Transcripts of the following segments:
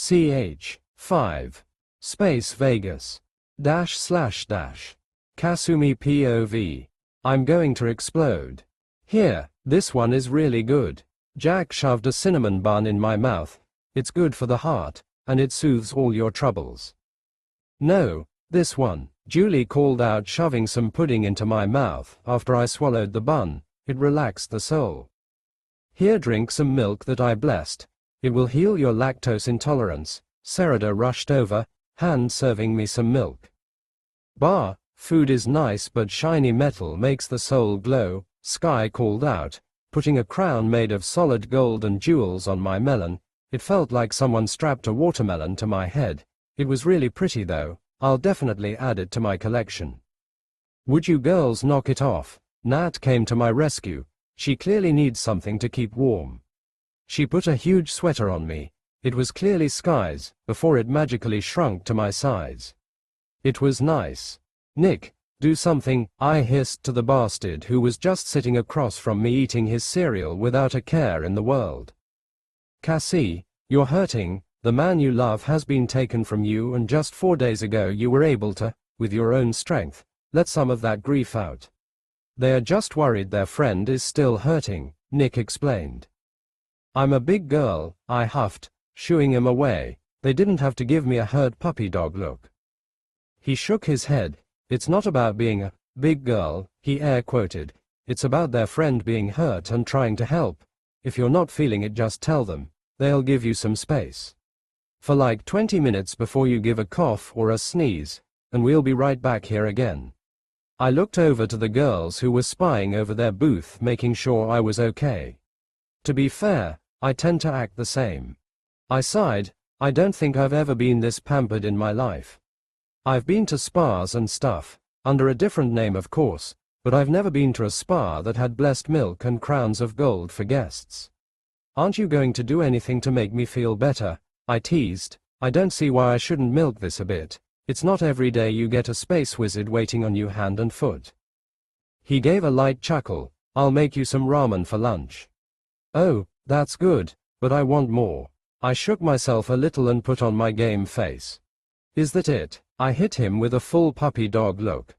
ch. 5. Vegas. / Kasumi POV. I'm going to explode. Here, this one is really good. Jack shoved a cinnamon bun in my mouth. It's good for the heart, and it soothes all your troubles. No, this one, Julie called out, shoving some pudding into my mouth. After I swallowed the bun, it relaxed the soul. Here, drink some milk that I blessed. It will heal your lactose intolerance. Serada rushed over, hand serving me some milk. Bah, food is nice but shiny metal makes the soul glow, Sky called out, putting a crown made of solid gold and jewels on my melon. It felt like someone strapped a watermelon to my head. It was really pretty though. I'll definitely add it to my collection. Would you girls knock it off? Nat came to my rescue. She clearly needs something to keep warm. She put a huge sweater on me. It was clearly Sky's, before it magically shrunk to my size. It was nice. Nick, do something, I hissed to the bastard who was just sitting across from me eating his cereal without a care in the world. Cassie, you're hurting. The man you love has been taken from you, and just 4 days ago you were able to, with your own strength, let some of that grief out. They are just worried their friend is still hurting, Nick explained. I'm a big girl, I huffed, shooing him away. They didn't have to give me a hurt puppy dog look. He shook his head. It's not about being a big girl, he air quoted. It's about their friend being hurt and trying to help. If you're not feeling it, just tell them. They'll give you some space. For like 20 minutes before you give a cough or a sneeze, and we'll be right back here again. I looked over to the girls who were spying over their booth, making sure I was okay. To be fair, I tend to act the same. I sighed. I don't think I've ever been this pampered in my life. I've been to spas and stuff, under a different name of course, but I've never been to a spa that had blessed milk and crowns of gold for guests. Aren't you going to do anything to make me feel better? I teased. I don't see why I shouldn't milk this a bit. It's not every day you get a space wizard waiting on you hand and foot. He gave a light chuckle. I'll make you some ramen for lunch. Oh, that's good, but I want more. I shook myself a little and put on my game face. Is that it? I hit him with a full puppy dog look.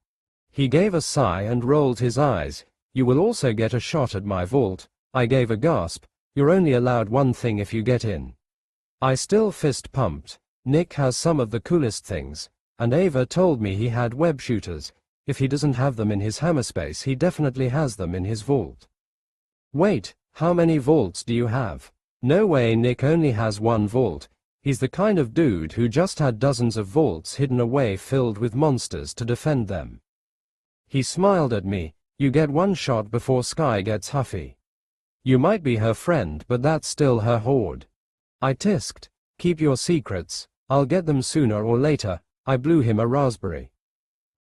He gave a sigh and rolled his eyes. You will also get a shot at my vault. I gave a gasp. You're only allowed one thing if you get in. I still fist pumped. Nick has some of the coolest things, and Ava told me he had web shooters. If he doesn't have them in his hammerspace, he definitely has them in his vault. Wait, how many vaults do you have? No way, Nick only has one vault. He's the kind of dude who just had dozens of vaults hidden away filled with monsters to defend them. He smiled at me. You get one shot before Sky gets huffy. You might be her friend, but that's still her horde. I tisked. Keep your secrets. I'll get them sooner or later. I blew him a raspberry.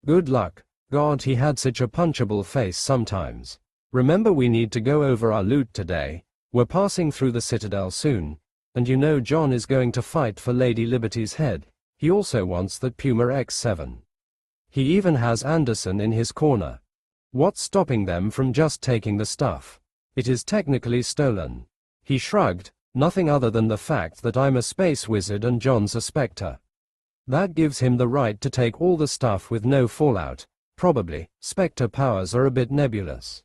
Good luck. God, he had such a punchable face sometimes. Remember, we need to go over our loot today. We're passing through the Citadel soon. And you know John is going to fight for Lady Liberty's head. He also wants that Puma X7. He even has Anderson in his corner. What's stopping them from just taking the stuff? It is technically stolen. He shrugged. Nothing other than the fact that I'm a space wizard and John's a Spectre. That gives him the right to take all the stuff with no fallout. Probably. Spectre powers are a bit nebulous.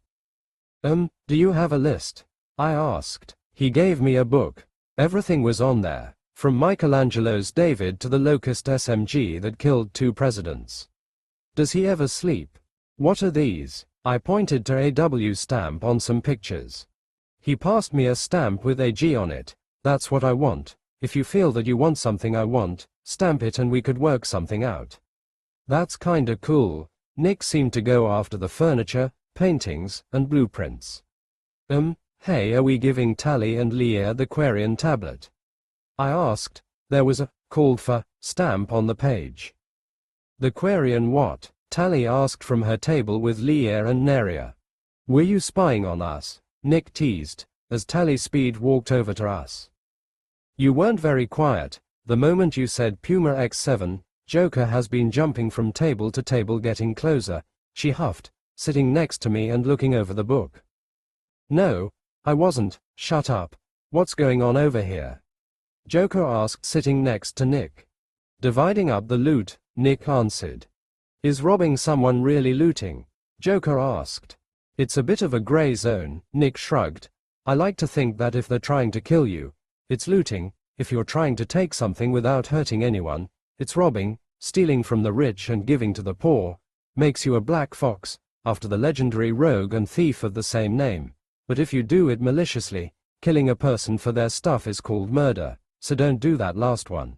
Do you have a list? I asked. He gave me a book. Everything was on there, from Michelangelo's David to the Locust SMG that killed 2 presidents. Does he ever sleep? What are these? I pointed to a W stamp on some pictures. He passed me a stamp with a G on it. That's what I want. If you feel that you want something I want, stamp it and we could work something out. That's kinda cool. Nick seemed to go after the furniture, paintings, and blueprints. Hey, are we giving Tally and Leah the Quarian tablet? I asked. There was a called for stamp on the page. The Quarian what? Tally asked from her table with Leah and Neria. Were you spying on us? Nick teased, as Tally Speed walked over to us. You weren't very quiet. The moment you said Puma X7, Joker has been jumping from table to table getting closer, she huffed, sitting next to me and looking over the book. No, I wasn't. Shut up. What's going on over here? Joker asked, sitting next to Nick. Dividing up the loot, Nick answered. Is robbing someone really looting? Joker asked. It's a bit of a gray zone, Nick shrugged. I like to think that if they're trying to kill you, it's looting. If you're trying to take something without hurting anyone, it's robbing. Stealing from the rich and giving to the poor makes you a black fox, after the legendary rogue and thief of the same name. But if you do it maliciously, killing a person for their stuff is called murder, so don't do that last one.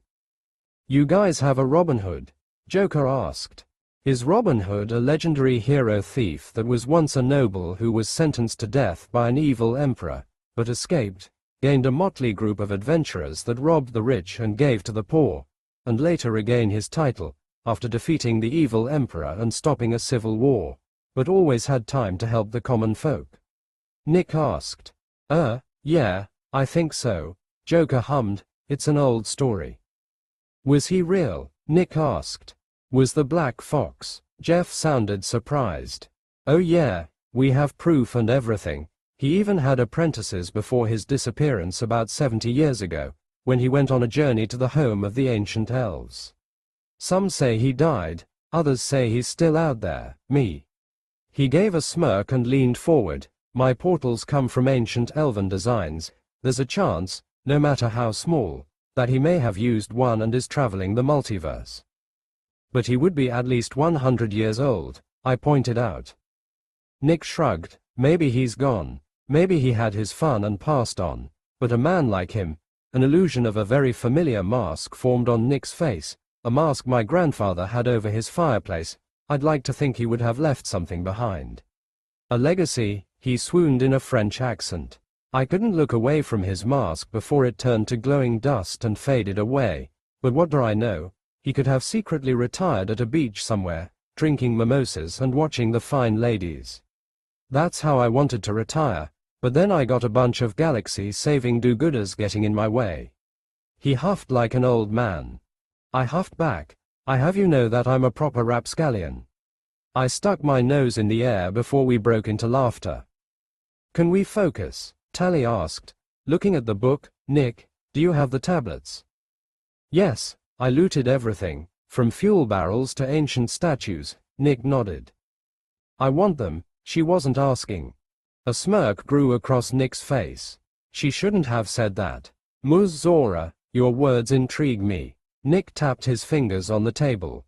You guys have a Robin Hood? Joker asked. Is Robin Hood a legendary hero thief that was once a noble who was sentenced to death by an evil emperor, but escaped, gained a motley group of adventurers that robbed the rich and gave to the poor, and later regained his title, after defeating the evil emperor and stopping a civil war, but always had time to help the common folk? Nick asked. Yeah, I think so, Joker hummed. It's an old story. Was he real? Nick asked. Was the Black Fox? Jeff sounded surprised. Oh yeah, we have proof and everything. He even had apprentices before his disappearance about 70 years ago, when he went on a journey to the home of the ancient elves. Some say he died, others say he's still out there. Me. He gave a smirk and leaned forward. My portals come from ancient elven designs. There's a chance, no matter how small, that he may have used one and is traveling the multiverse. But he would be at least 100 years old, I pointed out. Nick shrugged. Maybe he's gone. Maybe he had his fun and passed on. But a man like him, an illusion of a very familiar mask formed on Nick's face, a mask my grandfather had over his fireplace. I'd like to think he would have left something behind. A legacy, he swooned in a French accent. I couldn't look away from his mask before it turned to glowing dust and faded away. But what do I know? He could have secretly retired at a beach somewhere, drinking mimosas and watching the fine ladies. That's how I wanted to retire, but then I got a bunch of galaxy-saving do-gooders getting in my way. He huffed like an old man. I huffed back. I have you know that I'm a proper rapscallion. I stuck my nose in the air before we broke into laughter. Can we focus? Tally asked. Looking at the book. Nick, do you have the tablets? Yes, I looted everything, from fuel barrels to ancient statues. Nick nodded. I want them. She wasn't asking. A smirk grew across Nick's face. She shouldn't have said that. Ms. Zora, your words intrigue me. Nick tapped his fingers on the table.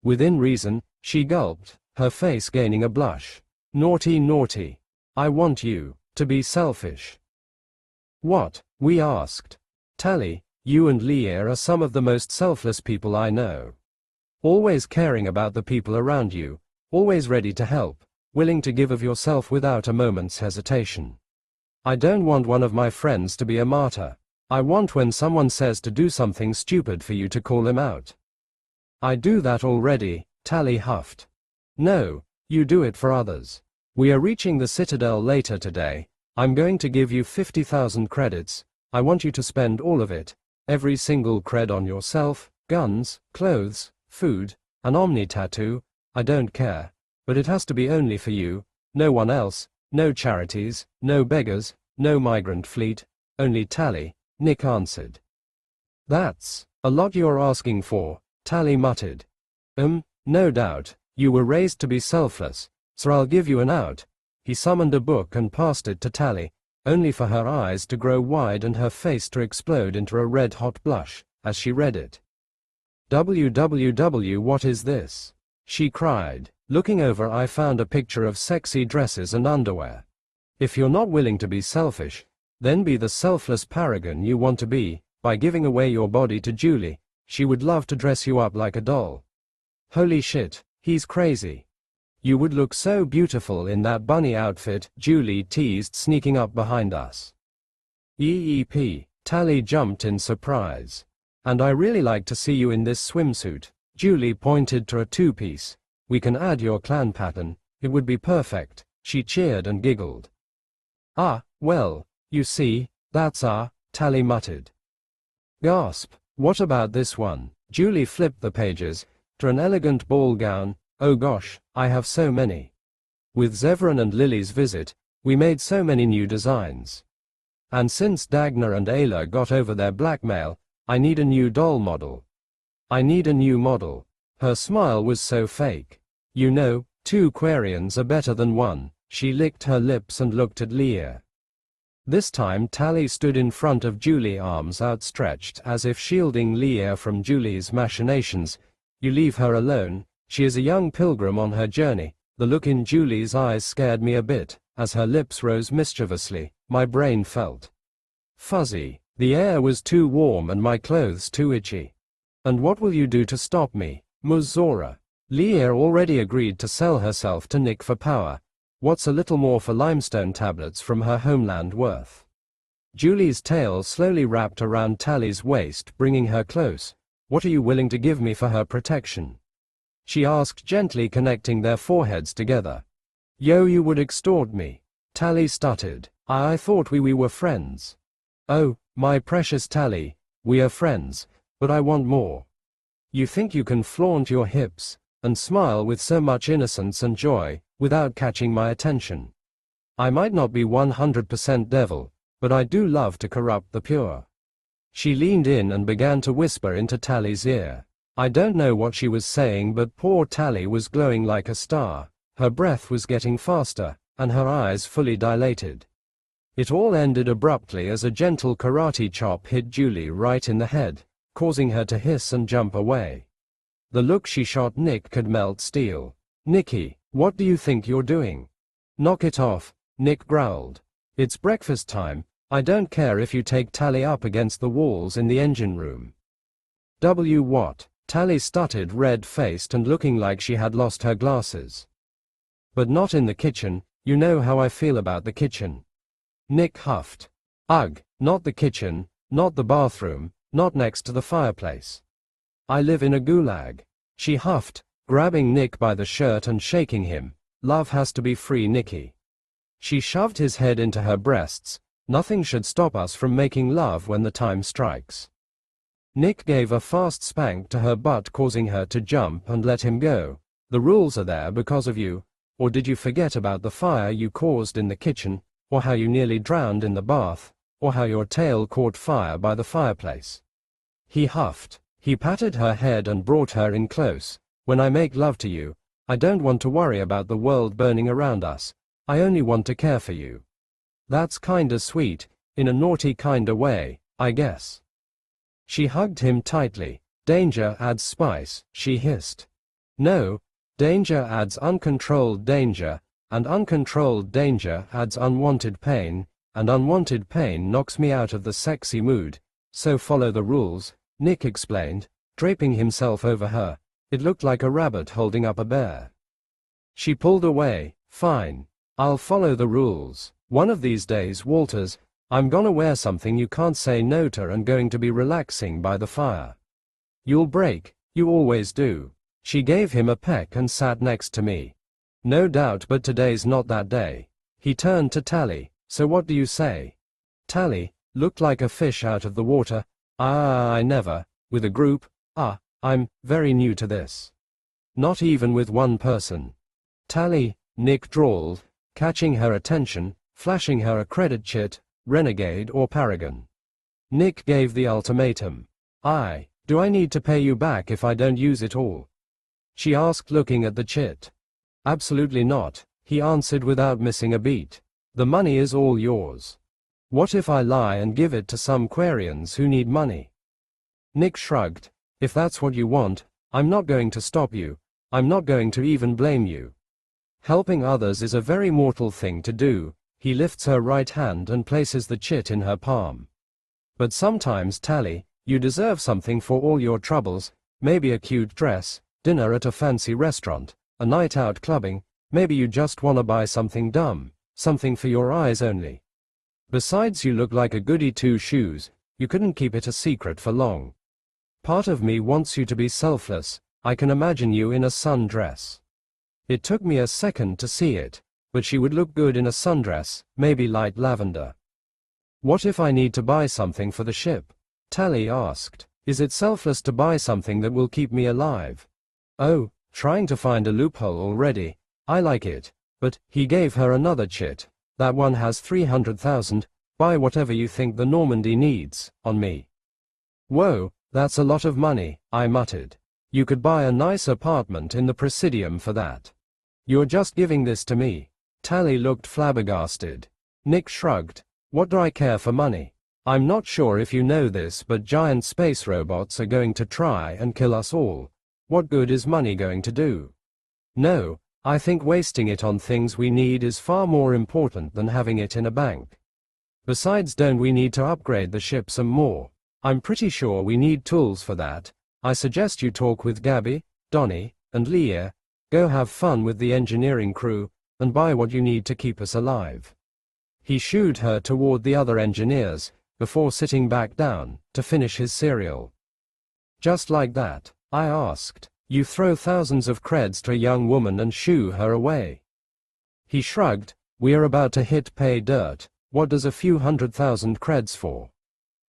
Within reason, she gulped, her face gaining a blush. Naughty, naughty. I want you to be selfish. What? We asked. Tally, you and Leah are some of the most selfless people I know. Always caring about the people around you, always ready to help, willing to give of yourself without a moment's hesitation. I don't want one of my friends to be a martyr. I want when someone says to do something stupid for you to call him out. I do that already, Tally huffed. No, you do it for others. We are reaching the Citadel later today. I'm going to give you 50,000 credits. I want you to spend all of it, every single cred on yourself, guns, clothes, food, an Omni tattoo, I don't care. But it has to be only for you, no one else, no charities, no beggars, no migrant fleet, only Tally, Nick answered. That's a lot you're asking for, Tally muttered. No doubt, you were raised to be selfless, so I'll give you an out. He summoned a book and passed it to Tally, only for her eyes to grow wide and her face to explode into a red-hot blush, as she read it. WWW, what is this? She cried. Looking over, I found a picture of sexy dresses and underwear. If you're not willing to be selfish, then be the selfless paragon you want to be, by giving away your body to Julie. She would love to dress you up like a doll. Holy shit, he's crazy. You would look so beautiful in that bunny outfit, Julie teased, sneaking up behind us. EEP, Tally jumped in surprise. And I really like to see you in this swimsuit. Julie pointed to a two-piece. We can add your clan pattern, it would be perfect. She cheered and giggled. Ah, well, you see, that's Tally muttered. Gasp, what about this one? Julie flipped the pages, to an elegant ball gown. Oh gosh, I have so many. With Zevran and Lily's visit, we made so many new designs. And since Dagna and Ayla got over their blackmail, I need a new doll model. I need a new model. Her smile was so fake. You know, 2 Quarians are better than 1. She licked her lips and looked at Leah. This time Tally stood in front of Julie, arms outstretched as if shielding Leah from Julie's machinations. You leave her alone, she is a young pilgrim on her journey. The look in Julie's eyes scared me a bit. As her lips rose mischievously, my brain felt fuzzy. The air was too warm and my clothes too itchy. And what will you do to stop me, Ms. Zora? Leah already agreed to sell herself to Nick for power. What's a little more for limestone tablets from her homeland worth? Julie's tail slowly wrapped around Tally's waist, bringing her close. What are you willing to give me for her protection? She asked gently, connecting their foreheads together. Yo, you would extort me. Tally stuttered. I thought we were friends. Oh, my precious Tally, we are friends, but I want more. You think you can flaunt your hips and smile with so much innocence and joy without catching my attention. I might not be 100% devil, but I do love to corrupt the pure. She leaned in and began to whisper into Tally's ear. I don't know what she was saying, but poor Tally was glowing like a star. Her breath was getting faster, and her eyes fully dilated. It all ended abruptly as a gentle karate chop hit Julie right in the head, causing her to hiss and jump away. The look she shot Nick could melt steel. Nicky, what do you think you're doing? Knock it off, Nick growled. It's breakfast time. I don't care if you take Tally up against the walls in the engine room. What? Tally stuttered, red-faced and looking like she had lost her glasses. But not in the kitchen. You know how I feel about the kitchen. Nick huffed. Ugh, not the kitchen, not the bathroom, not next to the fireplace. I live in a gulag. She huffed, grabbing Nick by the shirt and shaking him. Love has to be free, Nicky. She shoved his head into her breasts. Nothing should stop us from making love when the time strikes. Nick gave a fast spank to her butt, causing her to jump and let him go. The rules are there because of you. Or did you forget about the fire you caused in the kitchen, or how you nearly drowned in the bath, or how your tail caught fire by the fireplace? He huffed. He patted her head and brought her in close. When I make love to you, I don't want to worry about the world burning around us. I only want to care for you. That's kinda sweet, in a naughty kinda way, I guess. She hugged him tightly. Danger adds spice, she hissed. No, danger adds uncontrolled danger, and uncontrolled danger adds unwanted pain, and unwanted pain knocks me out of the sexy mood. So follow the rules, Nick explained, draping himself over her. It looked like a rabbit holding up a bear. She pulled away. Fine. I'll follow the rules. One of these days, Walters, I'm gonna wear something you can't say no to and going to be relaxing by the fire. You'll break, you always do. She gave him a peck and sat next to me. No doubt, but today's not that day. He turned to Tally. So what do you say? Tally looked like a fish out of the water. I never, with a group, I'm very new to this. Not even with one person. Tally, Nick drawled, catching her attention, flashing her a credit chit, renegade or paragon. Nick gave the ultimatum. Do I need to pay you back if I don't use it all? She asked, looking at the chit. Absolutely not, he answered without missing a beat. The money is all yours. What if I lie and give it to some Quarians who need money? Nick shrugged. If that's what you want, I'm not going to stop you. I'm not going to even blame you. Helping others is a very mortal thing to do. He lifts her right hand and places the chit in her palm. But sometimes, Tally, you deserve something for all your troubles. Maybe a cute dress, dinner at a fancy restaurant, a night out clubbing. Maybe you just wanna buy something dumb, something for your eyes only. Besides, you look like a goody two-shoes. You couldn't keep it a secret for long. Part of me wants you to be selfless. I can imagine you in a sundress. It took me a second to see it, but she would look good in a sundress, maybe light lavender. What if I need to buy something for the ship? Tally asked. Is it selfless to buy something that will keep me alive? Oh, trying to find a loophole already. I like it. But, he gave her another chit. That one has 300,000, buy whatever you think the Normandy needs, on me. Whoa, that's a lot of money, I muttered. You could buy a nice apartment in the Presidium for that. You're just giving this to me. Tally looked flabbergasted. Nick shrugged. What do I care for money? I'm not sure if you know this, but giant space robots are going to try and kill us all. What good is money going to do? No, I think wasting it on things we need is far more important than having it in a bank. Besides, don't we need to upgrade the ship some more? I'm pretty sure we need tools for that. I suggest you talk with Gabby, Donnie, and Leah, go have fun with the engineering crew, and buy what you need to keep us alive. He shooed her toward the other engineers, before sitting back down, to finish his cereal. Just like that, I asked. You throw thousands of creds to a young woman and shoo her away? He shrugged. We are about to hit pay dirt. What does a few 100,000 creds for?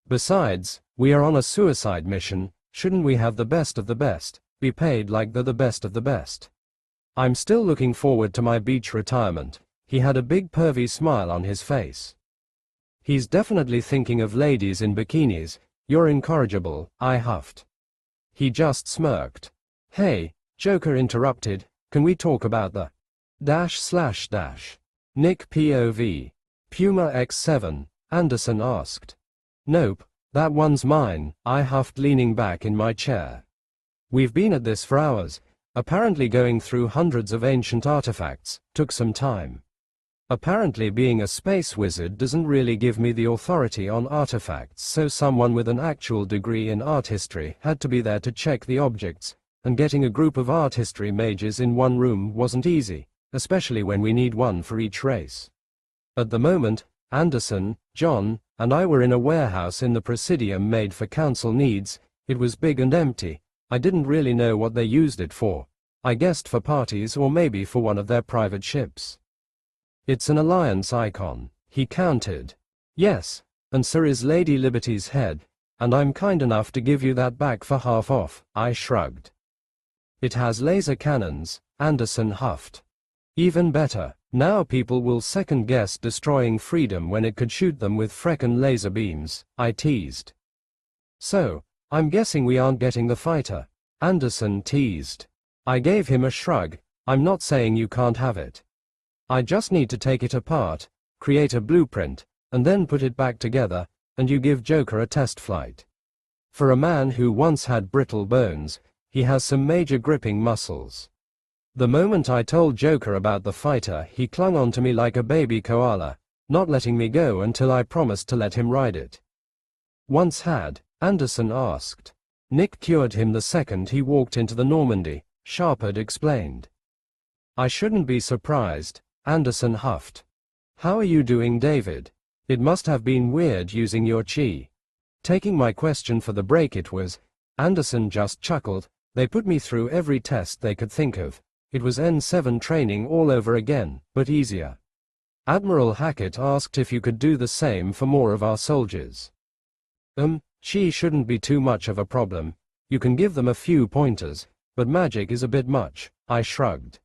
Besides, we are on a suicide mission. Shouldn't we have the best of the best, be paid like the best of the best? I'm still looking forward to my beach retirement. He had a big pervy smile on his face. He's definitely thinking of ladies in bikinis. You're incorrigible, I huffed. He just smirked. Hey, Joker interrupted, can we talk about the // Nick POV. Puma X7, Anderson asked. Nope, that one's mine, I huffed, leaning back in my chair. We've been at this for hours. Apparently going through hundreds of ancient artifacts took some time. Apparently being a space wizard doesn't really give me the authority on artifacts, so someone with an actual degree in art history had to be there to check the objects, and getting a group of art history mages in one room wasn't easy, especially when we need one for each race. At the moment, Anderson, John, and I were in a warehouse in the Presidium made for council needs. It was big and empty. I didn't really know what they used it for. I guessed for parties or maybe for one of their private ships. It's an Alliance icon, he countered. Yes, and so is Lady Liberty's head, and I'm kind enough to give you that back for half off, I shrugged. It has laser cannons, Anderson huffed. Even better, now people will second guess destroying freedom when it could shoot them with freckin' laser beams, I teased. So, I'm guessing we aren't getting the fighter, Anderson teased. I gave him a shrug. I'm not saying you can't have it. I just need to take it apart, create a blueprint, and then put it back together, and you give Joker a test flight. For a man who once had brittle bones, he has some major gripping muscles. The moment I told Joker about the fighter, he clung on to me like a baby koala, not letting me go until I promised to let him ride it. Once had, Anderson asked. Nick cured him the second he walked into the Normandy, Sharpard explained. I shouldn't be surprised, Anderson huffed. How are you doing, David? It must have been weird using your chi. Taking my question for the break it was. Anderson just chuckled. They put me through every test they could think of. It was N7 training all over again, but easier. Admiral Hackett asked if you could do the same for more of our soldiers. Chi shouldn't be too much of a problem. You can give them a few pointers, but magic is a bit much, I shrugged.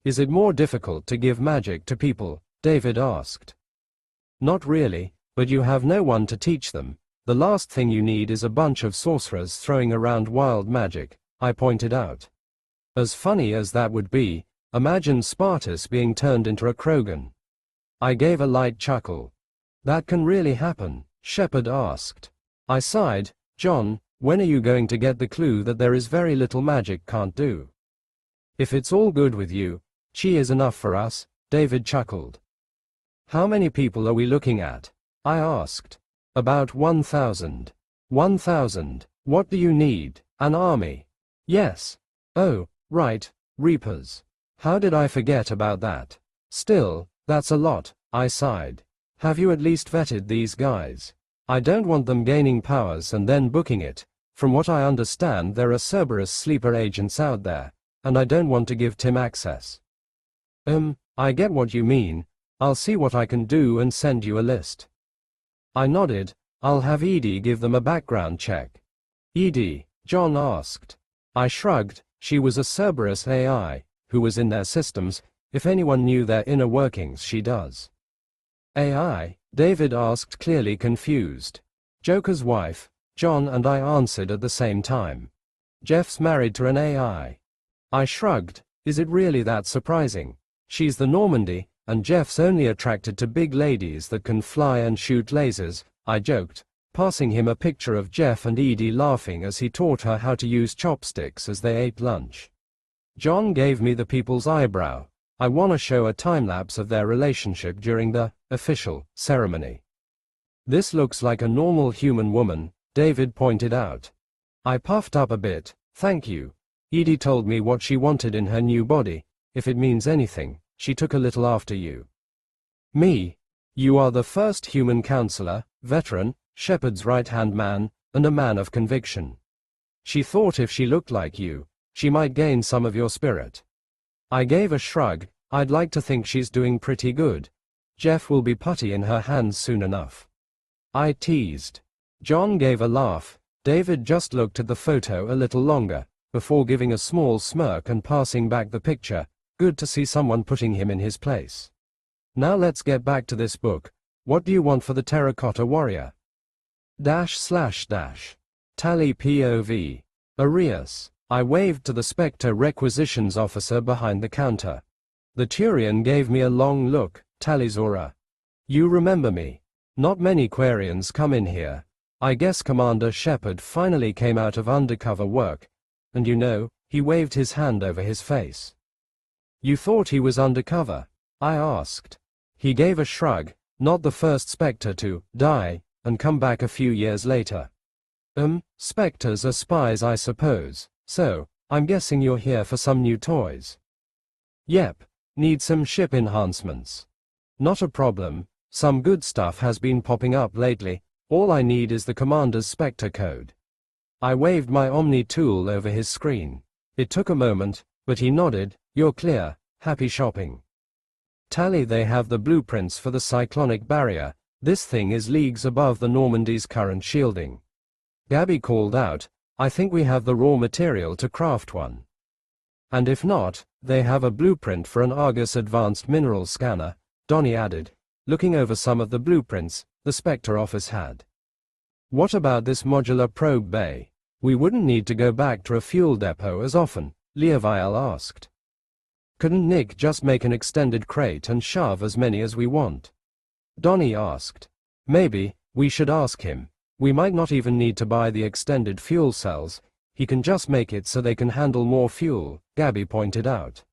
Is it more difficult to give magic to people? David asked. Not really, but you have no one to teach them. The last thing you need is a bunch of sorcerers throwing around wild magic, I pointed out. As funny as that would be, imagine Spaaace being turned into a Krogan. I gave a light chuckle. That can really happen, Shepard asked. I sighed. John, when are you going to get the clue that there is very little magic can't do? If it's all good with you, chi is enough for us, David chuckled. How many people are we looking at? I asked. About 1,000. 1,000. What do you need? An army? Yes. Oh, right, Reapers. How did I forget about that? Still, that's a lot, I sighed. Have you at least vetted these guys? I don't want them gaining powers and then booking it. From what I understand, there are Cerberus sleeper agents out there, and I don't want to give Tim access. I get what you mean. I'll see what I can do and send you a list. I nodded. I'll have Edie give them a background check. Edie? John asked. I shrugged. She was a Cerberus AI, who was in their systems. If anyone knew their inner workings, she does. AI? David asked, clearly confused. Joker's wife? John and I answered at the same time. Jeff's married to an AI. I shrugged. Is it really that surprising? She's the Normandy, and Jeff's only attracted to big ladies that can fly and shoot lasers, I joked, passing him a picture of Jeff and Edie laughing as he taught her how to use chopsticks as they ate lunch. John gave me the people's eyebrow. I want to show a time-lapse of their relationship during the official ceremony. This looks like a normal human woman, David pointed out. I puffed up a bit. Thank you. Edie told me what she wanted in her new body. If it means anything, she took a little after you. Me? You are the first human counselor, veteran, Shepard's right-hand man, and a man of conviction. She thought if she looked like you, she might gain some of your spirit. I gave a shrug. I'd like to think she's doing pretty good. Jeff will be putty in her hands soon enough. I teased. John gave a laugh. David just looked at the photo a little longer, before giving a small smirk and passing back the picture. Good to see someone putting him in his place. Now let's get back to this book. What do you want for the terracotta warrior? / Tally POV. Arias. I waved to the Spectre requisitions officer behind the counter. The Turian gave me a long look. Talizora. You remember me? Not many Quarians come in here. I guess Commander Shepard finally came out of undercover work. And you know, he waved his hand over his face. You thought he was undercover? I asked. He gave a shrug. Not the first Spectre to die and come back a few years later. Spectres are spies, I suppose. So, I'm guessing you're here for some new toys. Yep. Need some ship enhancements. Not a problem. Some good stuff has been popping up lately. All I need is the Commander's Spectre code. I waved my Omni tool over his screen. It took a moment, but he nodded. You're clear. Happy shopping. Tally, they have the blueprints for the cyclonic barrier. This thing is leagues above the Normandy's current shielding. Gabby called out, I think we have the raw material to craft one. And if not, they have a blueprint for an Argus advanced mineral scanner, Donnie added, looking over some of the blueprints the Spectre office had. What about this modular probe bay? We wouldn't need to go back to a fuel depot as often, Leoviel asked. Couldn't Nick just make an extended crate and shove as many as we want? Donnie asked. Maybe. We should ask him. We might not even need to buy the extended fuel cells. He can just make it so they can handle more fuel, Gabby pointed out.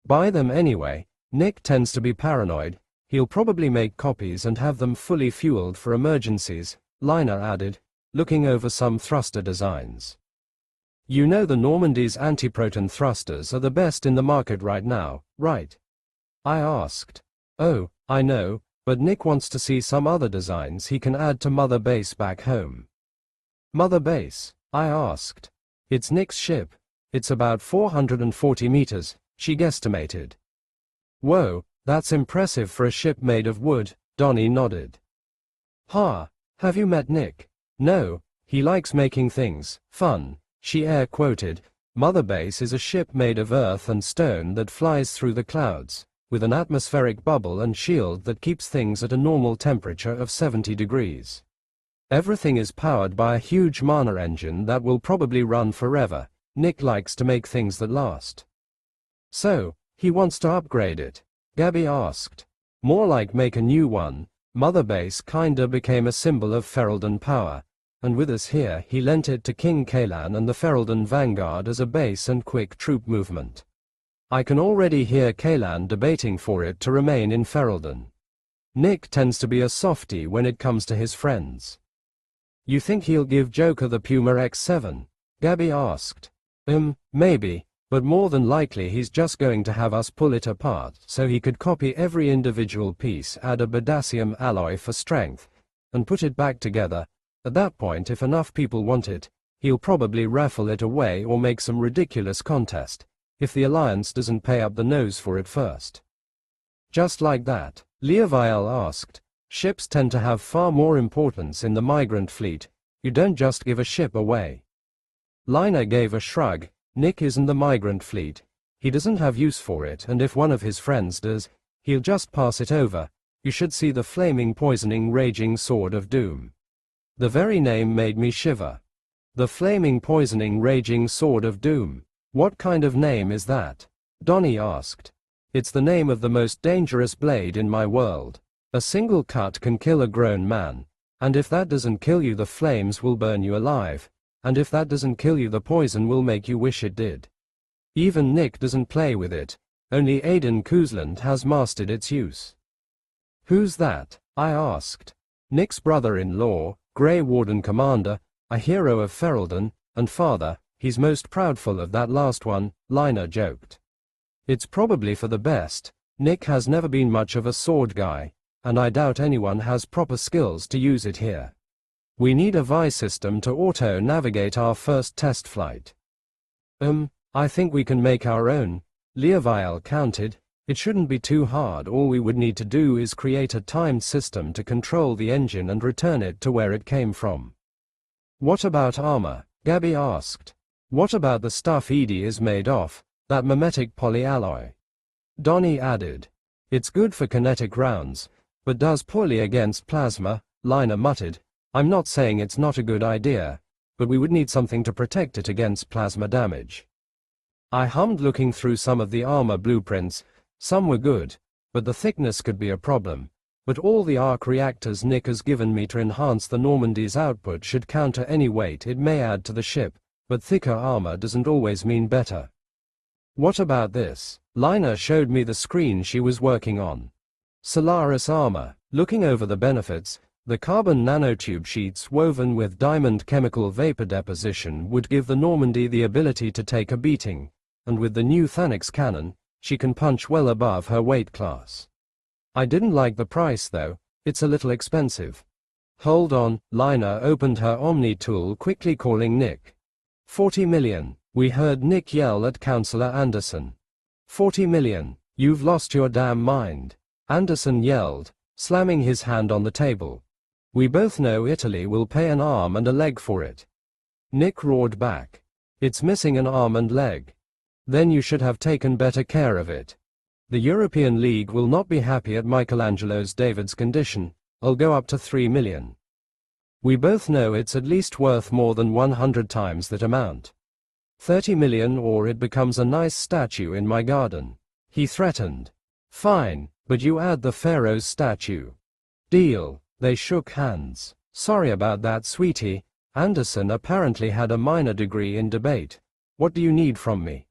Buy them anyway. Nick tends to be paranoid. He'll probably make copies and have them fully fueled for emergencies, Lina added, looking over some thruster designs. You know the Normandy's anti-proton thrusters are the best in the market right now, right? I asked. Oh, I know, but Nick wants to see some other designs he can add to Mother Base back home. Mother Base? I asked. It's Nick's ship. It's about 440 meters, she guesstimated. Whoa, that's impressive for a ship made of wood, Donnie nodded. Have you met Nick? No, he likes making things fun, she air-quoted. Mother Base is a ship made of earth and stone that flies through the clouds, with an atmospheric bubble and shield that keeps things at a normal temperature of 70 degrees. Everything is powered by a huge mana engine that will probably run forever. Nick likes to make things that last. So, he wants to upgrade it? Gabby asked. More like make a new one. Mother Base kinda became a symbol of Ferelden power, and with us here he lent it to King Kaelan and the Ferelden Vanguard as a base and quick troop movement. I can already hear Kaelan debating for it to remain in Ferelden. Nick tends to be a softie when it comes to his friends. You think he'll give Joker the Puma X7? Gabby asked. Maybe, but more than likely he's just going to have us pull it apart so he could copy every individual piece, add a potassium alloy for strength, and put it back together. At that point, if enough people want it, he'll probably raffle it away or make some ridiculous contest, if the Alliance doesn't pay up the nose for it first. Just like that? Leoviel asked. Ships tend to have far more importance in the migrant fleet. You don't just give a ship away. Lina gave a shrug. Nick isn't the migrant fleet. He doesn't have use for it, and if one of his friends does, he'll just pass it over. You should see the flaming poisoning raging sword of doom. The very name made me shiver. The flaming poisoning raging sword of doom. What kind of name is that? Donnie asked. It's the name of the most dangerous blade in my world. A single cut can kill a grown man. And if that doesn't kill you, the flames will burn you alive. And if that doesn't kill you, the poison will make you wish it did. Even Nick doesn't play with it. Only Aiden Koosland has mastered its use. Who's that? I asked. Nick's brother-in-law, Grey Warden Commander, a hero of Ferelden, and father. He's most proudful of that last one, Lina joked. It's probably for the best. Nick has never been much of a sword guy, and I doubt anyone has proper skills to use it here. We need a Viva system to auto-navigate our first test flight. I think we can make our own. Leoviel counted. It shouldn't be too hard. All we would need to do is create a timed system to control the engine and return it to where it came from. What about armor? Gabby asked. What about the stuff Edie is made of, that mimetic polyalloy? Donnie added. It's good for kinetic rounds, but does poorly against plasma, Lina muttered. I'm not saying it's not a good idea, but we would need something to protect it against plasma damage. I hummed, looking through some of the armor blueprints. Some were good, but the thickness could be a problem. But all the arc reactors Nick has given me to enhance the Normandy's output should counter any weight it may add to the ship, but thicker armor doesn't always mean better. What about this? Lina showed me the screen she was working on. Solaris armor. Looking over the benefits, the carbon nanotube sheets woven with diamond chemical vapor deposition would give the Normandy the ability to take a beating, and with the new Thanix cannon, she can punch well above her weight class. I didn't like the price though. It's a little expensive. Hold on. Lina opened her Omni tool, quickly calling Nick. 40 million. We heard Nick yell at Councillor Anderson. 40 million. You've lost your damn mind. Anderson yelled, slamming his hand on the table. We both know Italy will pay an arm and a leg for it. Nick roared back. It's missing an arm and leg. Then you should have taken better care of it. The European League will not be happy at Michelangelo's David's condition. I'll go up to 3 million. We both know it's at least worth more than 100 times that amount. 30 million or it becomes a nice statue in my garden. He threatened. Fine, but you add the Pharaoh's statue. Deal. They shook hands. Sorry about that, sweetie. Anderson apparently had a minor degree in debate. What do you need from me?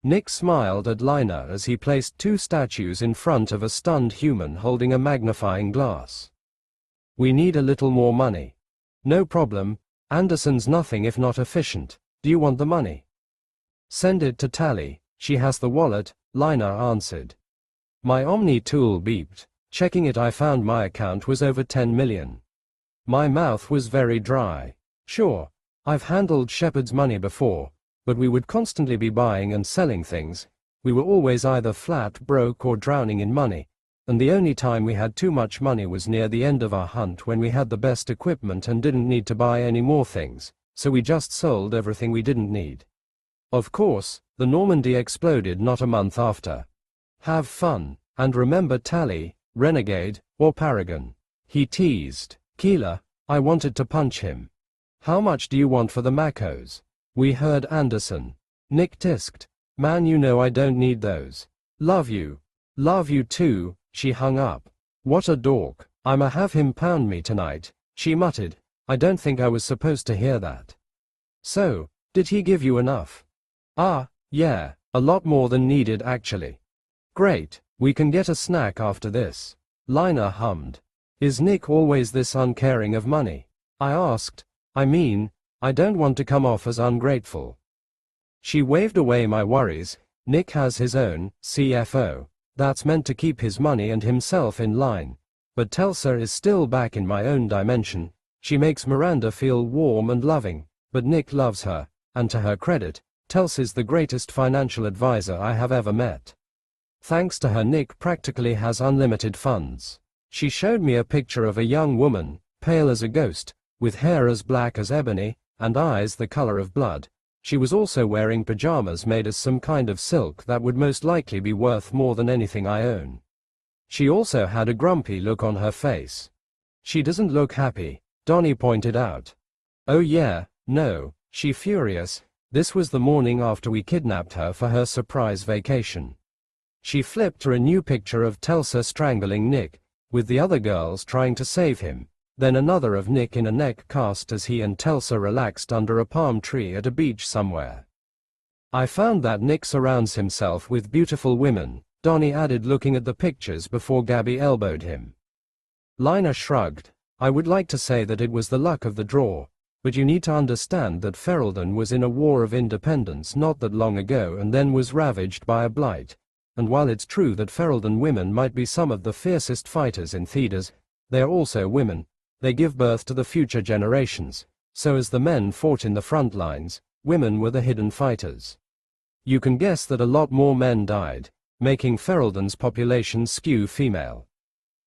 Nick smiled at Lina as he placed two statues in front of a stunned human holding a magnifying glass. We need a little more money. No problem. Anderson's nothing if not efficient. Do you want the money? Send it to Tally. She has the wallet, Lina answered. My Omni tool beeped. Checking it, I found my account was over 10 million. My mouth was very dry. Sure, I've handled Shepard's money before, but we would constantly be buying and selling things. We were always either flat broke or drowning in money, and the only time we had too much money was near the end of our hunt when we had the best equipment and didn't need to buy any more things, so we just sold everything we didn't need. Of course, the Normandy exploded not a month after. Have fun, and remember Tally, Renegade, or Paragon. He teased. Keeler, I wanted to punch him. How much do you want for the Macos? We heard Anderson. Nick tisked. Man, you know I don't need those. Love you. Love you too. She hung up. What a dork. I'ma have him pound me tonight, she muttered. I don't think I was supposed to hear that. So, did he give you enough? Ah, yeah, a lot more than needed actually. Great, we can get a snack after this. Lina hummed. Is Nick always this uncaring of money? I asked. I mean, I don't want to come off as ungrateful. She waved away my worries. Nick has his own CFO. That's meant to keep his money and himself in line. But Telsa is still back in my own dimension. She makes Miranda feel warm and loving, but Nick loves her, and to her credit, Telsa's the greatest financial advisor I have ever met. Thanks to her, Nick practically has unlimited funds. She showed me a picture of a young woman, pale as a ghost, with hair as black as ebony, and eyes the color of blood. She was also wearing pajamas made as some kind of silk that would most likely be worth more than anything I own. She also had a grumpy look on her face. She doesn't look happy. Donnie pointed out. Oh yeah, no, she furious. This was the morning after we kidnapped her for her surprise vacation. She flipped her a new picture of Telsa strangling Nick, with the other girls trying to save him, then another of Nick in a neck cast as he and Telsa relaxed under a palm tree at a beach somewhere. I found that Nick surrounds himself with beautiful women, Donnie added, looking at the pictures before Gabby elbowed him. Lina shrugged. I would like to say that it was the luck of the draw, but you need to understand that Ferelden was in a war of independence not that long ago and then was ravaged by a blight, and while it's true that Ferelden women might be some of the fiercest fighters in Thedas, they are also women. They give birth to the future generations, so as the men fought in the front lines, women were the hidden fighters. You can guess that a lot more men died, making Ferelden's population skew female.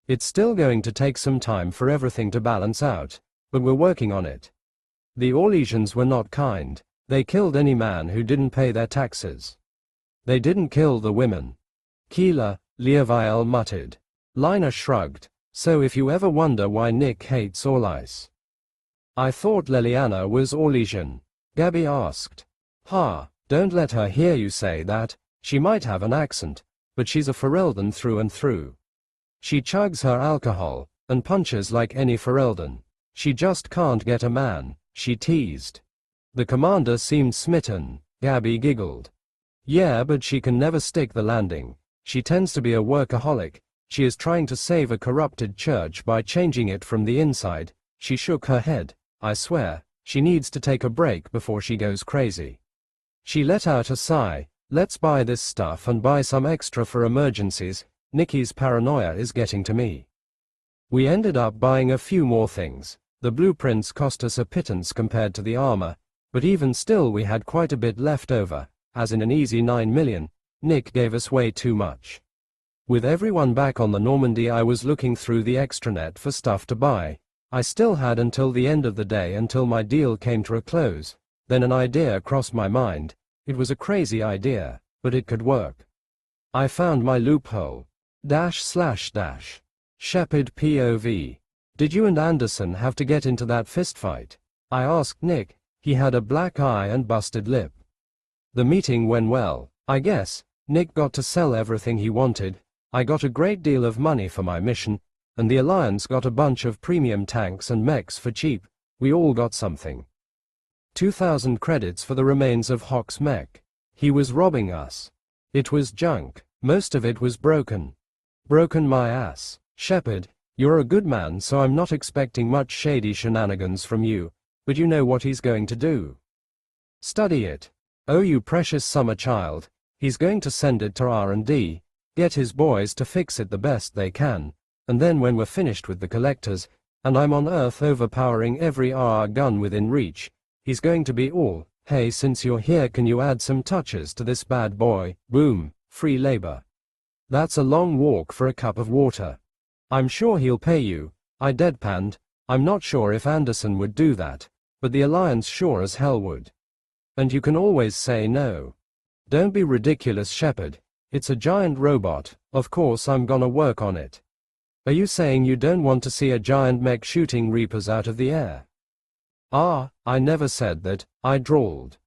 It's still going to take some time for everything to balance out, but we're working on it. The Orlesians were not kind. They killed any man who didn't pay their taxes. They didn't kill the women. Keela, Leoviel muttered. Lina shrugged. So if you ever wonder why Nick hates Orlice. I thought Leliana was Orlesian, Gabby asked. Ha, don't let her hear you say that. She might have an accent, but she's a Ferelden through and through. She chugs her alcohol, and punches like any Ferelden. She just can't get a man, she teased. The commander seemed smitten, Gabby giggled. Yeah, but she can never stick the landing. She tends to be a workaholic. She is trying to save a corrupted church by changing it from the inside. She shook her head. I swear, she needs to take a break before she goes crazy. She let out a sigh. Let's buy this stuff and buy some extra for emergencies. Nikki's paranoia is getting to me. We ended up buying a few more things. The blueprints cost us a pittance compared to the armor, but even still we had quite a bit left over, as in an easy 9 million. Nick gave us way too much. With everyone back on the Normandy, I was looking through the extranet for stuff to buy. I still had until the end of the day until my deal came to a close. Then an idea crossed my mind. It was a crazy idea, but it could work. I found my loophole. // Shepard POV. Did you and Anderson have to get into that fistfight? I asked Nick. He had a black eye and busted lip. The meeting went well, I guess. Nick got to sell everything he wanted. I got a great deal of money for my mission, and the Alliance got a bunch of premium tanks and mechs for cheap. We all got something. 2,000 credits for the remains of Hawk's mech. He was robbing us. It was junk. Most of it was broken. Broken my ass. Shepard, you're a good man, so I'm not expecting much shady shenanigans from you, but you know what he's going to do. Study it. Oh, you precious summer child. He's going to send it to R&D, get his boys to fix it the best they can, and then when we're finished with the collectors, and I'm on Earth overpowering every RR gun within reach, he's going to be all, hey, since you're here, can you add some touches to this bad boy? Boom, free labor. That's a long walk for a cup of water. I'm sure he'll pay you. I deadpanned. I'm not sure if Anderson would do that, but the Alliance sure as hell would. And you can always say no. Don't be ridiculous, Shepard. It's a giant robot. Of course I'm gonna work on it. Are you saying you don't want to see a giant mech shooting Reapers out of the air? Ah, I never said that, I drawled.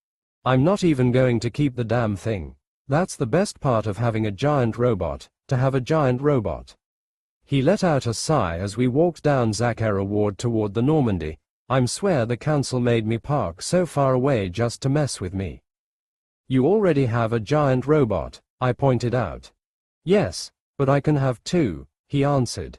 I'm not even going to keep the damn thing. That's the best part of having a giant robot, to have a giant robot. He let out a sigh as we walked down Zakhera Ward toward the Normandy. I swear the council made me park so far away just to mess with me. You already have a giant robot, I pointed out. Yes, but I can have two, he answered.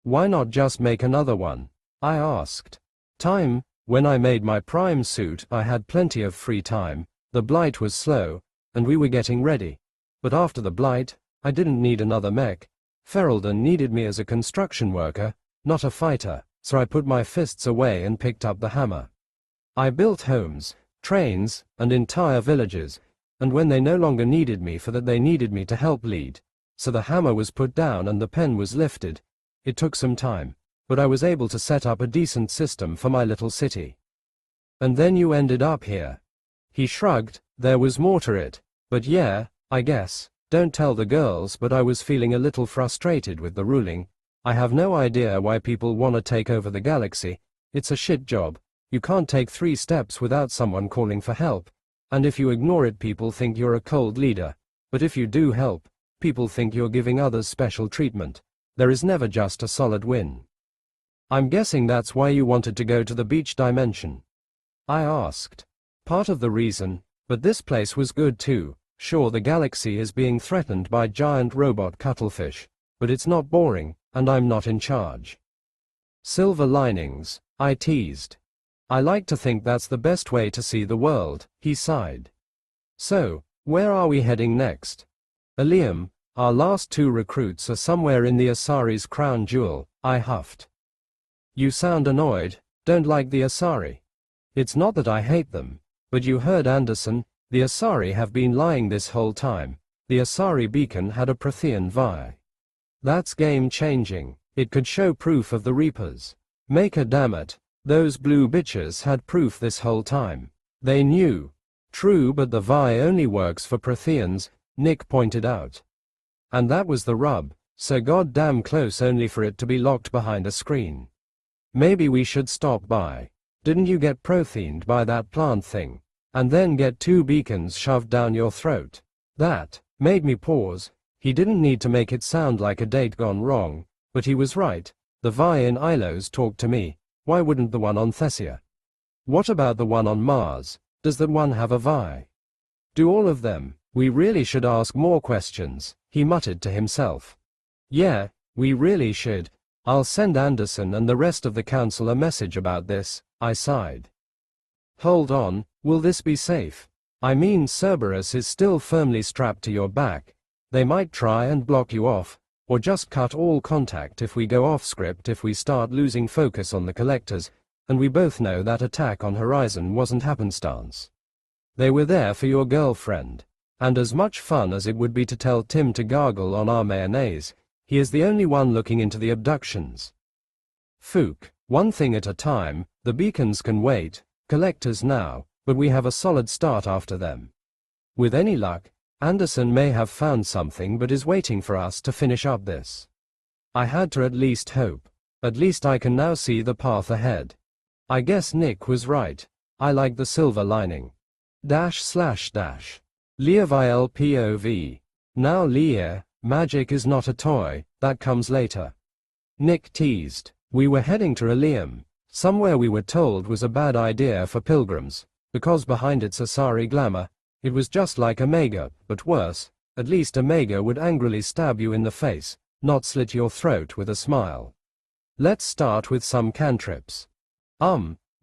Why not just make another one? I asked. Time. When I made my prime suit, I had plenty of free time. The blight was slow, and we were getting ready. But after the blight, I didn't need another mech. Ferelden needed me as a construction worker, not a fighter, so I put my fists away and picked up the hammer. I built homes, trains, and entire villages, and when they no longer needed me for that, they needed me to help lead. So the hammer was put down and the pen was lifted. It took some time, but I was able to set up a decent system for my little city. And then you ended up here. He shrugged. There was more to it, but yeah, I guess. Don't tell the girls, but I was feeling a little frustrated with the ruling. I have no idea why people want to take over the galaxy. It's a shit job. You can't take 3 steps without someone calling for help. And if you ignore it, people think you're a cold leader. But if you do help, people think you're giving others special treatment. There is never just a solid win. I'm guessing that's why you wanted to go to the beach dimension. I asked. Part of the reason, but this place was good too. Sure, the galaxy is being threatened by giant robot cuttlefish, but it's not boring, and I'm not in charge. Silver linings, I teased. I like to think that's the best way to see the world, he sighed. So, where are we heading next? Ilium, our last 2 recruits are somewhere in the Asari's crown jewel, I huffed. You sound annoyed, don't like the Asari. It's not that I hate them, but you heard Anderson, the Asari have been lying this whole time. The Asari beacon had a Prothean Vi. That's game-changing. It could show proof of the Reapers. Maker dammit, those blue bitches had proof this whole time. They knew. True, but the Vi only works for Protheans, Nick pointed out. And that was the rub, so goddamn close only for it to be locked behind a screen. Maybe we should stop by. Didn't you get Protheaned by that plant thing? And then get 2 beacons shoved down your throat? That made me pause. He didn't need to make it sound like a date gone wrong, but he was right. The Vi in Ilos talked to me. Why wouldn't the one on Thessia? What about the one on Mars? Does that one have a Vi? Do all of them? We really should ask more questions, he muttered to himself. Yeah, we really should. I'll send Anderson and the rest of the council a message about this, I sighed. Hold on, will this be safe? I mean, Cerberus is still firmly strapped to your back. They might try and block you off, or just cut all contact if we go off script if we start losing focus on the collectors, and we both know that attack on Horizon wasn't happenstance. They were there for your girlfriend, and as much fun as it would be to tell Tim to gargle on our mayonnaise, he is the only one looking into the abductions. Fook, one thing at a time, the beacons can wait, collectors now, but we have a solid start after them. With any luck, Anderson may have found something but is waiting for us to finish up this. I had to at least hope. At least I can now see the path ahead. I guess Nick was right. I like the silver lining. / Leaviel POV. Now Leah, magic is not a toy, that comes later. Nick teased. We were heading to Ilium, somewhere we were told was a bad idea for pilgrims, because behind its Asari glamour, it was just like Omega, but worse. At least Omega would angrily stab you in the face, not slit your throat with a smile. Let's start with some cantrips.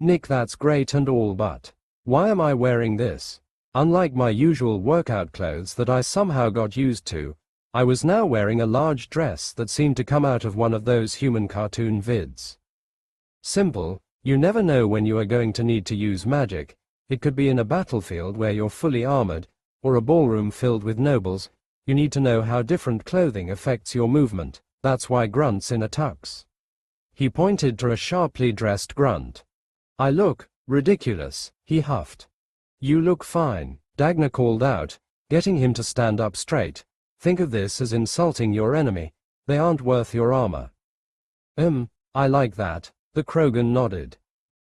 Nick, that's great and all, but why am I wearing this? Unlike my usual workout clothes that I somehow got used to, I was now wearing a large dress that seemed to come out of one of those human cartoon vids. Simple, you never know when you are going to need to use magic. It could be in a battlefield where you're fully armored, or a ballroom filled with nobles. You need to know how different clothing affects your movement. That's why Grunt's in a tux. He pointed to a sharply dressed Grunt. I look ridiculous, he huffed. You look fine, Dagna called out, getting him to stand up straight. Think of this as insulting your enemy. They aren't worth your armor. I like that, the Krogan nodded.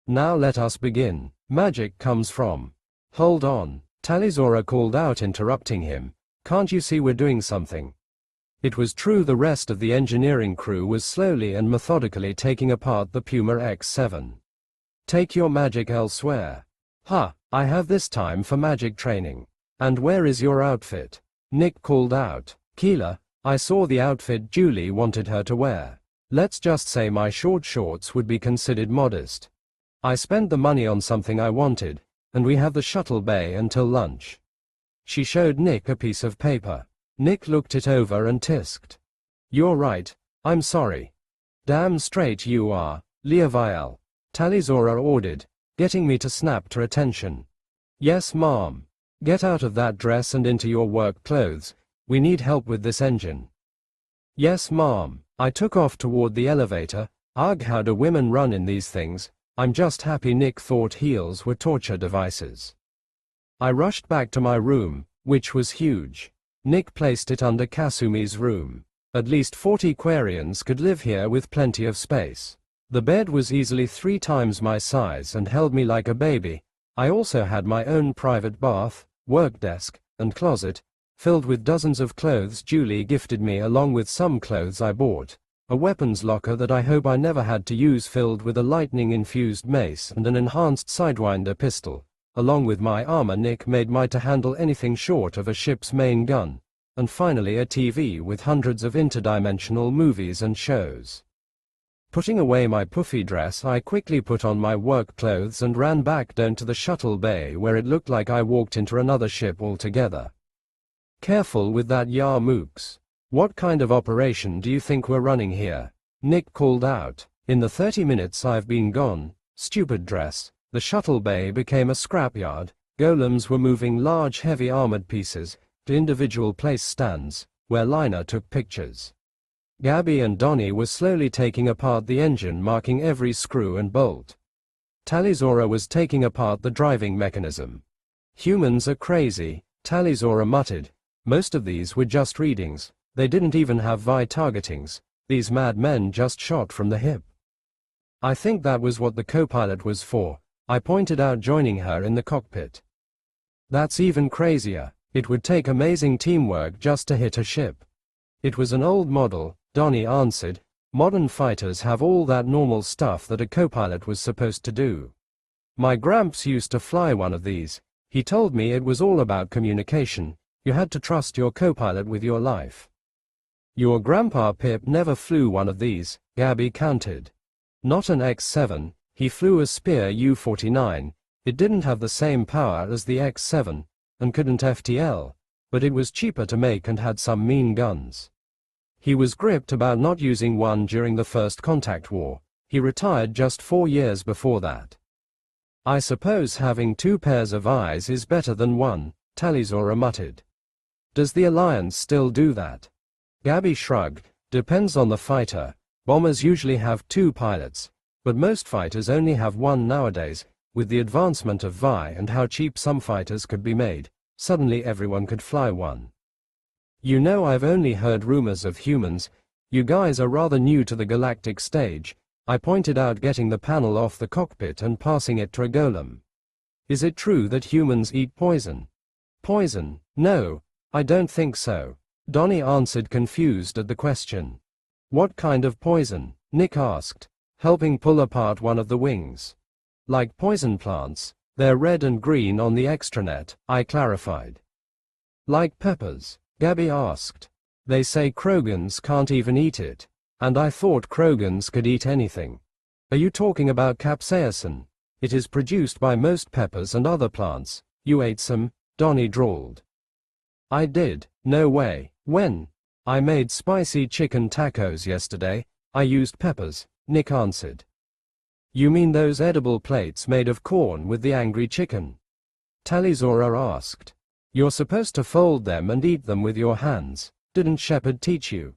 Now let us begin. Magic comes from. Hold on, Talizora called out, interrupting him. Can't you see we're doing something? It was true. The rest of the engineering crew was slowly and methodically taking apart the Puma X7. Take your magic elsewhere. I have this time for magic training. And where is your outfit? Nick called out. Keela, I saw the outfit Julie wanted her to wear. Let's just say my short shorts would be considered modest. I spent the money on something I wanted, and we have the shuttle bay until lunch. She showed Nick a piece of paper. Nick looked it over and tisked. You're right, I'm sorry. Damn straight you are, Leaviel, Talizora ordered, getting me to snap to attention. Yes, ma'am. Get out of that dress and into your work clothes. We need help with this engine. Yes, ma'am. I took off toward the elevator. Ugh, how do women run in these things? I'm just happy Nick thought heels were torture devices. I rushed back to my room, which was huge. Nick placed it under Kasumi's room. At least 40 Quarians could live here with plenty of space. The bed was easily 3 times my size and held me like a baby. I also had my own private bath, work desk, and closet, filled with dozens of clothes Julie gifted me along with some clothes I bought. A weapons locker that I hope I never had to use filled with a lightning-infused mace and an enhanced Sidewinder pistol, along with my armor Nick made me to handle anything short of a ship's main gun, and finally a TV with hundreds of interdimensional movies and shows. Putting away my puffy dress, I quickly put on my work clothes and ran back down to the shuttle bay where it looked like I walked into another ship altogether. Careful with that mooks. What kind of operation do you think we're running here? Nick called out. In the 30 minutes I've been gone, stupid dress, the shuttle bay became a scrapyard. Golems were moving large heavy armored pieces to individual place stands, where Lina took pictures. Gabby and Donnie were slowly taking apart the engine, marking every screw and bolt. Talizora was taking apart the driving mechanism. Humans are crazy, Talizora muttered. Most of these were just readings. They didn't even have VI targetings. These mad men just shot from the hip. I think that was what the co-pilot was for, I pointed out, joining her in the cockpit. That's even crazier. It would take amazing teamwork just to hit a ship. It was an old model, Donnie answered. Modern fighters have all that normal stuff that a co-pilot was supposed to do. My Gramps used to fly one of these. He told me it was all about communication. You had to trust your co-pilot with your life. Your grandpa Pip never flew one of these, Gabby countered. Not an X-7, he flew a Spear U-49. It didn't have the same power as the X-7, and couldn't FTL, but it was cheaper to make and had some mean guns. He was gripped about not using one during the First Contact War. He retired just 4 years before that. I suppose having 2 pairs of eyes is better than one, Talizora muttered. Does the Alliance still do that? Gabby shrugged. Depends on the fighter. Bombers usually have 2 pilots, but most fighters only have 1 nowadays. With the advancement of VI and how cheap some fighters could be made, suddenly everyone could fly one. You know, I've only heard rumors of humans. You guys are rather new to the galactic stage, I pointed out, getting the panel off the cockpit and passing it to a golem. Is it true that humans eat poison? Poison? No, I don't think so. Donnie answered, confused at the question. What kind of poison? Nick asked, helping pull apart one of the wings. Like poison plants, they're red and green on the extranet, I clarified. Like peppers? Gabby asked. They say Krogans can't even eat it, and I thought Krogans could eat anything. Are you talking about capsaicin? It is produced by most peppers and other plants. You ate some? Donnie drawled. I did. No way. When? I made spicy chicken tacos yesterday. I used peppers, Nick answered. You mean those edible plates made of corn with the angry chicken? Talizora asked. You're supposed to fold them and eat them with your hands. Didn't Shepard teach you?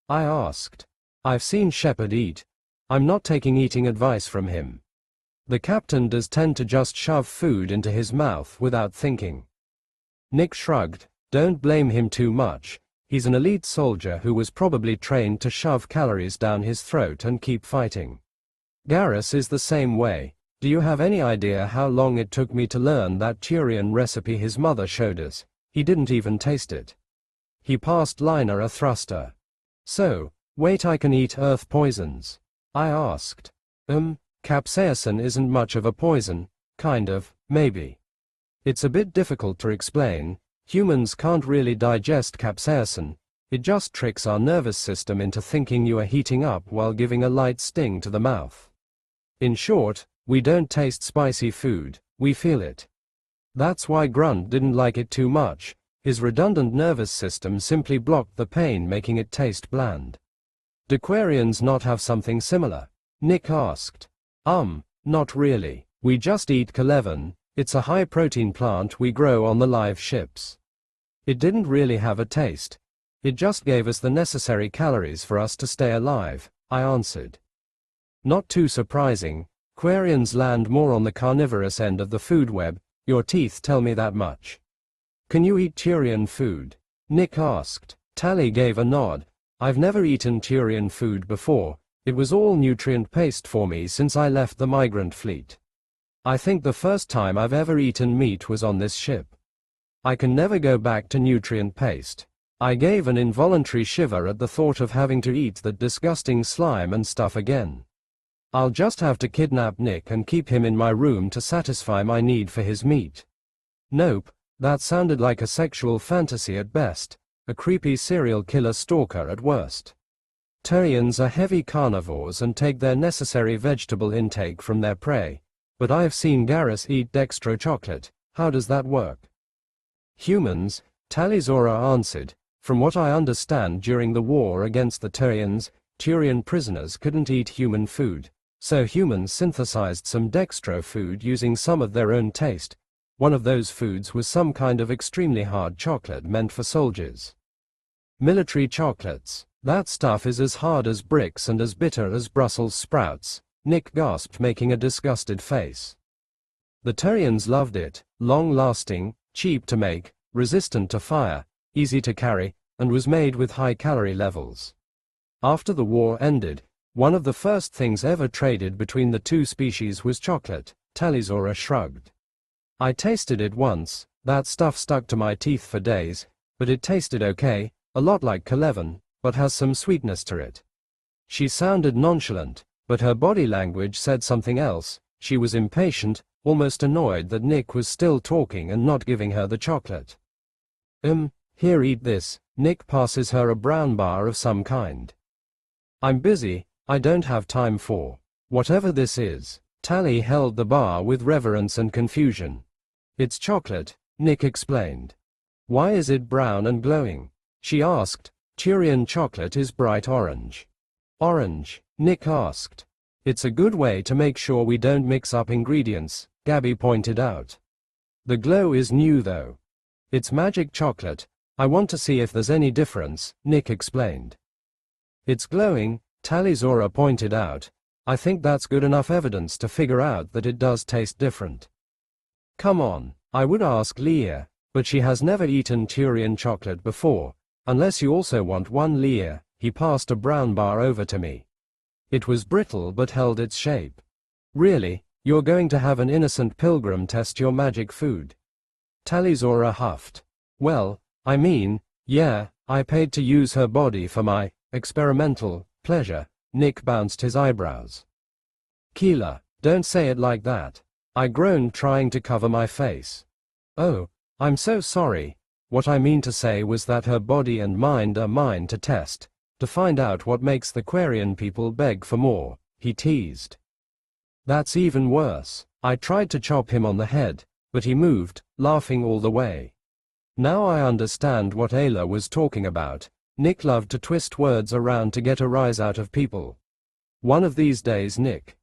I asked. I've seen Shepard eat. I'm not taking eating advice from him. The captain does tend to just shove food into his mouth without thinking. Nick shrugged. Don't blame him too much. He's an elite soldier who was probably trained to shove calories down his throat and keep fighting. Garrus is the same way. Do you have any idea how long it took me to learn that Turian recipe his mother showed us? He didn't even taste it. He passed Lina a thruster. So, wait, I can eat earth poisons? I asked. Capsaicin isn't much of a poison, kind of, maybe. It's a bit difficult to explain. Humans can't really digest capsaicin. It just tricks our nervous system into thinking you are heating up while giving a light sting to the mouth. In short, we don't taste spicy food, we feel it. That's why Grunt didn't like it too much. His redundant nervous system simply blocked the pain, making it taste bland. Do Quarians not have something similar? Nick asked. Not really. We just eat Kalevan. It's a high-protein plant we grow on the live ships. It didn't really have a taste. It just gave us the necessary calories for us to stay alive, I answered. Not too surprising. Quarians land more on the carnivorous end of the food web. Your teeth tell me that much. Can you eat Turian food? Nick asked. Tally gave a nod. I've never eaten Turian food before, It was all nutrient paste for me since I left the migrant fleet. I think the first time I've ever eaten meat was on this ship. I can never go back to nutrient paste. I gave an involuntary shiver at the thought of having to eat that disgusting slime and stuff again. I'll just have to kidnap Nick and keep him in my room to satisfy my need for his meat. Nope, that sounded like a sexual fantasy at best, a creepy serial killer stalker at worst. Turians are heavy carnivores and take their necessary vegetable intake from their prey, but I've seen Garrus eat dextro chocolate. How does that work? Humans, Tali'Zorah answered. From what I understand, during the war against the Turians, Turian prisoners couldn't eat human food, so humans synthesized some dextro food using some of their own taste. One of those foods was some kind of extremely hard chocolate meant for soldiers. Military chocolates. That stuff is as hard as bricks and as bitter as Brussels sprouts, Nick gasped, making a disgusted face. The Turians loved it, long-lasting, cheap to make, resistant to fire, easy to carry, and was made with high calorie levels. After the war ended, one of the first things ever traded between the two species was chocolate. Tali'Zorah shrugged. I tasted it once. That stuff stuck to my teeth for days, but it tasted okay, a lot like Kalevan, but has some sweetness to it. She sounded nonchalant, but her body language said something else. She was impatient, almost annoyed that Nick was still talking and not giving her the chocolate. Here, eat this. Nick passes her a brown bar of some kind. I'm busy, I don't have time for whatever this is. Tali held the bar with reverence and confusion. It's chocolate, Nick explained. Why is it brown and glowing? She asked. Turian chocolate is bright orange. Orange? Nick asked. It's a good way to make sure we don't mix up ingredients, Gabby pointed out. The glow is new though. It's magic chocolate. I want to see if there's any difference, Nick explained. It's glowing, Tali'Zorah pointed out. I think that's good enough evidence to figure out that it does taste different. Come on, I would ask Leah, but she has never eaten Turian chocolate before, unless you also want one. Leah, he passed a brown bar over to me. It was brittle but held its shape. Really, you're going to have an innocent pilgrim test your magic food? Tali'Zorah huffed. Well, I mean, yeah, I paid to use her body for my experimental pleasure. Nick bounced his eyebrows. Keela, don't say it like that. I groaned, trying to cover my face. Oh, I'm so sorry. What I mean to say was that her body and mind are mine to test, to find out what makes the Quarian people beg for more, he teased. That's even worse. I tried to chop him on the head, but he moved, laughing all the way. Now I understand what Ayla was talking about. Nick loved to twist words around to get a rise out of people. One of these days, Nick.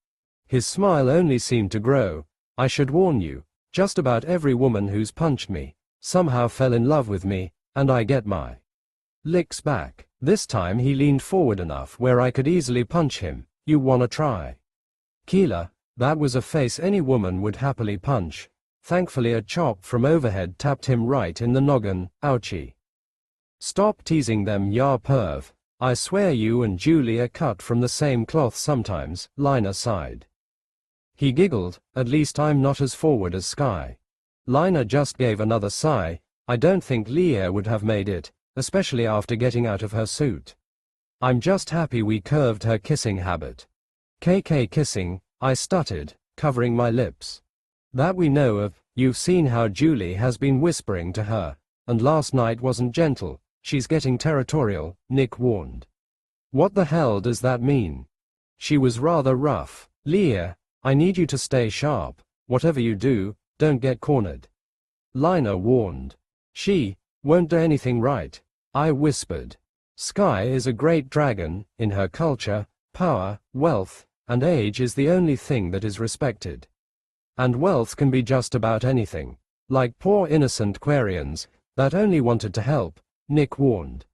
His smile only seemed to grow. I should warn you, just about every woman who's punched me somehow fell in love with me, and I get my licks back. This time he leaned forward enough where I could easily punch him. You wanna try? Keela, that was a face any woman would happily punch. Thankfully a chop from overhead tapped him right in the noggin. Ouchie. Stop teasing them, ya perv. I swear you and Julie are cut from the same cloth sometimes, Lina sighed. He giggled. At least I'm not as forward as Sky. Lina just gave another sigh. I don't think Leah would have made it, especially after getting out of her suit. I'm just happy we curved her kissing habit. KK kissing, I stuttered, covering my lips. That we know of. You've seen how Julie has been whispering to her, and last night wasn't gentle. She's getting territorial, Nick warned. What the hell does that mean? She was rather rough. Leah, I need you to stay sharp. Whatever you do, don't get cornered. Lina warned. She won't do anything right, I whispered. Sky is a great dragon. In her culture, power, wealth, and age is the only thing that is respected. And wealth can be just about anything. Like poor innocent Quarians that only wanted to help, Nick warned.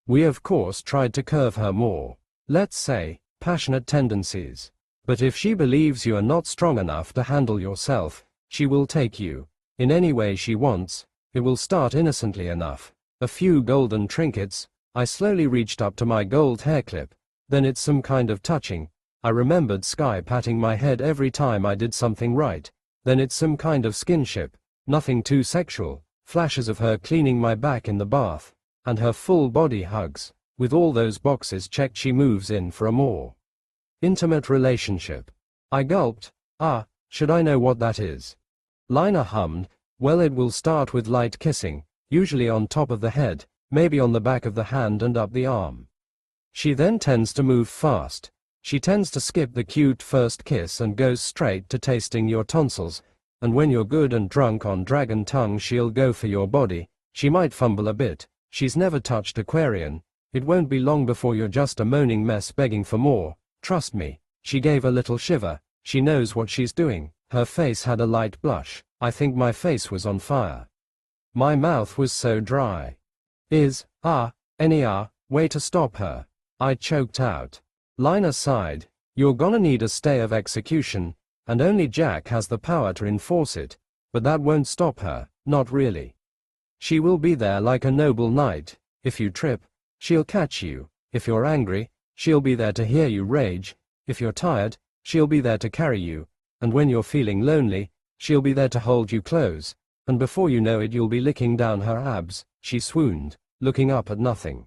We of course tried to curve her more, let's say, passionate tendencies. But if she believes you are not strong enough to handle yourself, she will take you in any way she wants. It will start innocently enough. A few golden trinkets. I slowly reached up to my gold hair clip, Then it's some kind of touching. I remembered Sky patting my head every time I did something right. Then it's some kind of skinship. Nothing too sexual. Flashes of her cleaning my back in the bath. And her full body hugs. With all those boxes checked, she moves in for a more intimate relationship. I gulped. Ah, should I know what that is? Lina hummed. Well, it will start with light kissing, usually on top of the head, maybe on the back of the hand and up the arm. She then tends to move fast. She tends to skip the cute first kiss and goes straight to tasting your tonsils, and when you're good and drunk on dragon tongue, she'll go for your body. She might fumble a bit. She's never touched Aquarian. It won't be long before you're just a moaning mess begging for more. Trust me. She gave a little shiver. She knows what she's doing. Her face had a light blush. I think my face was on fire. My mouth was so dry. Any way to stop her? I choked out. Lina sighed. You're gonna need a stay of execution, and only Jack has the power to enforce it, but that won't stop her, not really. She will be there like a noble knight. If you trip, she'll catch you. If you're angry, she'll be there to hear you rage. If you're tired, she'll be there to carry you. And when you're feeling lonely, she'll be there to hold you close. And before you know it, you'll be licking down her abs. She swooned, looking up at nothing.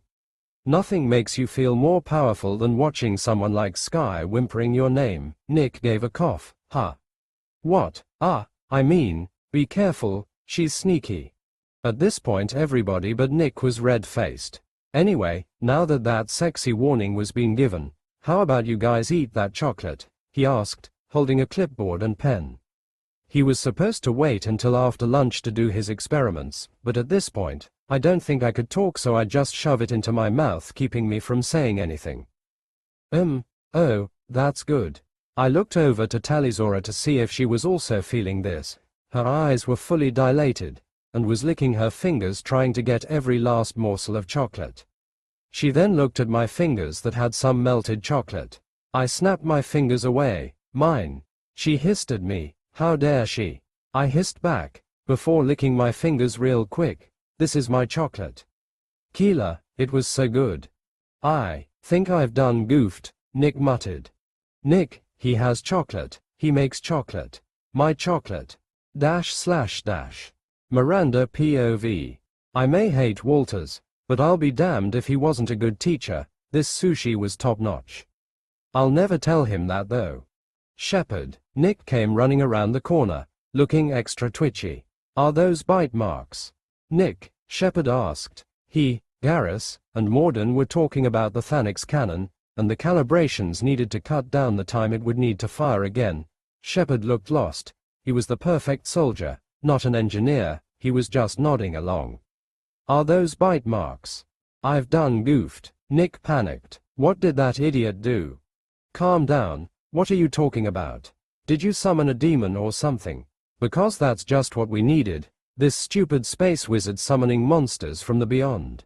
Nothing makes you feel more powerful than watching someone like Sky whimpering your name. Nick gave a cough. What? I mean, be careful, she's sneaky. At this point everybody but Nick was red-faced. Anyway, now that that sexy warning was being given, how about you guys eat that chocolate? He asked, holding a clipboard and pen. He was supposed to wait until after lunch to do his experiments, but at this point, I don't think I could talk, so I just shove it into my mouth, keeping me from saying anything. Oh, that's good. I looked over to Talizora to see if she was also feeling this. Her eyes were fully dilated, and was licking her fingers trying to get every last morsel of chocolate. She then looked at my fingers that had some melted chocolate. I snapped my fingers away. Mine. She hissed at me. How dare she? I hissed back, before licking my fingers real quick. This is my chocolate. Keela, it was so good. I think I've done goofed, Nick muttered. Nick, he has chocolate, he makes chocolate. My chocolate. / Miranda POV. I may hate Walters, but I'll be damned if he wasn't a good teacher. This sushi was top-notch. I'll never tell him that though. Shepard. Nick came running around the corner, looking extra twitchy. Are those bite marks? Nick, Shepard asked. He, Garrus, and Morden were talking about the Thanix cannon, and the calibrations needed to cut down the time it would need to fire again. Shepard looked lost. He was the perfect soldier, not an engineer, he was just nodding along. Are those bite marks? I've done goofed. Nick panicked. What did that idiot do? Calm down, what are you talking about? Did you summon a demon or something? Because that's just what we needed. This stupid space wizard summoning monsters from the beyond.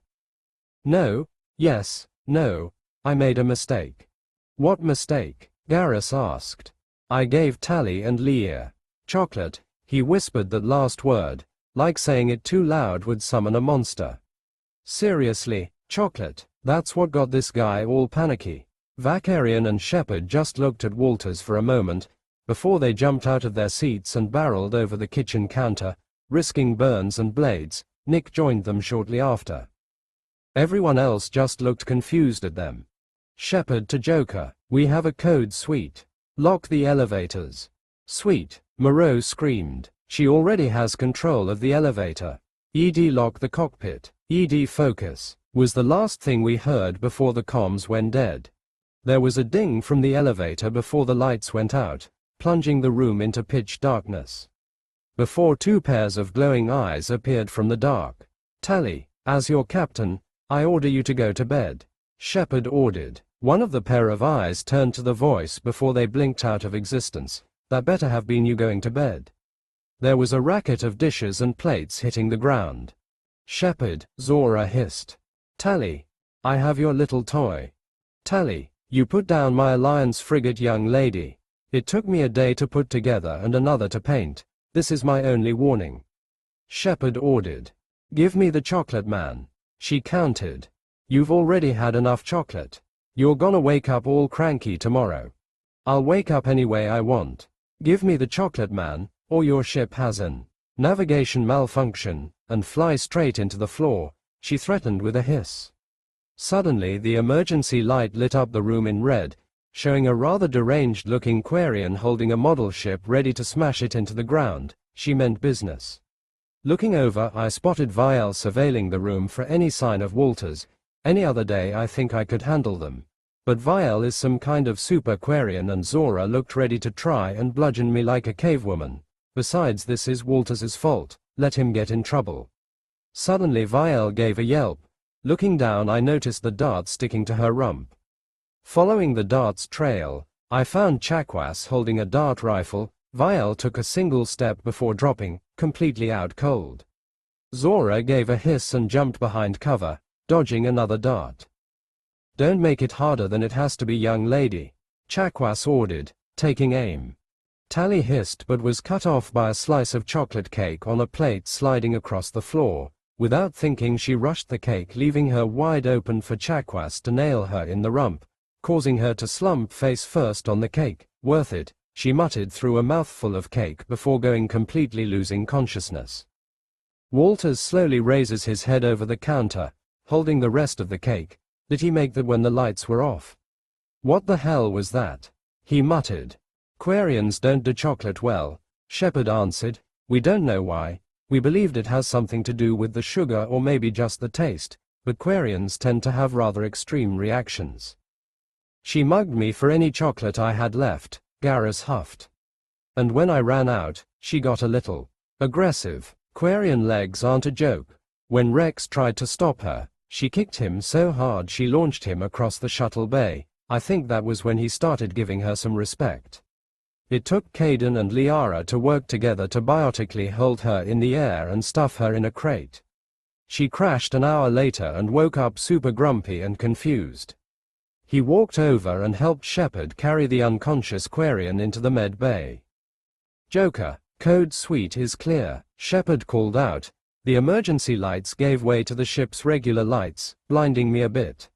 No, yes, no, I made a mistake. What mistake? Garrus asked. I gave Tally and Leah chocolate. He whispered that last word, like saying it too loud would summon a monster. Seriously, chocolate, that's what got this guy all panicky. Vakarian and Shepard just looked at Walters for a moment, before they jumped out of their seats and barreled over the kitchen counter, risking burns and blades. Nick joined them shortly after. Everyone else just looked confused at them. Shepard to Joker, we have a code suite. Lock the elevators. Sweet, Moreau screamed. She already has control of the elevator. ED lock the cockpit. ED focus, was the last thing we heard before the comms went dead. There was a ding from the elevator before the lights went out, plunging the room into pitch darkness. Before two pairs of glowing eyes appeared from the dark. Tally, as your captain, I order you to go to bed. Shepard ordered. One of the pair of eyes turned to the voice before they blinked out of existence. That better have been you going to bed. There was a racket of dishes and plates hitting the ground. Shepard, Zora hissed. Tally, I have your little toy. Tally, you put down my Alliance frigate, young lady. It took me a day to put together and another to paint. This is my only warning. Shepard ordered. Give me the chocolate, man. She countered. You've already had enough chocolate. You're gonna wake up all cranky tomorrow. I'll wake up any way I want. Give me the chocolate, man, or your ship has an navigation malfunction, and fly straight into the floor, she threatened with a hiss. Suddenly the emergency light lit up the room in red, showing a rather deranged-looking Quarian holding a model ship ready to smash it into the ground. She meant business. Looking over, I spotted Vial surveilling the room for any sign of Walters. Any other day I think I could handle them. But Vial is some kind of super Quarian, and Zora looked ready to try and bludgeon me like a cavewoman. Besides, this is Walters's fault. Let him get in trouble. Suddenly Vial gave a yelp. Looking down, I noticed the dart sticking to her rump. Following the dart's trail, I found Spaaace holding a dart rifle. Vial took a single step before dropping, completely out cold. Zora gave a hiss and jumped behind cover, dodging another dart. Don't make it harder than it has to be, young lady, Spaaace ordered, taking aim. Tally hissed but was cut off by a slice of chocolate cake on a plate sliding across the floor. Without thinking, she rushed the cake, leaving her wide open for Spaaace to nail her in the rump, causing her to slump face first on the cake. Worth it, she muttered through a mouthful of cake before going completely losing consciousness. Walters slowly raises his head over the counter, holding the rest of the cake. Did he make that when the lights were off? What the hell was that? He muttered. Quarians don't do chocolate well, Shepard answered. We don't know why. We believed it has something to do with the sugar or maybe just the taste, but Quarians tend to have rather extreme reactions. She mugged me for any chocolate I had left, Garrus huffed. And when I ran out, she got a little aggressive. Quarian legs aren't a joke. When Rex tried to stop her, she kicked him so hard she launched him across the shuttle bay. I think that was when he started giving her some respect. It took Caden and Liara to work together to biotically hold her in the air and stuff her in a crate. She crashed an hour later and woke up super grumpy and confused. He walked over and helped Shepard carry the unconscious Quarian into the med bay. Joker, code suite is clear, Shepard called out. The emergency lights gave way to the ship's regular lights, blinding me a bit.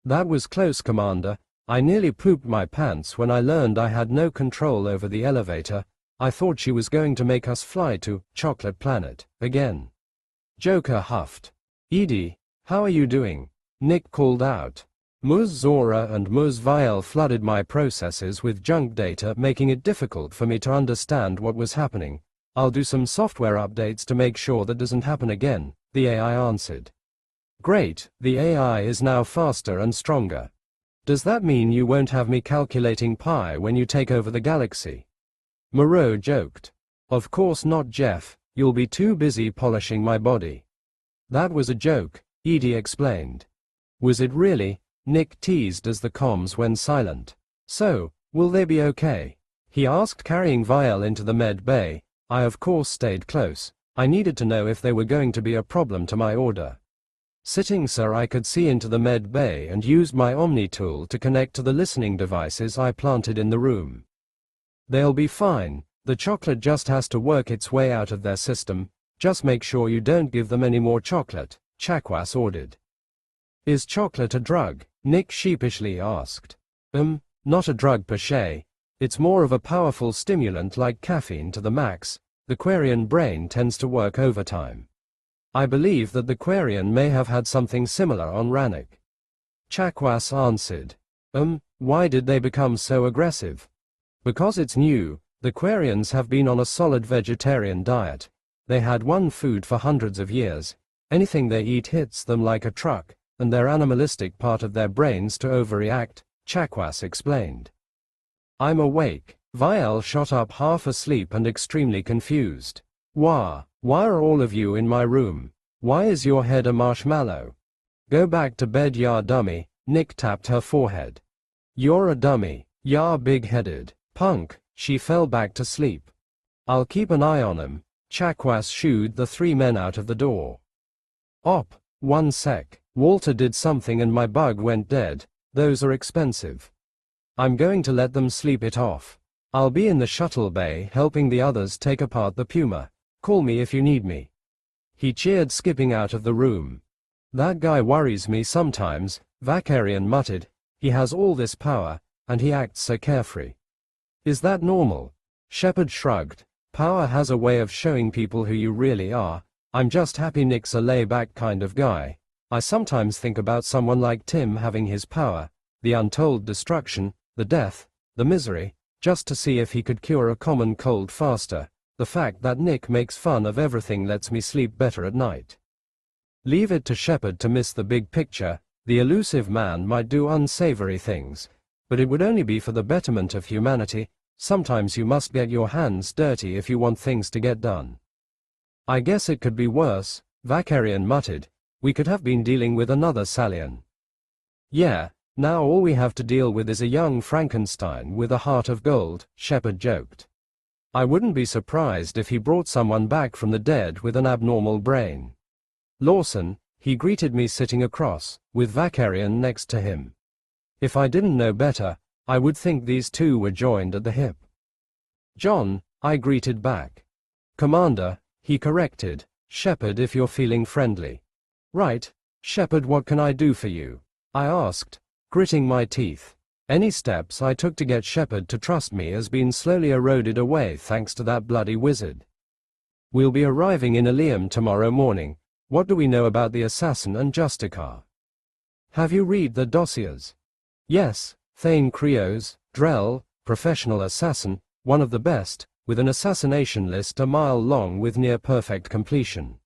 That was close, Commander. I nearly pooped my pants when I learned I had no control over the elevator. I thought she was going to make us fly to Chocolate Planet again. Joker huffed. Edie, how are you doing? Nick called out. Ms. Zora and Ms. Vial flooded my processes with junk data, making it difficult for me to understand what was happening. I'll do some software updates to make sure that doesn't happen again, the AI answered. Great, the AI is now faster and stronger. Does that mean you won't have me calculating pi when you take over the galaxy? Moreau joked. Of course not, Jeff, you'll be too busy polishing my body. That was a joke, Edie explained. Was it really? Nick teased as the comms went silent. So, will they be okay? He asked, carrying Vial into the med bay. I of course stayed close. I needed to know if they were going to be a problem to my order. Sitting so I could see into the med bay and used my Omni tool to connect to the listening devices I planted in the room. They'll be fine. The chocolate just has to work its way out of their system. Just make sure you don't give them any more chocolate, Spaaace ordered. Is chocolate a drug? Nick sheepishly asked. Not a drug per se. It's more of a powerful stimulant like caffeine to the max. The Quarian brain tends to work overtime. I believe that the Quarian may have had something similar on Rannoch. Spaaace answered. Why did they become so aggressive? Because it's new. The Quarians have been on a solid vegetarian diet. They had one food for hundreds of years. Anything they eat hits them like a truck, and their animalistic part of their brains to overreact, Spaaace explained. I'm awake. Vial shot up, half asleep and extremely confused. Why are all of you in my room? Why is your head a marshmallow? Go back to bed, ya dummy. Nick tapped her forehead. You're a dummy, ya big-headed punk. She fell back to sleep. I'll keep an eye on him. Spaaace shooed the three men out of the door. Op, 1 sec. Walter did something and my bug went dead. Those are expensive. I'm going to let them sleep it off. I'll be in the shuttle bay helping the others take apart the Puma. Call me if you need me. He cheered, skipping out of the room. That guy worries me sometimes, Vakarian muttered. He has all this power, and he acts so carefree. Is that normal? Shepard shrugged. Power has a way of showing people who you really are. I'm just happy Nick's a lay-back kind of guy. I sometimes think about someone like Tim having his power, the untold destruction, the death, the misery, just to see if he could cure a common cold faster. The fact that Nick makes fun of everything lets me sleep better at night. Leave it to Shepard to miss the big picture. The elusive man might do unsavory things, but it would only be for the betterment of humanity. Sometimes you must get your hands dirty if you want things to get done. I guess it could be worse, Vakarian muttered. We could have been dealing with another Salian. Yeah, now all we have to deal with is a young Frankenstein with a heart of gold, Shepard joked. I wouldn't be surprised if he brought someone back from the dead with an abnormal brain. Lawson, he greeted me sitting across, with Vakarian next to him. If I didn't know better, I would think these two were joined at the hip. John, I greeted back. Commander, he corrected. Shepard, if you're feeling friendly. Right, Shepard, what can I do for you? I asked, gritting my teeth. Any steps I took to get Shepard to trust me has been slowly eroded away thanks to that bloody wizard. We'll be arriving in Ilium tomorrow morning. What do we know about the assassin and Justicar? Have you read the dossiers? Yes, Thane Krios, Drell, professional assassin, one of the best, with an assassination list a mile long with near-perfect completion.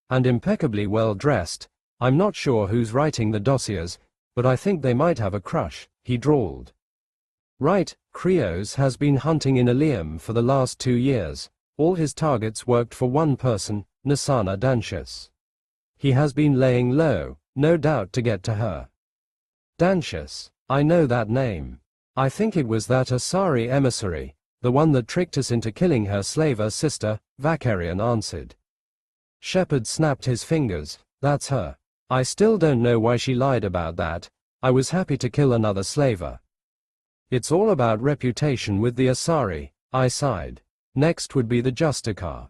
And impeccably well-dressed. I'm not sure who's writing the dossiers, but I think they might have a crush, he drawled. Right, Krios has been hunting in Ilium for the last 2 years. All his targets worked for one person, Nasana Dantius. He has been laying low, no doubt to get to her. Dantius, I know that name. I think it was that Asari emissary, the one that tricked us into killing her slaver sister, Vakarian answered. Shepard snapped his fingers. That's her. I still don't know why she lied about that. I was happy to kill another slaver. It's all about reputation with the Asari, I sighed. Next would be the Justicar.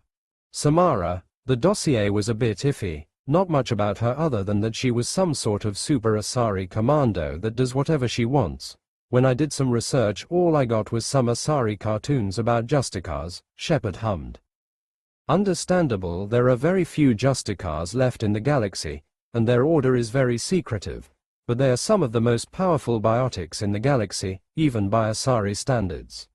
Samara, the dossier was a bit iffy. Not much about her other than that she was some sort of super Asari commando that does whatever she wants. When I did some research, all I got was some Asari cartoons about Justicars, Shepard hummed. Understandable, there are very few Justicars left in the galaxy, and their order is very secretive, but they are some of the most powerful biotics in the galaxy, even by Asari standards.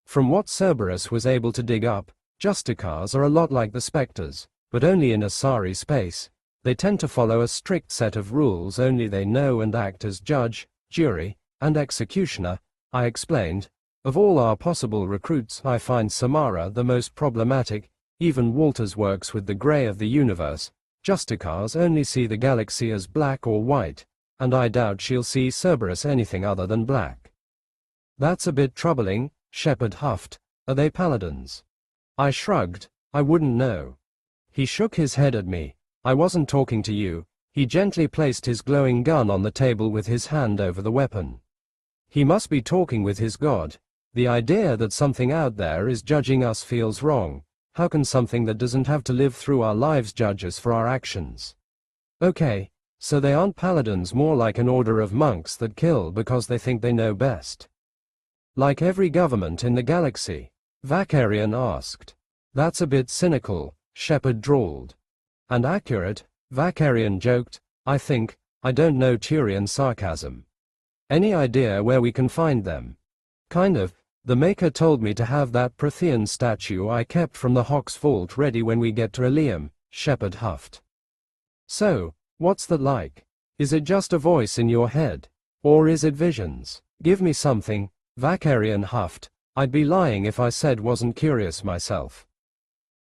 From what Cerberus was able to dig up, Justicars are a lot like the Spectres, but only in Asari space. They tend to follow a strict set of rules, only they know, and act as judge, jury, and executioner, I explained. Of all our possible recruits, I find Samara the most problematic. Even Walters works with the grey of the universe. Justicars only see the galaxy as black or white, and I doubt she'll see Cerberus anything other than black. That's a bit troubling, Shepard huffed. Are they paladins? I shrugged. I wouldn't know. He shook his head at me. I wasn't talking to you. He gently placed his glowing gun on the table with his hand over the weapon. He must be talking with his god. The idea that something out there is judging us feels wrong. How can something that doesn't have to live through our lives judge us for our actions? Okay, so they aren't paladins, more like an order of monks that kill because they think they know best. Like every government in the galaxy? Vakarian asked. That's a bit cynical, Shepard drawled. And accurate, Vakarian joked. I think. I don't know Turian sarcasm. Any idea where we can find them? Kind of. The Maker told me to have that Prothean statue I kept from the Hox vault ready when we get to Ilium, Shepard huffed. So, what's that like? Is it just a voice in your head? Or is it visions? Give me something, Vakarian huffed. I'd be lying if I said wasn't curious myself.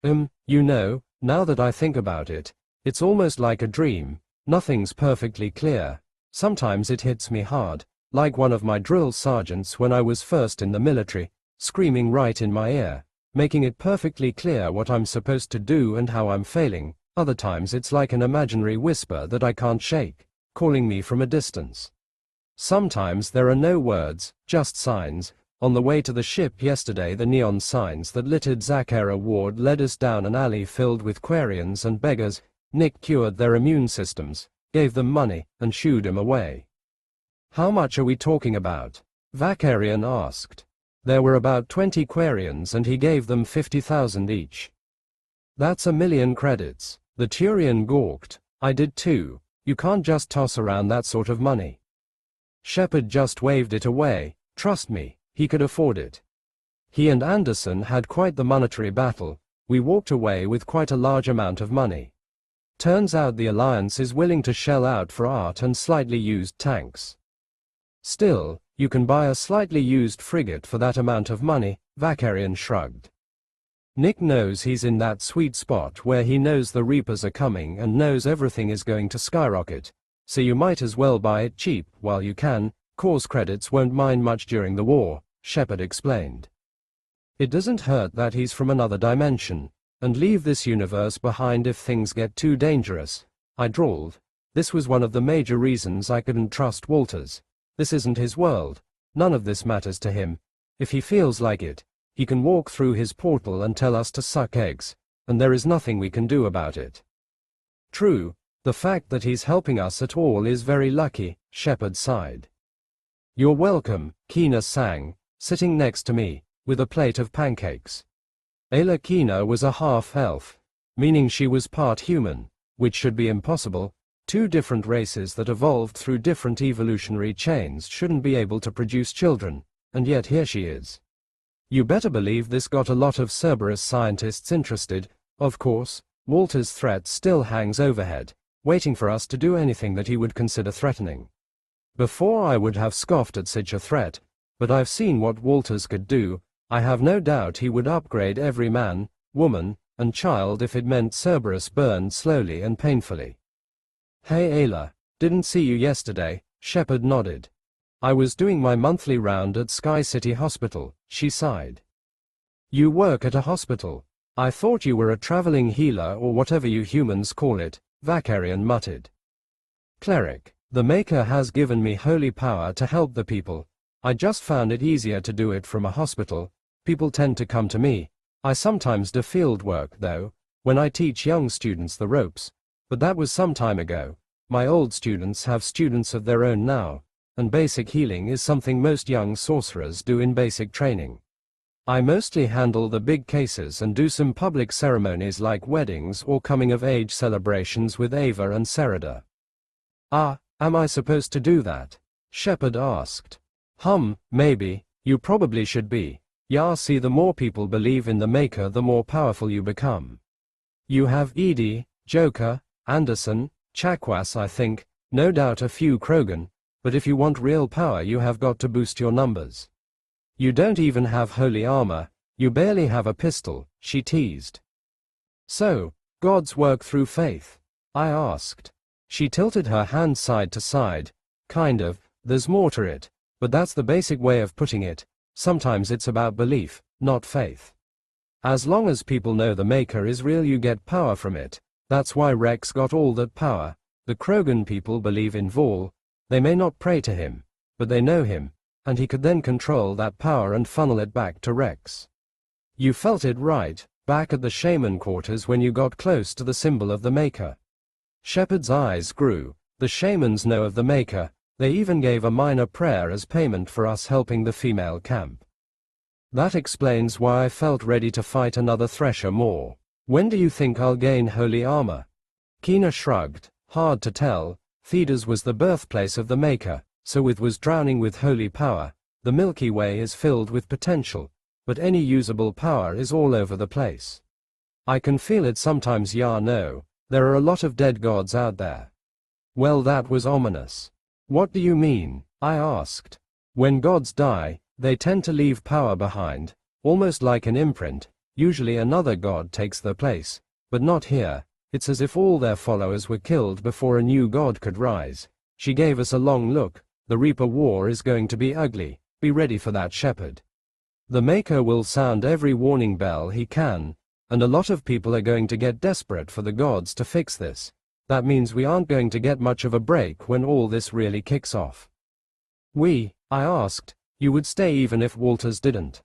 You know, now that I think about it, it's almost like a dream. Nothing's perfectly clear. Sometimes it hits me hard, like one of my drill sergeants when I was first in the military, screaming right in my ear, making it perfectly clear what I'm supposed to do and how I'm failing. Other times it's like an imaginary whisper that I can't shake, calling me from a distance. Sometimes there are no words, just signs. On the way to the ship yesterday, the neon signs that littered Zakera Ward led us down an alley filled with Quarians and beggars. Nick cured their immune systems, gave them money, and shooed him away. How much are we talking about? Vakarian asked. There were about 20 Quarians and he gave them 50,000 each. That's 1,000,000 credits. The Turian gawked. I did too. You can't just toss around that sort of money. Shepard just waved it away. Trust me, he could afford it. He and Anderson had quite the monetary battle. We walked away with quite a large amount of money. Turns out the Alliance is willing to shell out for art and slightly used tanks. Still, you can buy a slightly used frigate for that amount of money, Vakarian shrugged. Nick knows he's in that sweet spot where he knows the Reapers are coming and knows everything is going to skyrocket, so you might as well buy it cheap while you can. Cause credits won't mind much during the war, Shepard explained. It doesn't hurt that he's from another dimension, and leave this universe behind if things get too dangerous, I drawled. This was one of the major reasons I couldn't trust Walters. This isn't his world. None of this matters to him. If he feels like it, he can walk through his portal and tell us to suck eggs, and there is nothing we can do about it. True, the fact that he's helping us at all is very lucky, Shepard sighed. You're welcome, Kina sang, sitting next to me, with a plate of pancakes. Ayla Kina was a half-elf, meaning she was part human, which should be impossible. Two different races that evolved through different evolutionary chains shouldn't be able to produce children, and yet here she is. You better believe this got a lot of Cerberus scientists interested. Of course, Walter's threat still hangs overhead, waiting for us to do anything that he would consider threatening. Before I would have scoffed at such a threat, but I've seen what Walters could do. I have no doubt he would upgrade every man, woman, and child if it meant Cerberus burned slowly and painfully. Hey Ayla, didn't see you yesterday, Shepard nodded. I was doing my monthly round at Sky City Hospital, she sighed. You work at a hospital? I thought you were a traveling healer or whatever you humans call it, Vakarian muttered. Cleric, the Maker has given me holy power to help the people. I just found it easier to do it from a hospital. People tend to come to me. I sometimes do field work though, when I teach young students the ropes. But that was some time ago. My old students have students of their own now, and basic healing is something most young sorcerers do in basic training. I mostly handle the big cases and do some public ceremonies like weddings or coming-of-age celebrations with Ava and Sereda. Ah, am I supposed to do that? Shepard asked. Maybe, you probably should be. Yeah, see, the more people believe in the Maker the more powerful you become. You have Edie, Joker, Anderson, Chakwas I think, no doubt a few Krogan, but if you want real power you have got to boost your numbers. You don't even have holy armor, you barely have a pistol, she teased. So, gods work through faith? I asked. She tilted her hand side to side. Kind of, there's more to it, but that's the basic way of putting it. Sometimes it's about belief, not faith. As long as people know the Maker is real you get power from it. That's why Rex got all that power. The Krogan people believe in Vol. They may not pray to him, but they know him, and he could then control that power and funnel it back to Rex. You felt it right, back at the shaman quarters when you got close to the symbol of the Maker. Shepard's eyes grew. The shamans know of the Maker. They even gave a minor prayer as payment for us helping the female camp. That explains why I felt ready to fight another Thresher more. When do you think I'll gain holy armor? Kina shrugged. Hard to tell. Thedas was the birthplace of the Maker, so was drowning with holy power. The Milky Way is filled with potential, but any usable power is all over the place. I can feel it sometimes. No, there are a lot of dead gods out there. Well, that was ominous. What do you mean? I asked. When gods die, they tend to leave power behind, almost like an imprint. Usually another god takes their place, but not here. It's as if all their followers were killed before a new god could rise. She gave us a long look. The Reaper War is going to be ugly. Be ready for that, Shepard. The Maker will sound every warning bell he can, and a lot of people are going to get desperate for the gods to fix this. That means we aren't going to get much of a break when all this really kicks off. I asked, you would stay even if Walters didn't.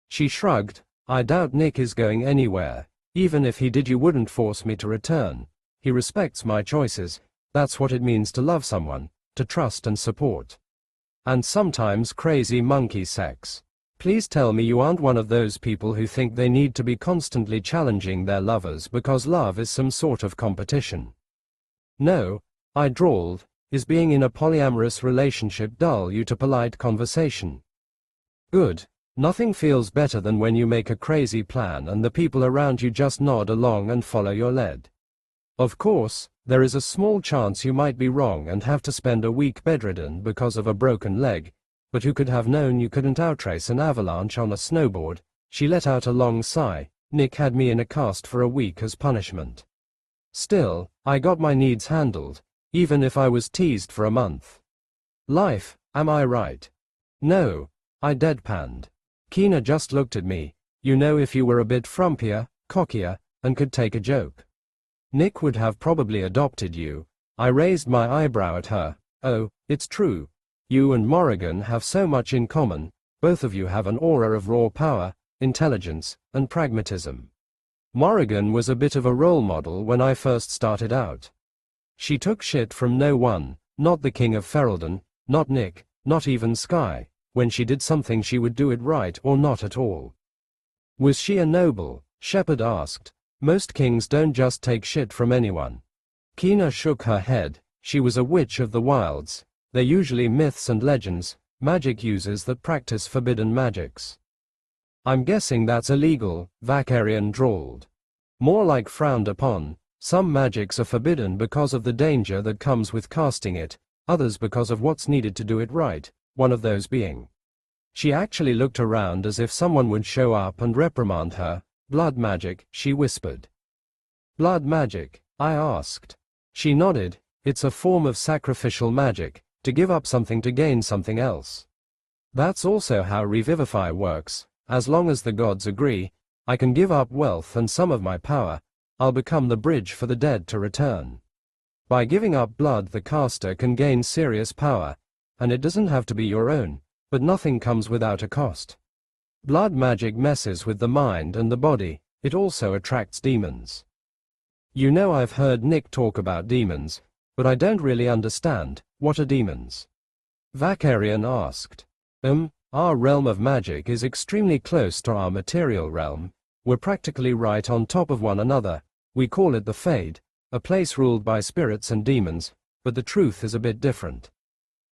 She shrugged. I doubt Nick is going anywhere. Even if he did you wouldn't force me to return. He respects my choices. That's what it means to love someone, to trust and support. And sometimes crazy monkey sex. Please tell me you aren't one of those people who think they need to be constantly challenging their lovers because love is some sort of competition. No, I drawled. Is being in a polyamorous relationship dull you to polite conversation? Good. Nothing feels better than when you make a crazy plan and the people around you just nod along and follow your lead. Of course, there is a small chance you might be wrong and have to spend a week bedridden because of a broken leg, but who could have known you couldn't outrace an avalanche on a snowboard? She let out a long sigh. Nick had me in a cast for a week as punishment. Still, I got my needs handled, even if I was teased for a month. Life, am I right? No, I deadpanned. Keena just looked at me. You know, if you were a bit frumpier, cockier, and could take a joke, Nick would have probably adopted you. I raised my eyebrow at her. Oh, it's true. You and Morrigan have so much in common. Both of you have an aura of raw power, intelligence, and pragmatism. Morrigan was a bit of a role model when I first started out. She took shit from no one, not the King of Ferelden, not Nick, not even Sky. When she did something she would do it right or not at all. Was she a noble? Shepard asked. Most kings don't just take shit from anyone. Keena shook her head. She was a witch of the wilds. They're usually myths and legends, magic users that practice forbidden magics. I'm guessing that's illegal, Vakarian drawled. More like frowned upon. Some magics are forbidden because of the danger that comes with casting it, others because of what's needed to do it right, one of those being. She actually looked around as if someone would show up and reprimand her. Blood magic, she whispered. Blood magic? I asked. She nodded. It's a form of sacrificial magic, to give up something to gain something else. That's also how Revivify works. As long as the gods agree, I can give up wealth and some of my power. I'll become the bridge for the dead to return. By giving up blood, the caster can gain serious power, and it doesn't have to be your own, but nothing comes without a cost. Blood magic messes with the mind and the body. It also attracts demons. You know, I've heard Nick talk about demons, but I don't really understand. What are demons? Vakarian asked. Our realm of magic is extremely close to our material realm. We're practically right on top of one another. We call it the Fade, a place ruled by spirits and demons, but the truth is a bit different.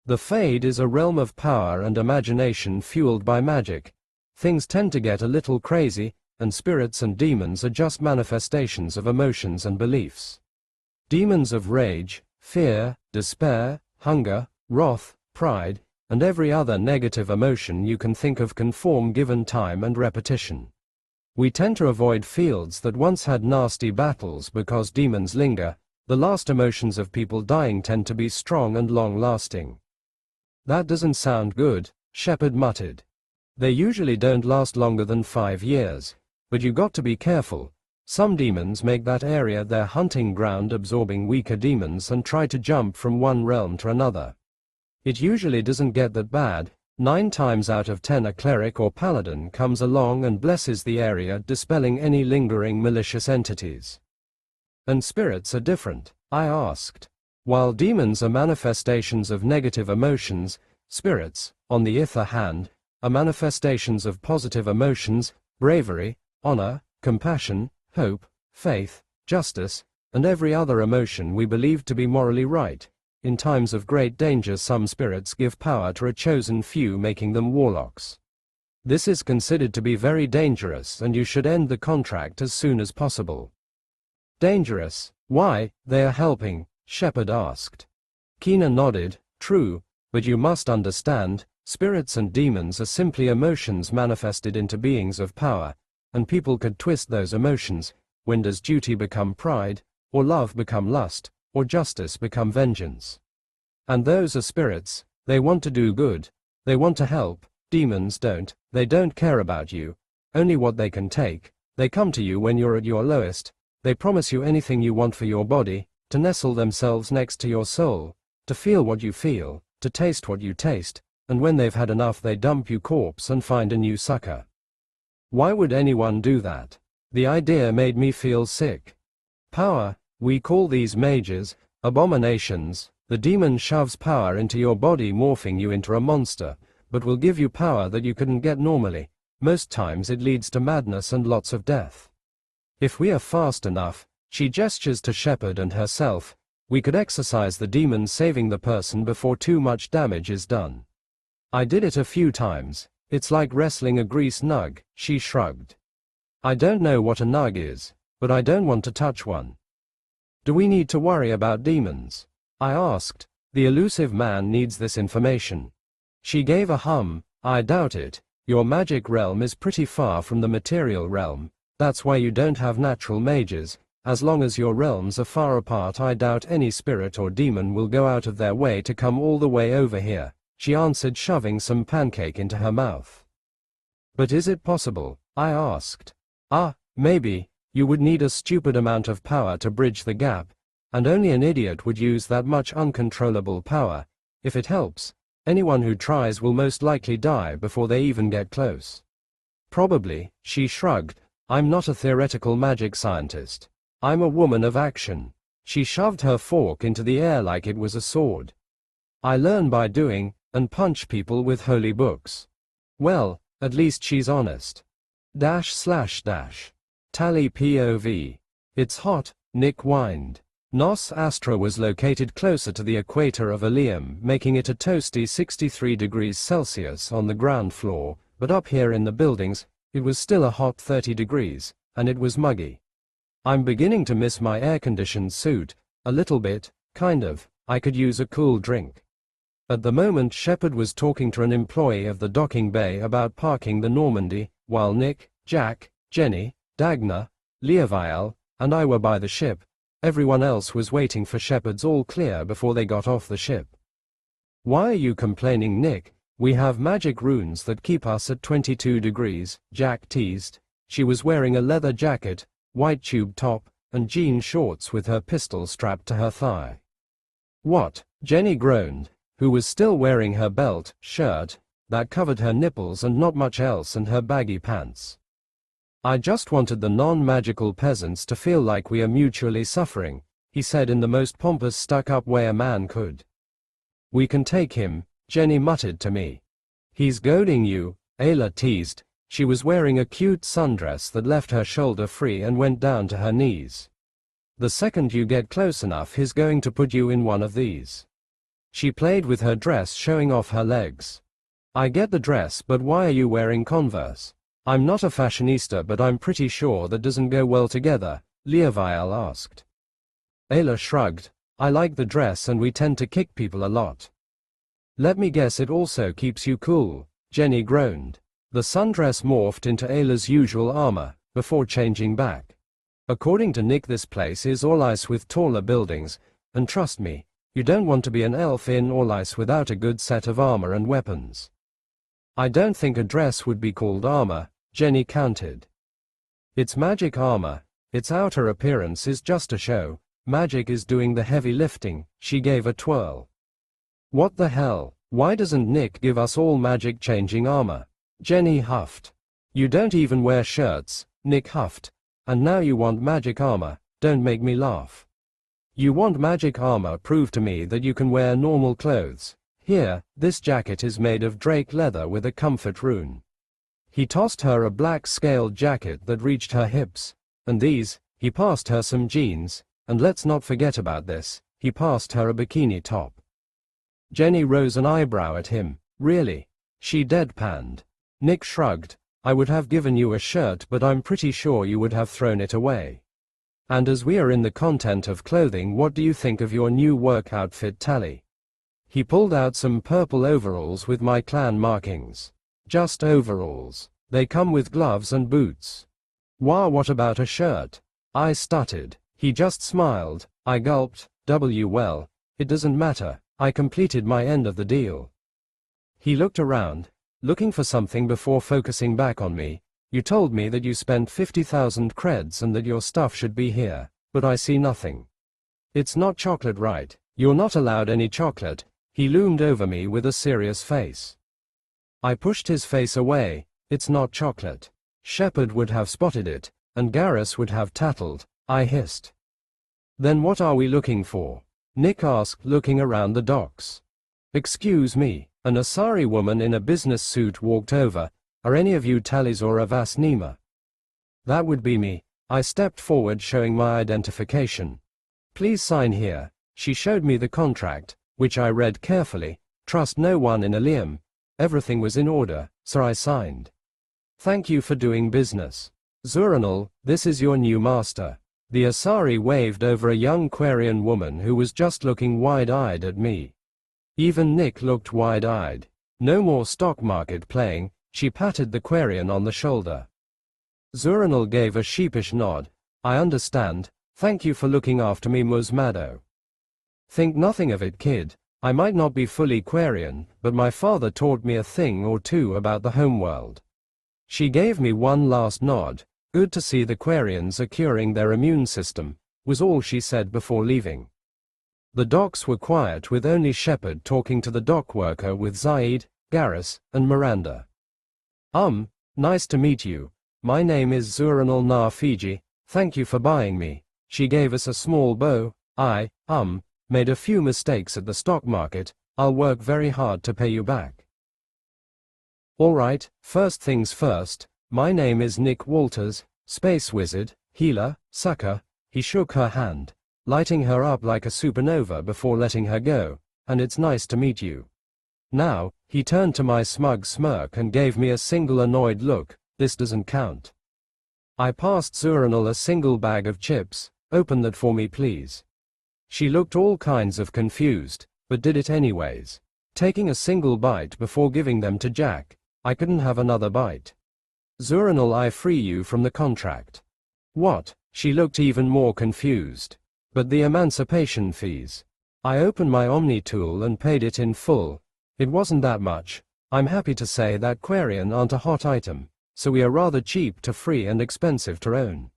The Fade is a realm of power and imagination fueled by magic. Things tend to get a little crazy, and spirits and demons are just manifestations of emotions and beliefs. Demons of rage, fear, despair, hunger, wrath, pride, and every other negative emotion you can think of can form given time and repetition. We tend to avoid fields that once had nasty battles because demons linger. The last emotions of people dying tend to be strong and long-lasting. That doesn't sound good, Shepard muttered. They usually don't last longer than 5 years, but you got to be careful. Some demons make that area their hunting ground, absorbing weaker demons and try to jump from one realm to another. It usually doesn't get that bad. 9 times out of 10 a cleric or paladin comes along and blesses the area, dispelling any lingering malicious entities. And spirits are different? I asked. While demons are manifestations of negative emotions, spirits, on the other hand, are manifestations of positive emotions, bravery, honor, compassion, hope, faith, justice, and every other emotion we believe to be morally right. In times of great danger, some spirits give power to a chosen few, making them warlocks. This is considered to be very dangerous, and you should end the contract as soon as possible. Dangerous? Why? They are helping, Shepard asked. Keena nodded. True, but you must understand, spirits and demons are simply emotions manifested into beings of power, and people could twist those emotions. When does duty become pride, or love become lust, or justice become vengeance? And those are spirits. They want to do good. They want to help. Demons don't. They don't care about you. Only what they can take. They come to you when you're at your lowest. They promise you anything you want for your body, to nestle themselves next to your soul, to feel what you feel, to taste what you taste, and when they've had enough they dump you corpse and find a new sucker. Why would anyone do that? The idea made me feel sick. Power, we call these mages, abominations. The demon shoves power into your body, morphing you into a monster, but will give you power that you couldn't get normally. Most times it leads to madness and lots of death. If we are fast enough, she gestures to Shepard and herself, we could exorcise the demon, saving the person before too much damage is done. I did it a few times. It's like wrestling a grease nug, she shrugged. I don't know what a nug is, but I don't want to touch one. Do we need to worry about demons? I asked. The elusive man needs this information. She gave a hum. I doubt it. Your magic realm is pretty far from the material realm. That's why you don't have natural mages. As long as your realms are far apart, I doubt any spirit or demon will go out of their way to come all the way over here, she answered, shoving some pancake into her mouth. But is it possible? I asked. Maybe. You would need a stupid amount of power to bridge the gap, and only an idiot would use that much uncontrollable power. If it helps, anyone who tries will most likely die before they even get close. Probably, she shrugged. I'm not a theoretical magic scientist. I'm a woman of action. She shoved her fork into the air like it was a sword. I learn by doing, and punch people with holy books. Well, at least she's honest. Tally POV. It's hot, Nick whined. Nos Astra was located closer to the equator of Ilium, making it a toasty 63 degrees Celsius on the ground floor, but up here in the buildings, it was still a hot 30 degrees, and it was muggy. I'm beginning to miss my air-conditioned suit, a little bit, kind of. I could use a cool drink. At the moment, Shepard was talking to an employee of the docking bay about parking the Normandy, while Nick, Jack, Jenny, Dagna, Leoviel, and I were by the ship. Everyone else was waiting for Shepard's all clear before they got off the ship. Why are you complaining, Nick? We have magic runes that keep us at 22 degrees, Jack teased. She was wearing a leather jacket, white tube top, and jean shorts with her pistol strapped to her thigh. What? Jenny groaned, who was still wearing her belt, shirt, that covered her nipples and not much else, and her baggy pants. I just wanted the non-magical peasants to feel like we are mutually suffering, he said in the most pompous stuck-up way a man could. We can take him, Jenny muttered to me. He's goading you, Ayla teased. She was wearing a cute sundress that left her shoulder free and went down to her knees. The second you get close enough, he's going to put you in one of these. She played with her dress, showing off her legs. I get the dress, but why are you wearing Converse? I'm not a fashionista, but I'm pretty sure that doesn't go well together, Leoviel asked. Ayla shrugged. I like the dress and we tend to kick people a lot. Let me guess, it also keeps you cool, Jenny groaned. The sundress morphed into Ayla's usual armor, before changing back. According to Nick, this place is Orlice with taller buildings, and trust me, you don't want to be an elf in Orlice without a good set of armor and weapons. I don't think a dress would be called armor, Jenny countered. It's magic armor. Its outer appearance is just a show. Magic is doing the heavy lifting, she gave a twirl. What the hell? Why doesn't Nick give us all magic-changing armor? Jenny huffed. You don't even wear shirts, Nick huffed. And now you want magic armor. Don't make me laugh. You want magic armor? Prove to me that you can wear normal clothes. Here, this jacket is made of drake leather with a comfort rune. He tossed her a black scaled jacket that reached her hips. And these, he passed her some jeans, and let's not forget about this, he passed her a bikini top. Jenny rose an eyebrow at him. Really? She deadpanned. Nick shrugged. I would have given you a shirt, but I'm pretty sure you would have thrown it away. And as we are in the content of clothing, what do you think of your new work outfit, Tally? He pulled out some purple overalls with my clan markings. Just overalls. They come with gloves and boots. Wah, what about a shirt? I stuttered. He just smiled. I gulped. Well, it doesn't matter. I completed my end of the deal. He looked around, looking for something before focusing back on me. You told me that you spent 50,000 creds and that your stuff should be here, but I see nothing. It's not chocolate, right? You're not allowed any chocolate. He loomed over me with a serious face. I pushed his face away. It's not chocolate. Shepard would have spotted it, and Garrus would have tattled. I hissed. Then what are we looking for? Nick asked, looking around the docks. Excuse me, an Asari woman in a business suit walked over. Are any of you Talizora Vasnima? That would be me. I stepped forward, showing my identification. Please sign here. She showed me the contract, which I read carefully. Trust no one in Ilium. Everything was in order, so I signed. Thank you for doing business. Zuranul, this is your new master. The Asari waved over a young Quarian woman who was just looking wide-eyed at me. Even Nick looked wide-eyed. No more stock market playing. She patted the Quarian on the shoulder. Zuranul gave a sheepish nod. I understand. Thank you for looking after me, Musmado. Think nothing of it, kid. I might not be fully Quarian, but my father taught me a thing or two about the homeworld. She gave me one last nod. Good to see the Quarians are curing their immune system, was all she said before leaving. The docks were quiet, with only Shepard talking to the dock worker with Zaid, Garrus, and Miranda. Nice to meet you. My name is Zuranul Nar Fiji. Thank you for buying me. She gave us a small bow. I, made a few mistakes at the stock market. I'll work very hard to pay you back. Alright, first things first. My name is Nick Walters, space wizard, healer, sucker. He shook her hand, lighting her up like a supernova before letting her go. And it's nice to meet you. Now, he turned to my smug smirk and gave me a single annoyed look. This doesn't count. I passed Zuranul a single bag of chips. Open that for me, please. She looked all kinds of confused, but did it anyways. Taking a single bite before giving them to Jack. I couldn't have another bite. Zuranul, I free you from the contract. What? She looked even more confused. But the emancipation fees. I opened my Omni tool and paid it in full. It wasn't that much. I'm happy to say that Quarian aren't a hot item, so we are rather cheap to free and expensive to own.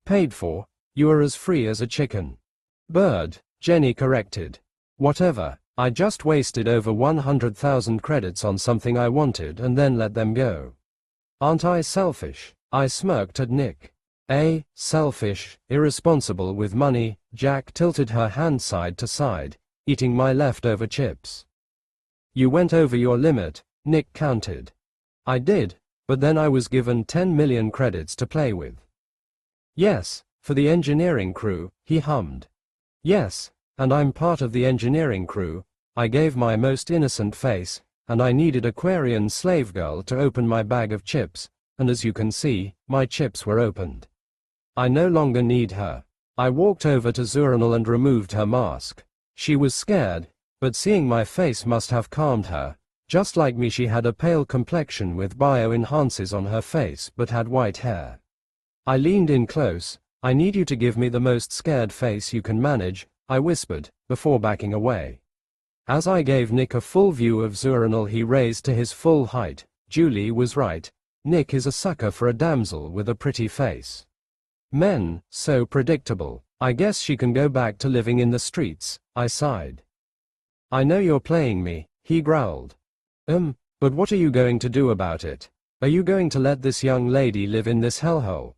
Paid for, you are as free as a chicken. Bird, Jenny corrected. Whatever, I just wasted over 100,000 credits on something I wanted and then let them go. Aren't I selfish? I smirked at Nick. Selfish, irresponsible with money. Jack tilted her hand side to side, eating my leftover chips. You went over your limit, Nick countered. I did, but then I was given 10 million credits to play with. Yes, for the engineering crew, he hummed. Yes, and I'm part of the engineering crew. I gave my most innocent face, and I needed a Quarian slave girl to open my bag of chips, and as you can see, my chips were opened. I no longer need her. I walked over to Zuranul and removed her mask. She was scared, but seeing my face must have calmed her. Just like me, she had a pale complexion with bio-enhances on her face but had white hair. I leaned in close. I need you to give me the most scared face you can manage, I whispered, before backing away. As I gave Nick a full view of Zuranul, he raised to his full height. Julie was right. Nick is a sucker for a damsel with a pretty face. Men, so predictable. I guess she can go back to living in the streets, I sighed. I know you're playing me, he growled. But what are you going to do about it? Are you going to let this young lady live in this hellhole?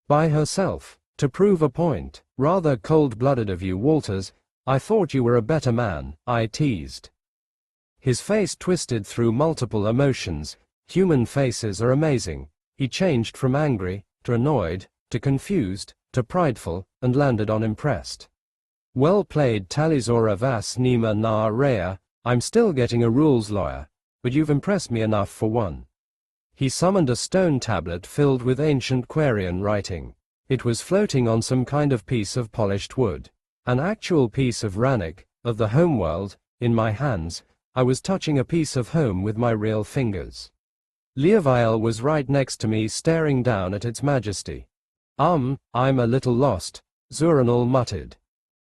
By herself, to prove a point. Rather cold-blooded of you, Walters. I thought you were a better man, I teased. His face twisted through multiple emotions. Human faces are amazing. He changed from angry, to annoyed, to confused, to prideful, and landed on impressed. Well played, Talizora Vas Nima Na Rea. I'm still getting a rules lawyer, but you've impressed me enough for one. He summoned a stone tablet filled with ancient Quarian writing. It was floating on some kind of piece of polished wood. An actual piece of Rannick, of the homeworld, in my hands. I was touching a piece of home with my real fingers. Leoviel was right next to me, staring down at its majesty. I'm a little lost, Zuranul muttered.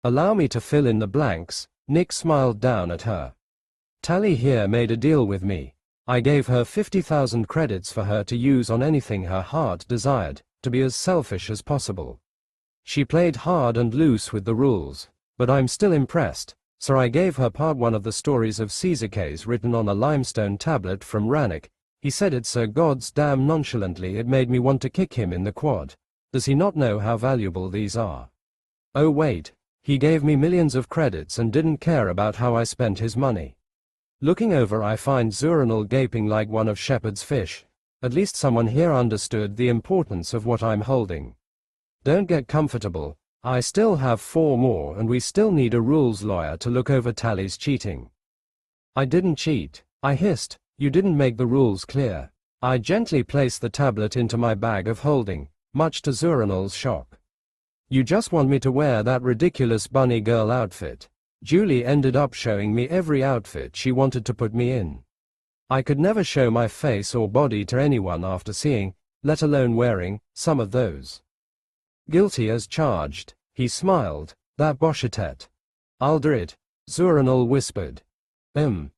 Allow me to fill in the blanks. Nick smiled down at her. Tally here made a deal with me. I gave her 50,000 credits for her to use on anything her heart desired, to be as selfish as possible. She played hard and loose with the rules, but I'm still impressed, so I gave her part one of the stories of Caesarcase written on a limestone tablet from Rannick. He said it so gods damn nonchalantly it made me want to kick him in the quad. Does he not know how valuable these are? Oh wait, He gave me millions of credits and didn't care about how I spent his money. Looking over, I find Zuranul gaping like one of Shepard's fish. At least someone here understood the importance of what I'm holding. Don't get comfortable. I still have 4 more and we still need a rules lawyer to look over Tally's cheating. I didn't cheat, I hissed. You didn't make the rules clear. I gently placed the tablet into my bag of holding, much to Zuranul's shock. You just want me to wear that ridiculous bunny girl outfit. Julie ended up showing me every outfit she wanted to put me in. I could never show my face or body to anyone after seeing, let alone wearing, some of those. Guilty as charged, he smiled, that Boshetet. I'll do it, Zuranul whispered.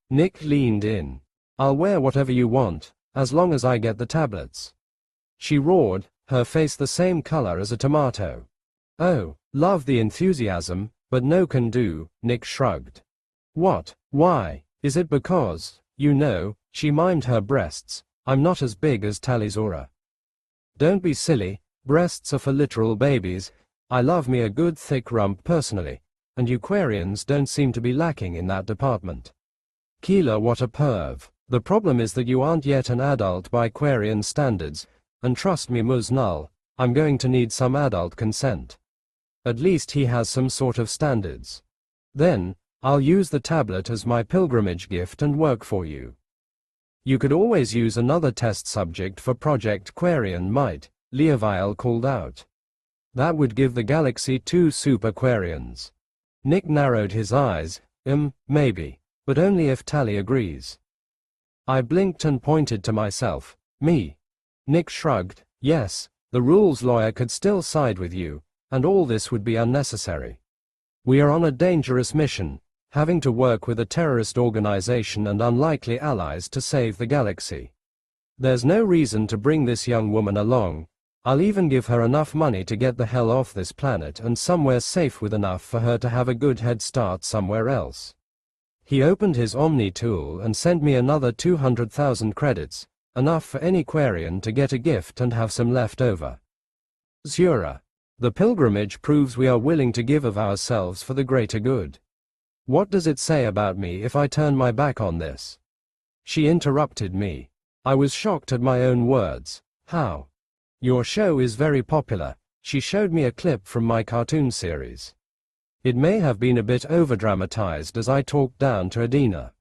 Nick leaned in. I'll wear whatever you want, as long as I get the tablets. She roared, her face the same color as a tomato. Oh, love the enthusiasm, but no can do, Nick shrugged. What? Why? Is it because, you know, she mimed her breasts, I'm not as big as Talizora. Don't be silly, breasts are for literal babies. I love me a good thick rump personally, and you Quarians don't seem to be lacking in that department. Keela, what a perv. The problem is that you aren't yet an adult by Quarian standards, and trust me Muznal, I'm going to need some adult consent. At least he has some sort of standards. Then, I'll use the tablet as my pilgrimage gift and work for you. You could always use another test subject for Project Quarian might, Leovile called out. That would give the galaxy 2 super Quarians. Nick narrowed his eyes, maybe, but only if Tally agrees. I blinked and pointed to myself. Me. Nick shrugged. Yes, the rules lawyer could still side with you, and all this would be unnecessary. We are on a dangerous mission, having to work with a terrorist organization and unlikely allies to save the galaxy. There's no reason to bring this young woman along. I'll even give her enough money to get the hell off this planet and somewhere safe with enough for her to have a good head start somewhere else. He opened his Omni tool and sent me another 200,000 credits, enough for any Quarian to get a gift and have some left over. Zura. The pilgrimage proves we are willing to give of ourselves for the greater good. What does it say about me if I turn my back on this? She interrupted me. I was shocked at my own words. How? Your show is very popular. She showed me a clip from my cartoon series. It may have been a bit overdramatized as I talked down to Adina.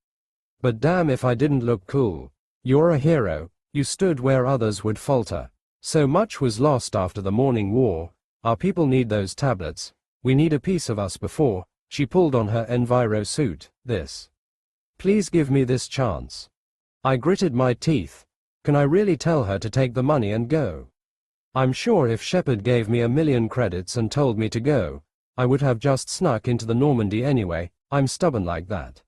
But damn if I didn't look cool. You're a hero, you stood where others would falter. So much was lost after the morning war. Our people need those tablets. We need a piece of us before. She pulled on her Enviro suit. This. Please give me this chance. I gritted my teeth. Can I really tell her to take the money and go? I'm sure if Shepard gave me 1,000,000 credits and told me to go, I would have just snuck into the Normandy anyway. I'm stubborn like that.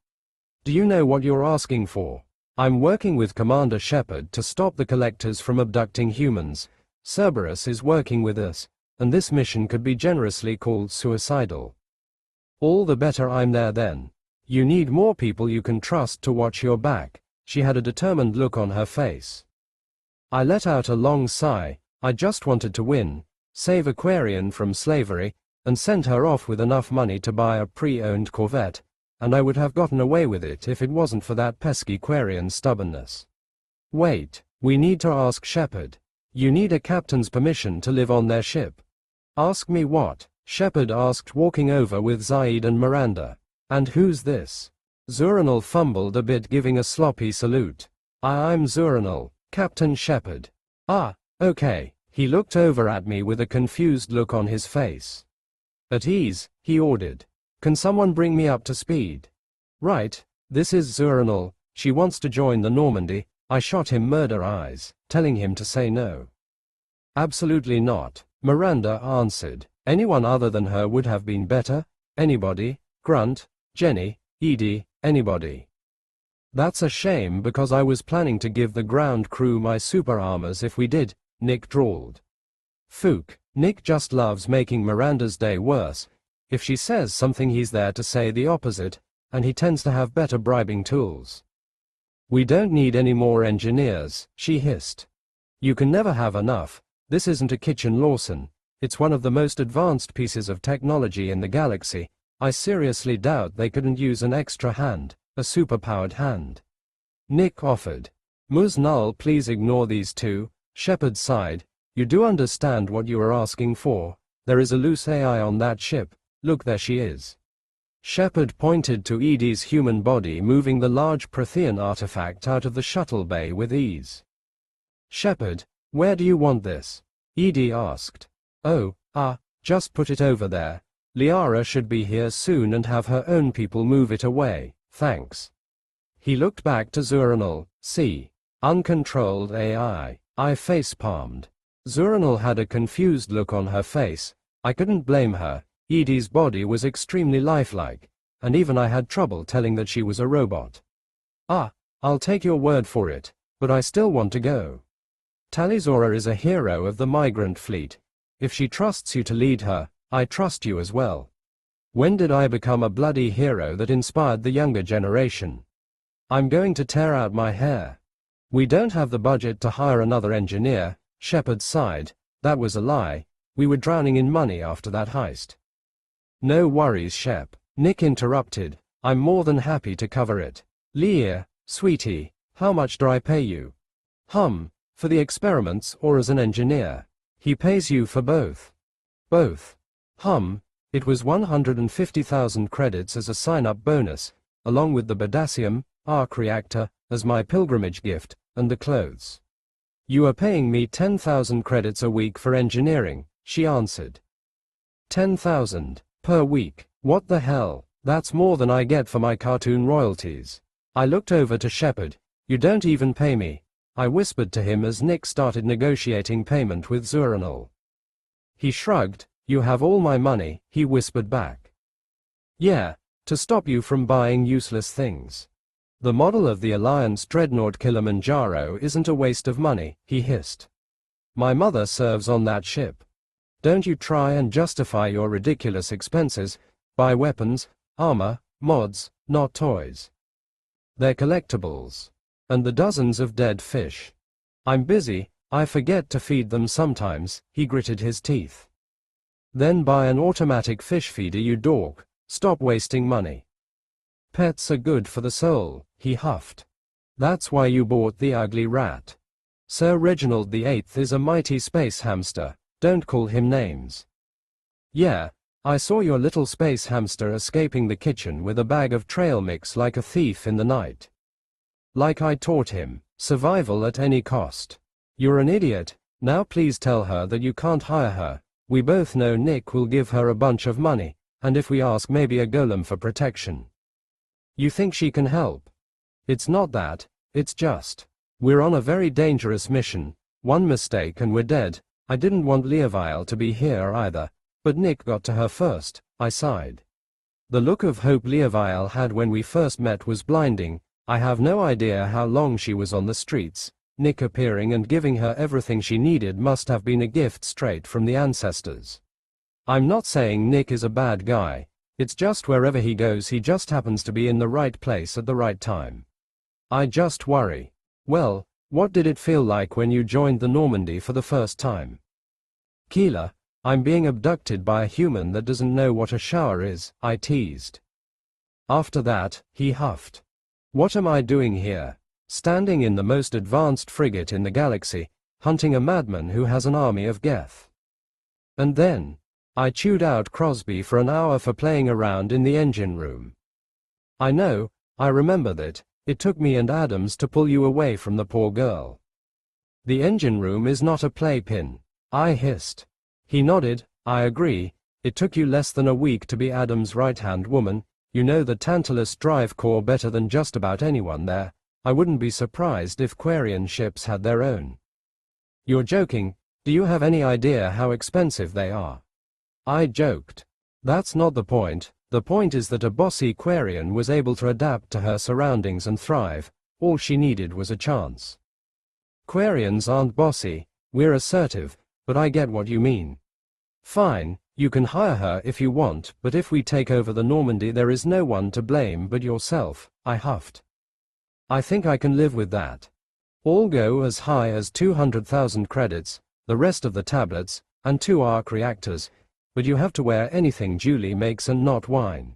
Do you know what you're asking for? I'm working with Commander Shepard to stop the collectors from abducting humans. Cerberus is working with us, and this mission could be generously called suicidal. All the better I'm there then. You need more people you can trust to watch your back. She had a determined look on her face. I let out a long sigh. I just wanted to win, save Aquarian from slavery, and send her off with enough money to buy a pre-owned Corvette, and I would have gotten away with it if it wasn't for that pesky Quarian stubbornness. Wait, we need to ask Shepard. You need a captain's permission to live on their ship. Ask me what? Shepard asked, walking over with Zaid and Miranda. And who's this? Zuranul fumbled a bit, giving a sloppy salute. I'm Zuranul, Captain Shepard. Ah, okay. He looked over at me with a confused look on his face. At ease, he ordered. Can someone bring me up to speed? Right, this is Zuranul. She wants to join the Normandy. I shot him murder eyes, telling him to say no. Absolutely not, Miranda answered. Anyone other than her would have been better. Anybody? Grunt, Jenny, Edie, anybody. That's a shame because I was planning to give the ground crew my super armors if we did, Nick drawled. Fook, Nick just loves making Miranda's day worse. If she says something he's there to say the opposite, and he tends to have better bribing tools. We don't need any more engineers, she hissed. You can never have enough. This isn't a kitchen Lawson. It's one of the most advanced pieces of technology in the galaxy. I seriously doubt they couldn't use an extra hand, a superpowered hand. Nick offered. Ms. Null, please ignore these two. Shepard sighed. You do understand what you are asking for. There is a loose AI on that ship. Look, there she is. Shepard pointed to Edie's human body moving the large Prothean artifact out of the shuttle bay with ease. Shepard, where do you want this? Edie asked. Oh, just put it over there. Liara should be here soon and have her own people move it away, thanks. He looked back to Zuranul. See. Uncontrolled AI. I face-palmed. Zuranul had a confused look on her face. I couldn't blame her. Edie's body was extremely lifelike, and even I had trouble telling that she was a robot. I'll take your word for it, but I still want to go. Talizora is a hero of the migrant fleet. If she trusts you to lead her, I trust you as well. When did I become a bloody hero that inspired the younger generation? I'm going to tear out my hair. We don't have the budget to hire another engineer. Shepard sighed. That was a lie. We were drowning in money after that heist. No worries, Shep. Nick interrupted. I'm more than happy to cover it. Leah, sweetie, how much do I pay you? For the experiments or as an engineer? He pays you for both. Both. It was 150,000 credits as a sign-up bonus, along with the Bodacium arc reactor, as my pilgrimage gift, and the clothes. You are paying me 10,000 credits a week for engineering, she answered. 10,000 per week. What the hell? That's more than I get for my cartoon royalties. I looked over to Shepard. You don't even pay me. I whispered to him as Nick started negotiating payment with Zuranul. He shrugged. You have all my money, he whispered back. Yeah, to stop you from buying useless things. The model of the Alliance Dreadnought Kilimanjaro isn't a waste of money, he hissed. My mother serves on that ship. Don't you try and justify your ridiculous expenses. Buy weapons, armor, mods, not toys. They're collectibles. And the dozens of dead fish. I'm busy, I forget to feed them sometimes, he gritted his teeth. Then buy an automatic fish feeder, you dork. Stop wasting money. Pets are good for the soul, he huffed. That's why you bought the ugly rat. Sir Reginald VIII is a mighty space hamster, don't call him names. Yeah, I saw your little space hamster escaping the kitchen with a bag of trail mix like a thief in the night. Like I taught him, survival at any cost. You're an idiot. Now please tell her that you can't hire her. We both know Nick will give her a bunch of money, and if we ask, maybe a golem for protection. You think she can help? It's not that, it's just. We're on a very dangerous mission. One mistake and we're dead. I didn't want Leovile to be here either, but Nick got to her first, I sighed. The look of hope Leovile had when we first met was blinding. I have no idea how long she was on the streets. Nick appearing and giving her everything she needed must have been a gift straight from the ancestors. I'm not saying Nick is a bad guy. It's just wherever he goes he just happens to be in the right place at the right time. I just worry. Well, what did it feel like when you joined the Normandy for the first time? Keela, I'm being abducted by a human that doesn't know what a shower is, I teased. After that, he huffed. What am I doing here? Standing in the most advanced frigate in the galaxy, hunting a madman who has an army of Geth. And then, I chewed out Crosby for an hour for playing around in the engine room. I know, I remember that. It took me and Adams to pull you away from the poor girl. The engine room is not a playpen, I hissed. He nodded. I agree. It took you less than a week to be Adams' right-hand woman. You know the Tantalus drive core better than just about anyone there. I wouldn't be surprised if Quarian ships had their own. You're joking. Do you have any idea how expensive they are? I joked. That's not the point. The point is that a bossy Quarian was able to adapt to her surroundings and thrive. All she needed was a chance. Quarians aren't bossy. We're assertive, but I get what you mean. Fine, you can hire her if you want, but if we take over the Normandy there is no one to blame but yourself, I huffed. I think I can live with that. All go as high as 200,000 credits, the rest of the tablets, and 2 arc reactors, but you have to wear anything Julie makes and not wine.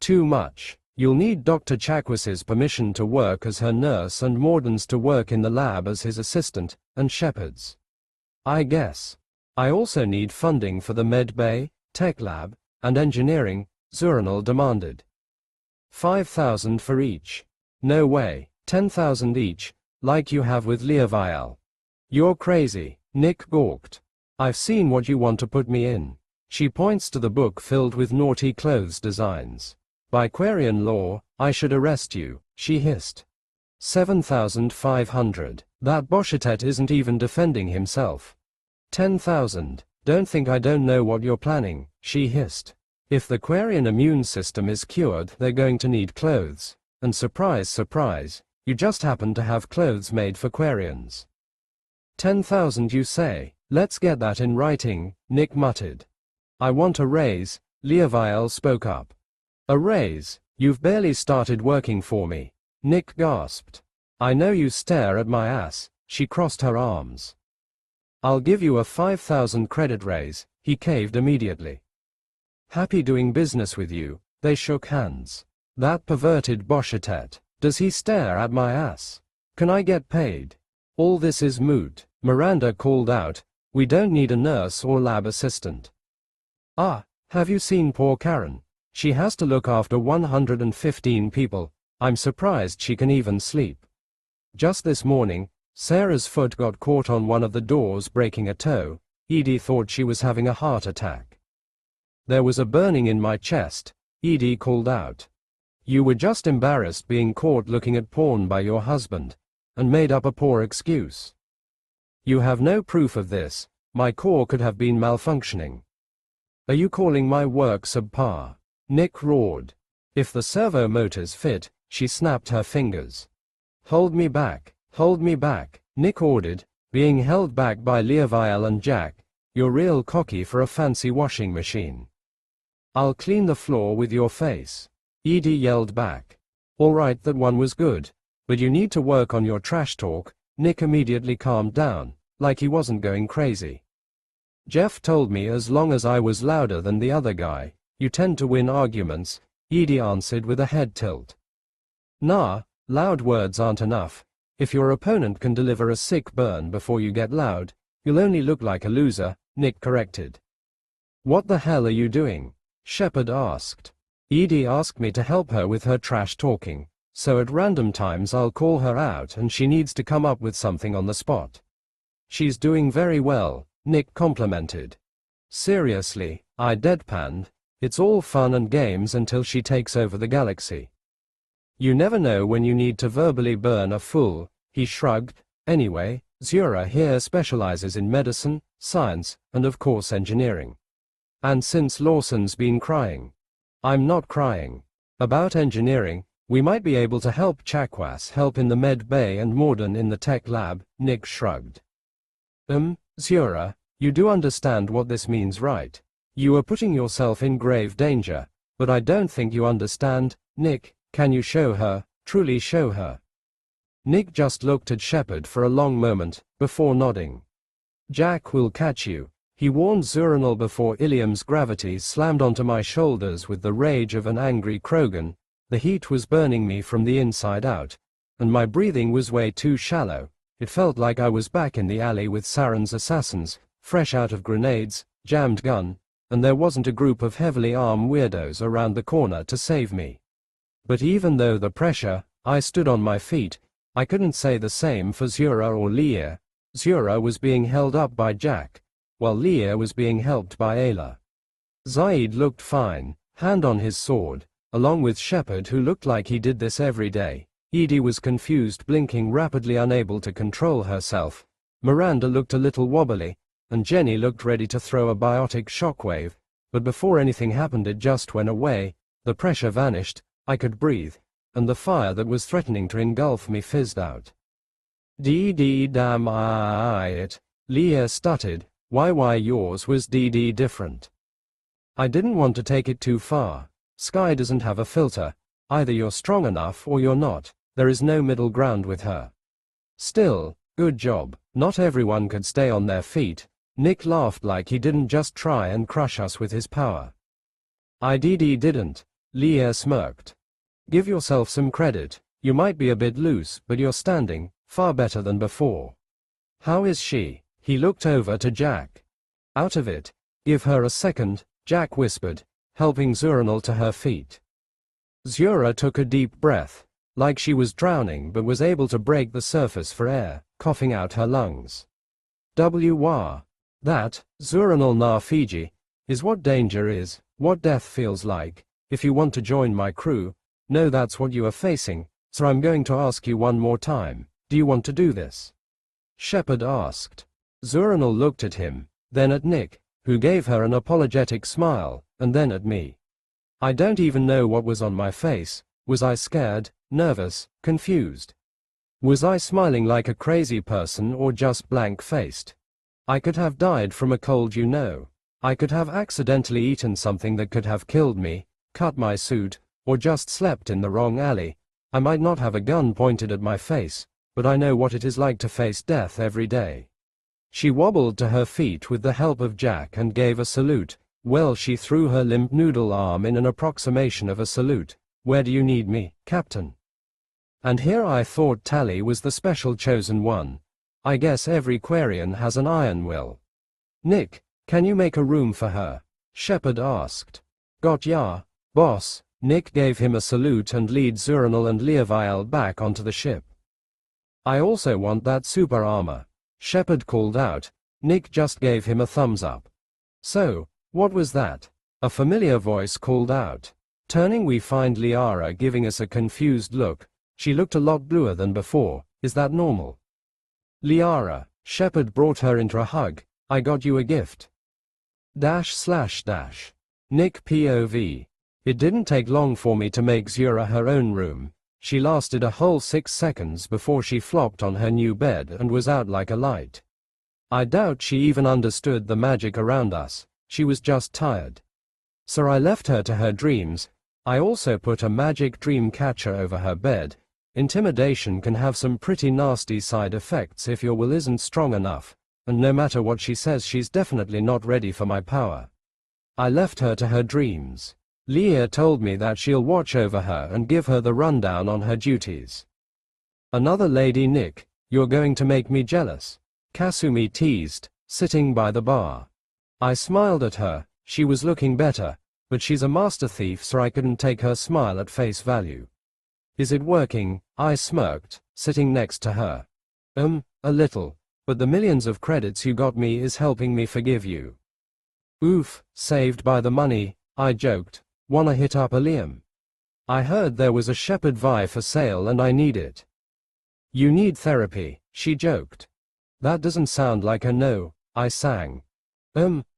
Too much. You'll need Dr. Chakwis's permission to work as her nurse and Morden's to work in the lab as his assistant, and Shepard's. I guess. I also need funding for the med bay, tech lab, and engineering, Zuranil demanded. 5,000 for each. No way, 10,000 each, like you have with Leavial. You're crazy, Nick gawked. I've seen what you want to put me in. She points to the book filled with naughty clothes designs. By Quarian law, I should arrest you, she hissed. 7,500. That Boshetet isn't even defending himself. 10,000. Don't think I don't know what you're planning, she hissed. If the Quarian immune system is cured, they're going to need clothes. And surprise, surprise, you just happen to have clothes made for Quarians. 10,000 you say? Let's get that in writing, Nick muttered. I want a raise, Leavial spoke up. A raise? You've barely started working for me, Nick gasped. I know you stare at my ass, she crossed her arms. I'll give you a 5,000 credit raise, he caved immediately. Happy doing business with you, they shook hands. That perverted Boshetet, does he stare at my ass? Can I get paid? All this is moot, Miranda called out, we don't need a nurse or lab assistant. Ah, have you seen poor Karen? She has to look after 115 people, I'm surprised she can even sleep. Just this morning, Sarah's foot got caught on one of the doors breaking a toe, Edie thought she was having a heart attack. There was a burning in my chest, Edie called out. You were just embarrassed being caught looking at porn by your husband, and made up a poor excuse. You have no proof of this, my core could have been malfunctioning. Are you calling my work subpar? Nick roared. If the servo motors fit, she snapped her fingers. Hold me back, Nick ordered, being held back by Leavial and Jack. You're real cocky for a fancy washing machine. I'll clean the floor with your face. Edie yelled back. All right, that one was good, but you need to work on your trash talk. Nick immediately calmed down, like he wasn't going crazy. Jeff told me as long as I was louder than the other guy, you tend to win arguments, Edie answered with a head tilt. Nah, loud words aren't enough. If your opponent can deliver a sick burn before you get loud, you'll only look like a loser, Nick corrected. What the hell are you doing? Shepard asked. Edie asked me to help her with her trash talking, so at random times I'll call her out and she needs to come up with something on the spot. She's doing very well, Nick complimented. Seriously, I deadpanned. It's all fun and games until she takes over the galaxy. You never know when you need to verbally burn a fool, he shrugged. Anyway, Zura here specializes in medicine, science, and of course engineering. And since Lawson's been crying. I'm not crying. About engineering, we might be able to help Chakwas help in the med bay and Morden in the tech lab, Nick shrugged. Zura, you do understand what this means, right? You are putting yourself in grave danger, but I don't think you understand, Nick. Can you show her, truly show her? Nick just looked at Shepard for a long moment, before nodding. Jack will catch you, he warned Zuranil before Ilium's gravity slammed onto my shoulders with the rage of an angry Krogan. The heat was burning me from the inside out, and my breathing was way too shallow. It felt like I was back in the alley with Saren's assassins, fresh out of grenades, jammed gun, and there wasn't a group of heavily armed weirdos around the corner to save me. But even though the pressure, I stood on my feet. I couldn't say the same for Zura or Leia. Zura was being held up by Jack, while Leia was being helped by Ayla. Zaid looked fine, hand on his sword, along with Shepard who looked like he did this every day. Edie was confused, blinking rapidly, unable to control herself. Miranda looked a little wobbly, and Jenny looked ready to throw a biotic shockwave, but before anything happened it just went away, the pressure vanished, I could breathe, and the fire that was threatening to engulf me fizzed out. Damn it, Leia stuttered, why yours was different. I didn't want to take it too far. Sky doesn't have a filter, either you're strong enough or you're not, there is no middle ground with her. Still, good job, not everyone could stay on their feet, Nick laughed like he didn't just try and crush us with his power. I didn't. Leah smirked. Give yourself some credit. You might be a bit loose, but you're standing far better than before. How is she? He looked over to Jack. Out of it. Give her a second, Jack whispered, helping Zuranel to her feet. Zura took a deep breath, like she was drowning but was able to break the surface for air, coughing out her lungs. Wah. That, Zuranel na Fiji, is what danger is, what death feels like. If you want to join my crew, know that's what you are facing, so I'm going to ask you one more time, do you want to do this? Shepard asked. Zuranel looked at him, then at Nick, who gave her an apologetic smile, and then at me. I don't even know what was on my face. Was I scared, nervous, confused? Was I smiling like a crazy person or just blank-faced? I could have died from a cold, you know. I could have accidentally eaten something that could have killed me, cut my suit, or just slept in the wrong alley. I might not have a gun pointed at my face, but I know what it is like to face death every day. She wobbled to her feet with the help of Jack and gave a salute. Well, she threw her limp noodle arm in an approximation of a salute. Where do you need me, Captain? And here I thought Tally was the special chosen one. I guess every Quarian has an iron will. Nick, can you make a room for her? Shepard asked. Got ya, boss. Nick gave him a salute and lead Zuranel and Leaviel back onto the ship. I also want that super armor, Shepard called out. Nick just gave him a thumbs up. So, what was that? A familiar voice called out. Turning, we find Liara giving us a confused look. She looked a lot bluer than before. Is that normal? Liara, Shepard brought her into a hug. I got you a gift. // Nick POV. It didn't take long for me to make Zura her own room. She lasted a whole 6 seconds before she flopped on her new bed and was out like a light. I doubt she even understood the magic around us. She was just tired. So I left her to her dreams. I also put a magic dream catcher over her bed. Intimidation can have some pretty nasty side effects if your will isn't strong enough, and no matter what she says, she's definitely not ready for my power. I left her to her dreams. Leah told me that she'll watch over her and give her the rundown on her duties. Another lady. Nick, you're going to make me jealous, Kasumi teased, sitting by the bar. I smiled at her. She was looking better, but she's a master thief, so I couldn't take her smile at face value. Is it working? I smirked, sitting next to her. A little, but the millions of credits you got me is helping me forgive you. Oof, saved by the money, I joked. Wanna hit up a Liam? I heard there was a Shepard Vi for sale and I need it. You need therapy, she joked. That doesn't sound like a no, I sang.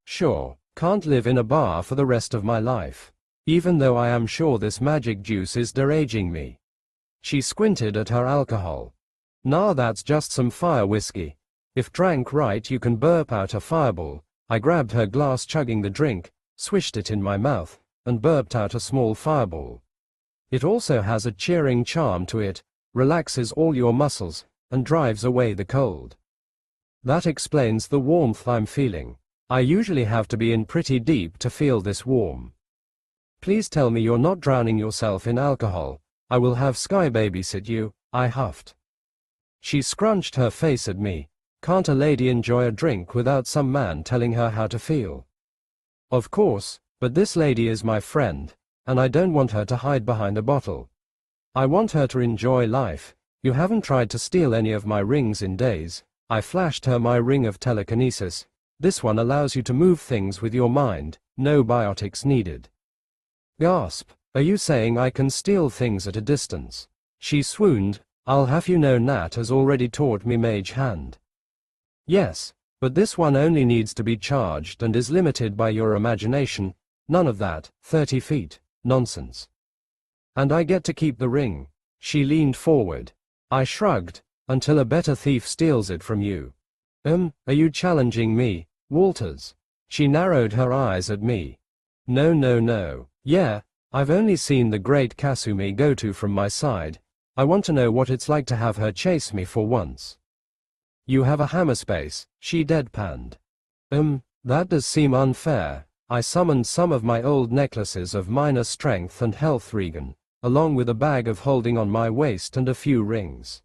Sure, can't live in a bar for the rest of my life. Even though I am sure this magic juice is deraging me. She squinted at her alcohol. Nah, that's just some fire whiskey. If drank right you can burp out a fireball. I grabbed her glass, chugging the drink, swished it in my mouth, and burped out a small fireball. It also has a cheering charm to it, relaxes all your muscles, and drives away the cold. That explains the warmth I'm feeling. I usually have to be in pretty deep to feel this warm. Please tell me you're not drowning yourself in alcohol. I will have Sky babysit you, I huffed. She scrunched her face at me. Can't a lady enjoy a drink without some man telling her how to feel? Of course, but this lady is my friend, and I don't want her to hide behind a bottle. I want her to enjoy life. You haven't tried to steal any of my rings in days. I flashed her my ring of telekinesis. This one allows you to move things with your mind, no biotics needed. Gasp, are you saying I can steal things at a distance? She swooned. I'll have you know Nat has already taught me Mage Hand. Yes, but this one only needs to be charged and is limited by your imagination. None of that 30 feet nonsense. And I get to keep the ring. She leaned forward. I shrugged. Until a better thief steals it from you. Are you challenging me, Walters? She narrowed her eyes at me. No. Yeah, I've only seen the great Kasumi go to from my side. I want to know what it's like to have her chase me for once. You have a hammer, Spaaace, she deadpanned. That does seem unfair. I summoned some of my old necklaces of minor strength and health Regan, along with a bag of holding on my waist and a few rings.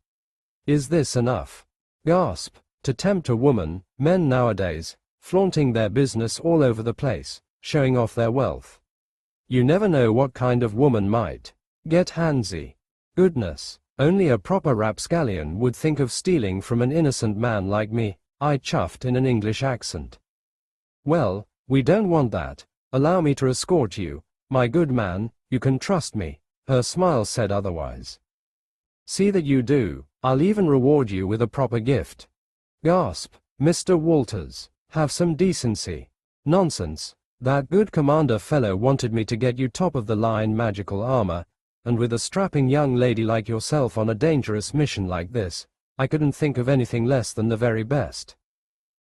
Is this enough? Gasp. To tempt a woman, men nowadays, flaunting their business all over the place, showing off their wealth. You never know what kind of woman might get handsy. Goodness, only a proper rapscallion would think of stealing from an innocent man like me, I chuffed in an English accent. Well, we don't want that. Allow me to escort you, my good man, you can trust me. Her smile said otherwise. See that you do. I'll even reward you with a proper gift. Gasp. Mr. Walters, have some decency. Nonsense. That good commander fellow wanted me to get you top-of-the-line magical armor, and with a strapping young lady like yourself on a dangerous mission like this, I couldn't think of anything less than the very best.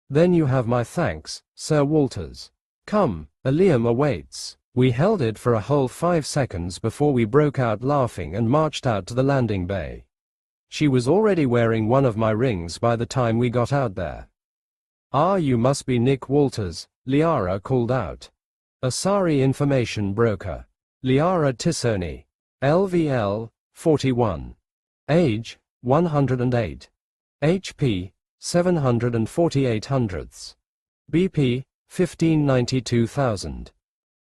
Then you have my thanks, Sir Walters. Come, Liam awaits. We held it for a whole 5 seconds before we broke out laughing and marched out to the landing bay. She was already wearing one of my rings by the time we got out there. Ah, you must be Nick Walters, Liara called out. Asari information broker. Liara Tissoni. LVL, 41. Age, 108. HP, 748 hundredths. BP, 1592,000.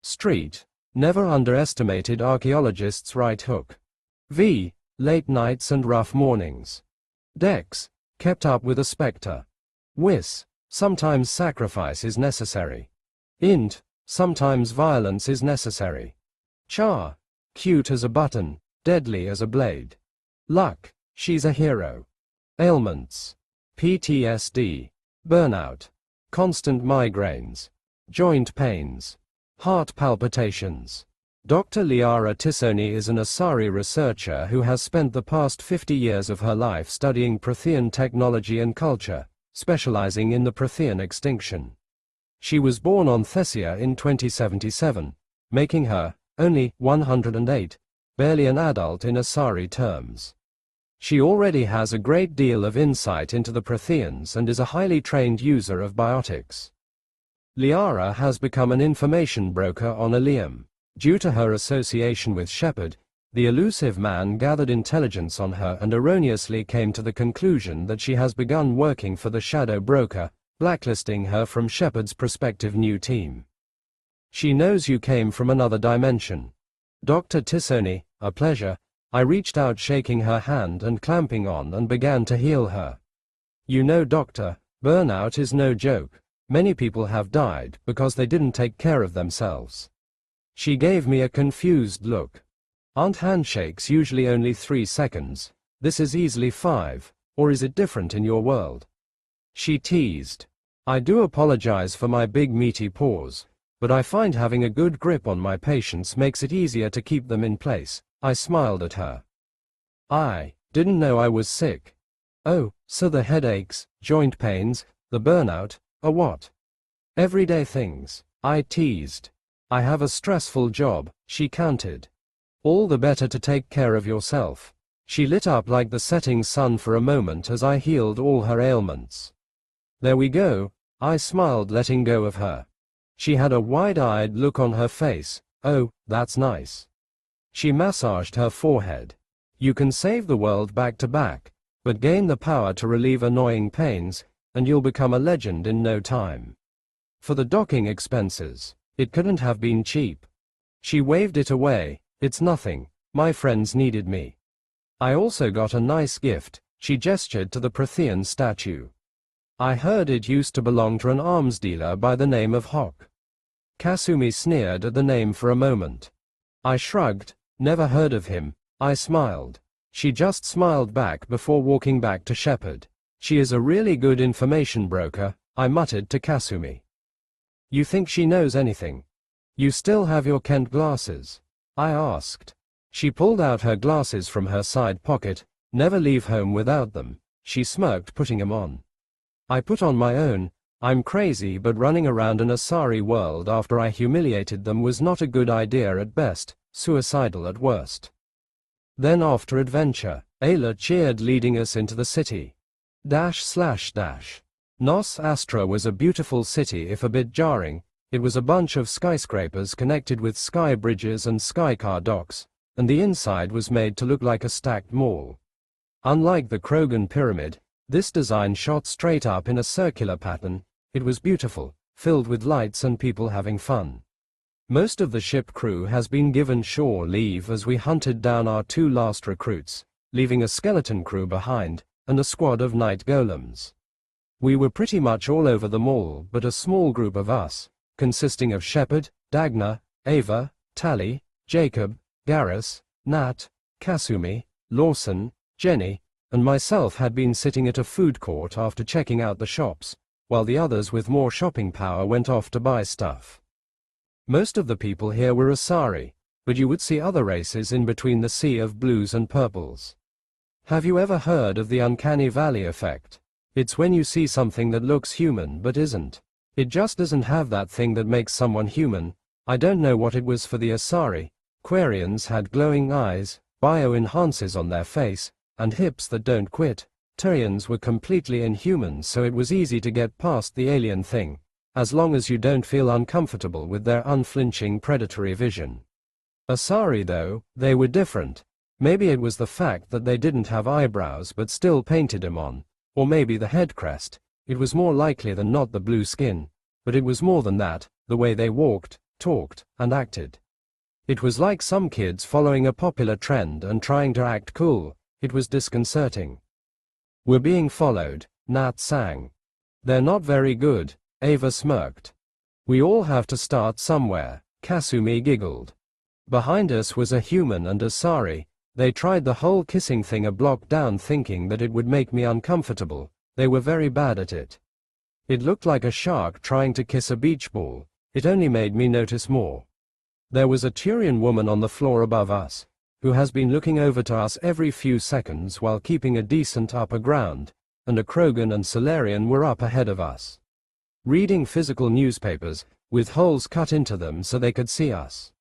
Street, never underestimated archaeologists' right hook. V, late nights and rough mornings. Dex, kept up with a spectre. Wis, sometimes sacrifice is necessary. Int, sometimes violence is necessary. Char, cute as a button, deadly as a blade. Luck, she's a hero. Ailments. PTSD. Burnout. Constant migraines. Joint pains. Heart palpitations. Dr. Liara Tissoni is an Asari researcher who has spent the past 50 years of her life studying Prothean technology and culture, specializing in the Prothean extinction. She was born on Thessia in 2077, making her, only 108, barely an adult in Asari terms. She already has a great deal of insight into the Protheans and is a highly trained user of biotics. Liara has become an information broker on Ilium. Due to her association with Shepard, the elusive man gathered intelligence on her and erroneously came to the conclusion that she has begun working for the Shadow Broker, blacklisting her from Shepard's prospective new team. She knows you came from another dimension. Dr. Tissoni, a pleasure. I reached out shaking her hand and clamping on and began to heal her. You know, Doctor, burnout is no joke. Many people have died because they didn't take care of themselves. She gave me a confused look. Aren't handshakes usually only 3 seconds? This is easily 5, or is it different in your world? She teased. I do apologize for my big meaty paws, but I find having a good grip on my patients makes it easier to keep them in place. I smiled at her. I didn't know I was sick. Oh, so the headaches, joint pains, the burnout, are what? Everyday things, I teased. I have a stressful job, she countered. All the better to take care of yourself. She lit up like the setting sun for a moment as I healed all her ailments. There we go, I smiled, letting go of her. She had a wide-eyed look on her face. Oh, that's nice. She massaged her forehead. You can save the world back to back, but gain the power to relieve annoying pains, and you'll become a legend in no time. For the docking expenses, it couldn't have been cheap. She waved it away. It's nothing, my friends needed me. I also got a nice gift. She gestured to the Prothean statue. I heard it used to belong to an arms dealer by the name of Hock. Kasumi sneered at the name for a moment. I shrugged. Never heard of him. I smiled. She just smiled back before walking back to Shepard. She is a really good information broker, I muttered to Kasumi. You think she knows anything? You still have your Kent glasses? I asked. She pulled out her glasses from her side pocket. Never leave home without them. She smirked, putting them on. I put on my own. I'm crazy, but running around an Asari world after I humiliated them was not a good idea at best, suicidal at worst. Then after adventure, Ayla cheered, leading us into the city. // Nos Astra was a beautiful city, if a bit jarring. It was a bunch of skyscrapers connected with sky bridges and sky car docks, and the inside was made to look like a stacked mall. Unlike the Krogan pyramid, this design shot straight up in a circular pattern. It was beautiful, filled with lights and people having fun. Most of the ship crew has been given shore leave as we hunted down our 2 last recruits, leaving a skeleton crew behind, and a squad of night golems. We were pretty much all over the mall, but a small group of us, consisting of Shepard, Dagna, Ava, Tally, Jacob, Garrus, Nat, Kasumi, Lawson, Jenny, and myself had been sitting at a food court after checking out the shops, while the others with more shopping power went off to buy stuff. Most of the people here were Asari, but you would see other races in between the sea of blues and purples. Have you ever heard of the uncanny valley effect? It's when you see something that looks human but isn't. It just doesn't have that thing that makes someone human. I don't know what it was for the Asari. Quarians had glowing eyes, bio-enhancers on their face, and hips that don't quit. Turians were completely inhuman, so it was easy to get past the alien thing, as long as you don't feel uncomfortable with their unflinching predatory vision. Asari though, they were different. Maybe it was the fact that they didn't have eyebrows but still painted them on, or maybe the head crest. It was more likely than not the blue skin, but it was more than that, the way they walked, talked, and acted. It was like some kids following a popular trend and trying to act cool. It was disconcerting. "We're being followed," Nat sang. "They're not very good," Ava smirked. "We all have to start somewhere," Kasumi giggled. Behind us was a human and Asari. They tried the whole kissing thing a block down thinking that it would make me uncomfortable. They were very bad at it. It looked like a shark trying to kiss a beach ball. It only made me notice more. There was a Turian woman on the floor above us, who has been looking over to us every few seconds while keeping a decent upper ground, and a Krogan and Solarian were up ahead of us, reading physical newspapers, with holes cut into them so they could see us.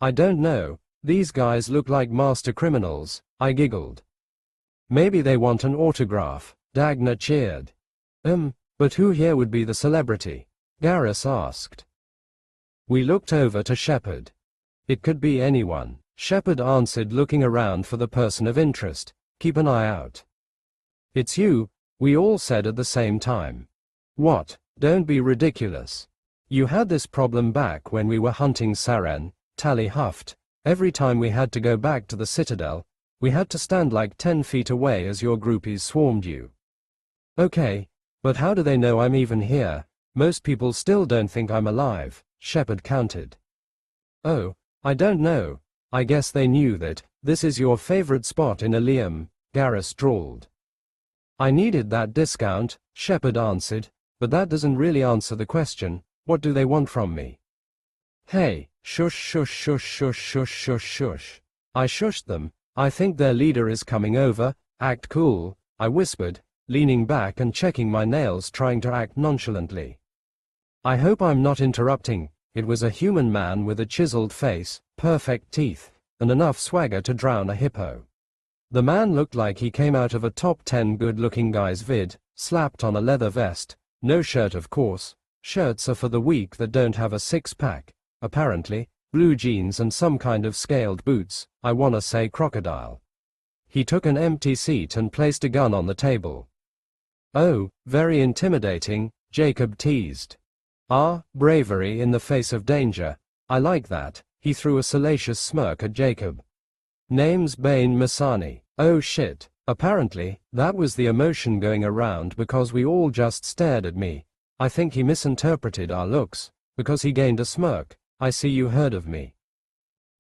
"I don't know, these guys look like master criminals," I giggled. "Maybe they want an autograph," Dagna cheered. But who here would be the celebrity?" Garrus asked. We looked over to Shepard. "It could be anyone," Shepard answered, looking around for the person of interest. "Keep an eye out." "It's you," we all said at the same time. "What? Don't be ridiculous. You had this problem back when we were hunting Saren," Tally huffed. "Every time we had to go back to the Citadel, we had to stand like 10 feet away as your groupies swarmed you." "Okay, but how do they know I'm even here? Most people still don't think I'm alive," Shepard countered. "Oh, I don't know. I guess they knew that this is your favorite spot in Ilium," Garrus drawled. "I needed that discount," Shepard answered, "but that doesn't really answer the question. What do they want from me?" "Hey, shush shush shush shush shush shush shush." I shushed them. "I think their leader is coming over. Act cool," I whispered, leaning back and checking my nails, trying to act nonchalantly. "I hope I'm not interrupting." It was a human man with a chiseled face, perfect teeth, and enough swagger to drown a hippo. The man looked like he came out of a top 10 good-looking guys vid, slapped on a leather vest, no shirt of course. Shirts are for the weak that don't have a six-pack, apparently, blue jeans and some kind of scaled boots, I wanna say crocodile. He took an empty seat and placed a gun on the table. "Oh, very intimidating," Jacob teased. "Ah, bravery in the face of danger. I like that." He threw a salacious smirk at Jacob. "Name's Bane Masani." Oh shit. Apparently, that was the emotion going around because we all just stared at me. I think he misinterpreted our looks, because he gained a smirk. "I see you heard of me."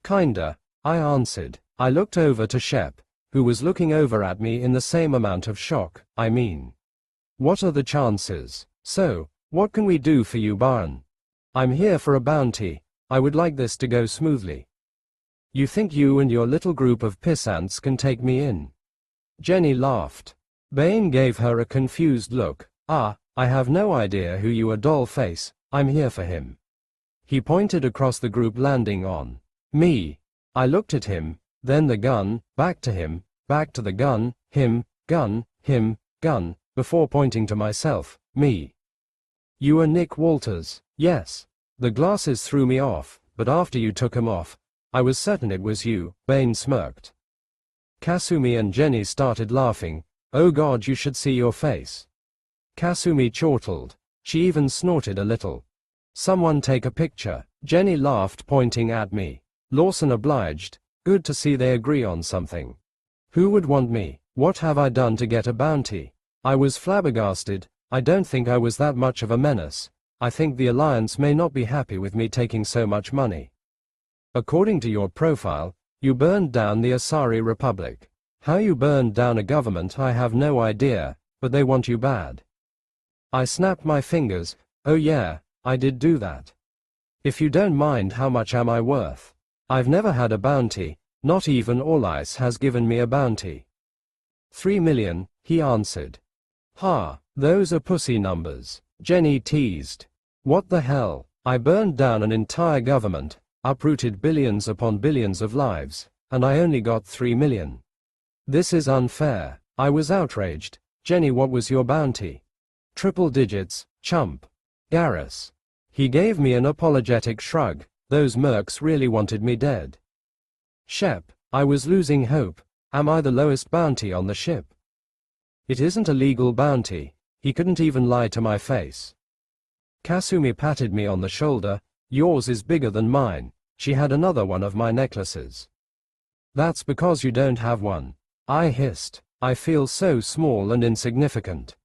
"Kinda," I answered. I looked over to Shep, who was looking over at me in the same amount of shock. "I mean, what are the chances? So, what can we do for you, Barn? I'm here for a bounty. I would like this to go smoothly." "You think you and your little group of pissants can take me in?" Jenny laughed. Bane gave her a confused look. "I have no idea who you are, doll face. I'm here for him." He pointed across the group, landing on me. I looked at him, then the gun, back to him, back to the gun, him, gun, before pointing to myself, me. You are Nick Walters, yes. The glasses threw me off, but after you took 'em off, I was certain it was you, Bane smirked. Kasumi and Jenny started laughing. Oh God, you should see your face. Kasumi chortled. She even snorted a little. Someone take a picture. Jenny laughed, pointing at me. Lawson obliged. Good to see they agree on something. Who would want me? What have I done to get a bounty? I was flabbergasted. I don't think I was that much of a menace. I think the Alliance may not be happy with me taking so much money. According to your profile, you burned down the Asari Republic. How you burned down a government I have no idea, but they want you bad. I snapped my fingers. Oh yeah, I did do that. If you don't mind, how much am I worth? I've never had a bounty, not even All-Ice has given me a bounty. 3 million, he answered. Ha, those are pussy numbers, Jenny teased. What the hell? I burned down an entire government, uprooted billions upon billions of lives, and I only got 3 million. This is unfair. I was outraged. Jenny, what was your bounty? Triple digits, chump. Garrus. He gave me an apologetic shrug. Those mercs really wanted me dead. Shep, I was losing hope. Am I the lowest bounty on the ship? It isn't a legal bounty. He couldn't even lie to my face. Kasumi patted me on the shoulder. Yours is bigger than mine. She had another one of my necklaces. That's because you don't have one. I hissed. I feel so small and insignificant.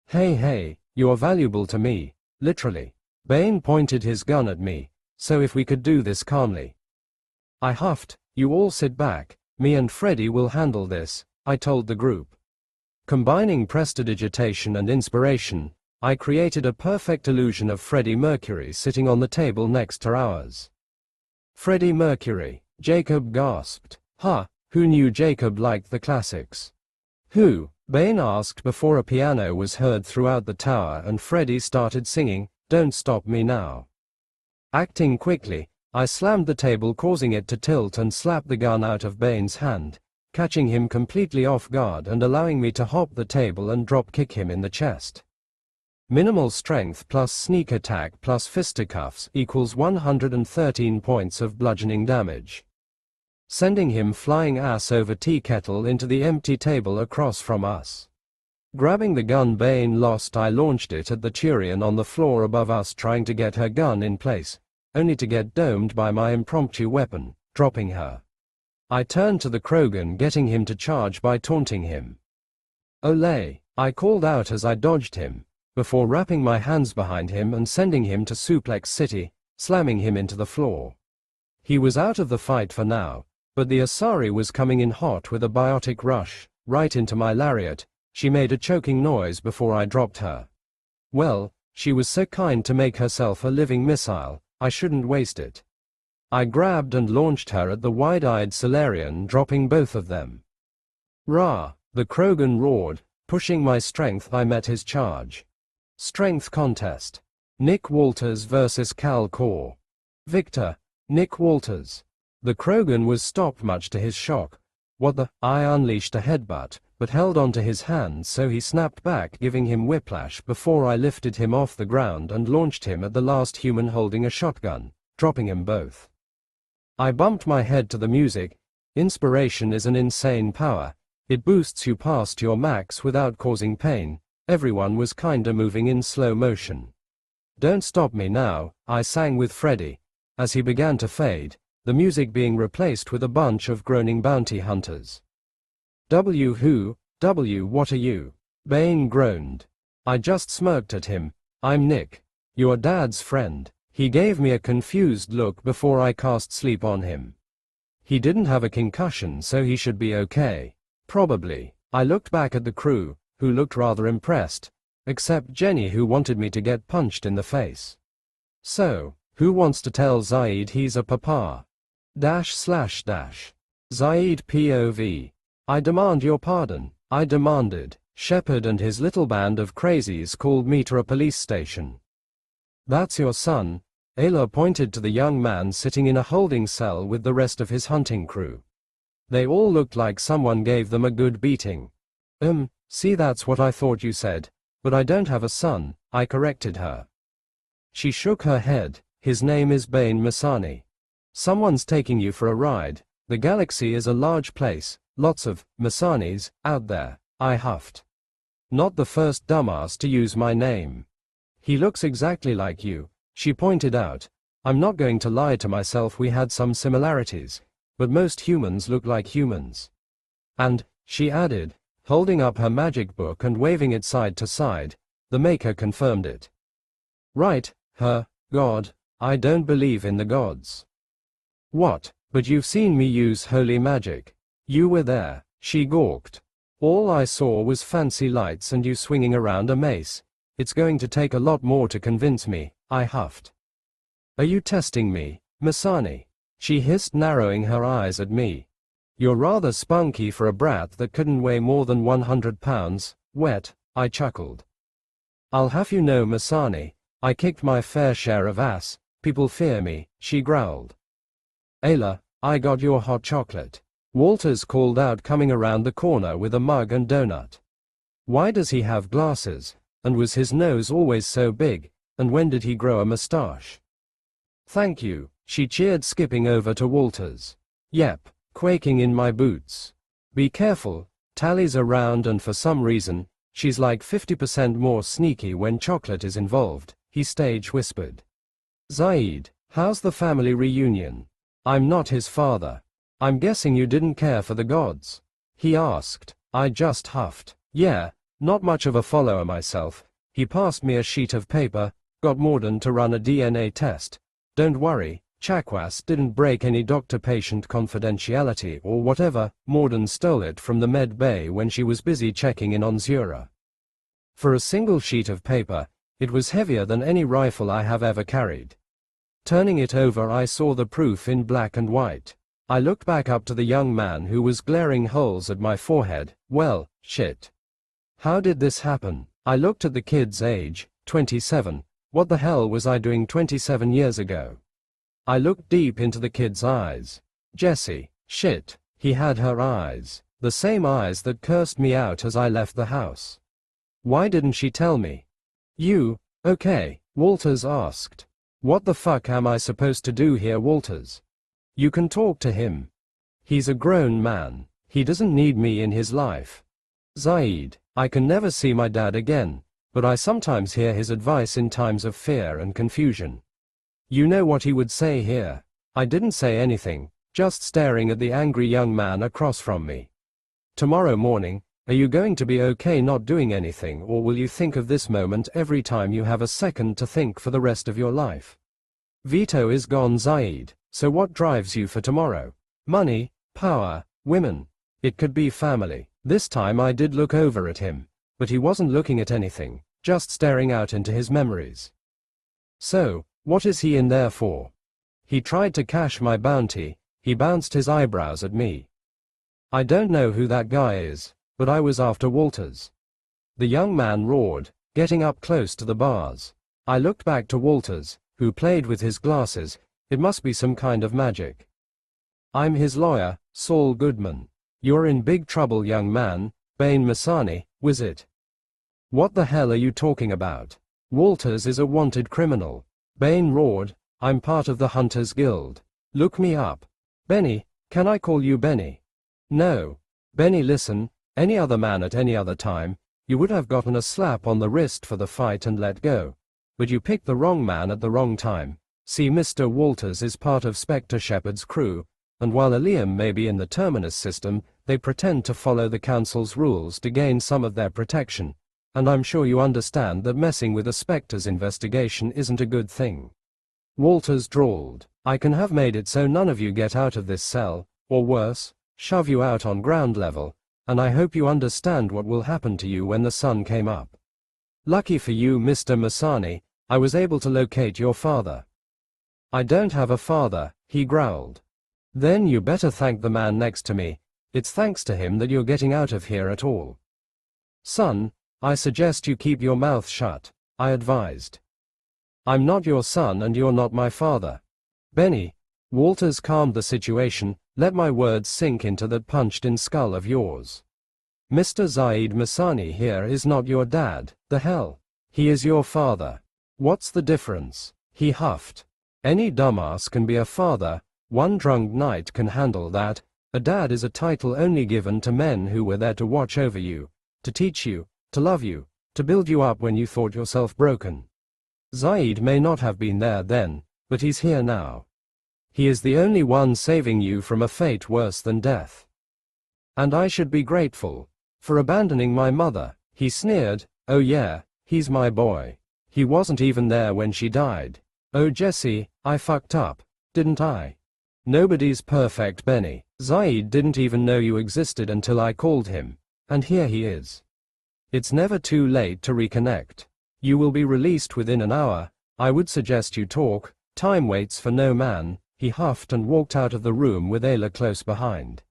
Hey, you're valuable to me, literally. Bane pointed his gun at me. So if we could do this calmly. I huffed. You all sit back. Me and Freddy will handle this, I told the group. Combining prestidigitation and inspiration, I created a perfect illusion of Freddie Mercury sitting on the table next to ours. Freddie Mercury, Jacob gasped. Who knew Jacob liked the classics? Who? Bane asked before a piano was heard throughout the tower and Freddie started singing, Don't Stop Me Now. Acting quickly, I slammed the table, causing it to tilt, and slapped the gun out of Bane's hand, catching him completely off guard and allowing me to hop the table and drop kick him in the chest. Minimal strength plus sneak attack plus fisticuffs equals 113 points of bludgeoning damage. Sending him flying ass over tea kettle into the empty table across from us. Grabbing the gun Bane lost, I launched it at the Turian on the floor above us, trying to get her gun in place, only to get domed by my impromptu weapon, dropping her. I turned to the Krogan, getting him to charge by taunting him. Olay, I called out as I dodged him, before wrapping my hands behind him and sending him to Suplex City, slamming him into the floor. He was out of the fight for now, but the Asari was coming in hot with a biotic rush, right into my lariat. She made a choking noise before I dropped her. Well, she was so kind to make herself a living missile, I shouldn't waste it. I grabbed and launched her at the wide-eyed Solarian, dropping both of them. Rah! The Krogan roared. Pushing my strength, I met his charge. Strength contest. Nick Walters versus Cal Core. Victor, Nick Walters. The Krogan was stopped, much to his shock. What the? I unleashed a headbutt, but held onto his hand, so he snapped back, giving him whiplash before I lifted him off the ground and launched him at the last human holding a shotgun, dropping him both. I bumped my head to the music. Inspiration is an insane power. It boosts you past your max without causing pain. Everyone was kinda moving in slow motion. Don't Stop Me Now, I sang with Freddy. As he began to fade, the music being replaced with a bunch of groaning bounty hunters. Who, what are you? Bane groaned. I just smirked at him. I'm Nick. Your dad's friend. He gave me a confused look before I cast sleep on him. He didn't have a concussion, so he should be okay. Probably. I looked back at the crew, who looked rather impressed, except Jenny, who wanted me to get punched in the face. So, who wants to tell Zaid he's a papa? Zaid POV. I demand your pardon. I demanded. Shepard and his little band of crazies called me to a police station. That's your son. Ayla pointed to the young man sitting in a holding cell with the rest of his hunting crew. They all looked like someone gave them a good beating. See, that's what I thought you said. But I don't have a son, I corrected her. She shook her head. His name is Bain Masani. Someone's taking you for a ride. The galaxy is a large place, lots of Masanis out there, I huffed. Not the first dumbass to use my name. He looks exactly like you, she pointed out. I'm not going to lie to myself, we had some similarities, but most humans look like humans. And, she added, holding up her magic book and waving it side to side, the maker confirmed it. Right, her god, I don't believe in the gods. What, but you've seen me use holy magic. You were there, she gawked. All I saw was fancy lights and you swinging around a mace. It's going to take a lot more to convince me, I huffed. Are you testing me, Masani? She hissed, narrowing her eyes at me. You're rather spunky for a brat that couldn't weigh more than 100 pounds, wet, I chuckled. I'll have you know, Masani, I kicked my fair share of ass, people fear me, she growled. Ayla, I got your hot chocolate. Walters called out, coming around the corner with a mug and donut. Why does he have glasses? And was his nose always so big? And when did he grow a mustache? Thank you, she cheered, skipping over to Walters. Yep, quaking in my boots. Be careful, Tally's around and for some reason, she's like 50% more sneaky when chocolate is involved, he stage whispered. Zaid, how's the family reunion? I'm not his father. I'm guessing you didn't care for the gods? He asked. I just huffed. Yeah, not much of a follower myself. He passed me a sheet of paper, got Morden to run a DNA test. Don't worry, Chakwas didn't break any doctor-patient confidentiality or whatever. Morden stole it from the med bay when she was busy checking in on Zura. For a single sheet of paper, it was heavier than any rifle I have ever carried. Turning it over, I saw the proof in black and white. I looked back up to the young man who was glaring holes at my forehead. Well, shit. How did this happen? I looked at the kid's age, 27. What the hell was I doing 27 years ago? I looked deep into the kid's eyes. Jessie, shit, he had her eyes. The same eyes that cursed me out as I left the house. Why didn't she tell me? You, okay, Walters asked. What the fuck am I supposed to do here, Walters? You can talk to him. He's a grown man. He doesn't need me in his life. Zaid, I can never see my dad again, but I sometimes hear his advice in times of fear and confusion. You know what he would say here. I didn't say anything, just staring at the angry young man across from me. Tomorrow morning, are you going to be okay not doing anything, or will you think of this moment every time you have a second to think for the rest of your life? Vito is gone, Zaid. So what drives you for tomorrow? Money, power, women. It could be family. This time I did look over at him, but he wasn't looking at anything, just staring out into his memories. So, what is he in there for? He tried to cash my bounty. He bounced his eyebrows at me. I don't know who that guy is, but I was after Walters. The young man roared, getting up close to the bars. I looked back to Walters, who played with his glasses. It must be some kind of magic. I'm his lawyer, Saul Goodman. You're in big trouble, young man. Bain Masani, was it? What the hell are you talking about? Walters is a wanted criminal. Bain roared. I'm part of the Hunters Guild. Look me up. Benny, can I call you Benny? No. Benny, listen, any other man at any other time, you would have gotten a slap on the wrist for the fight and let go. But you picked the wrong man at the wrong time. See, Mr. Walters is part of Spectre Shepard's crew, and while Eliam may be in the Terminus system, they pretend to follow the Council's rules to gain some of their protection, and I'm sure you understand that messing with a Spectre's investigation isn't a good thing. Walters drawled, I can have made it so none of you get out of this cell, or worse, shove you out on ground level, and I hope you understand what will happen to you when the sun came up. Lucky for you, Mr. Masani, I was able to locate your father. I don't have a father, he growled. Then you better thank the man next to me. It's thanks to him that you're getting out of here at all. Son, I suggest you keep your mouth shut, I advised. I'm not your son and you're not my father. Benny, Walters calmed the situation, let my words sink into that punched-in skull of yours. Mr. Zaid Masani here is not your dad, the hell. He is your father. What's the difference? He huffed. Any dumbass can be a father, one drunk night can handle that. A dad is a title only given to men who were there to watch over you, to teach you, to love you, to build you up when you thought yourself broken. Zaid may not have been there then, but he's here now. He is the only one saving you from a fate worse than death. And I should be grateful. For abandoning my mother, he sneered. Oh yeah, he's my boy. He wasn't even there when she died. Oh Jesse, I fucked up, didn't I? Nobody's perfect, Benny. Zaid didn't even know you existed until I called him. And here he is. It's never too late to reconnect. You will be released within an hour. I would suggest you talk. Time waits for no man. He huffed and walked out of the room with Ayla close behind.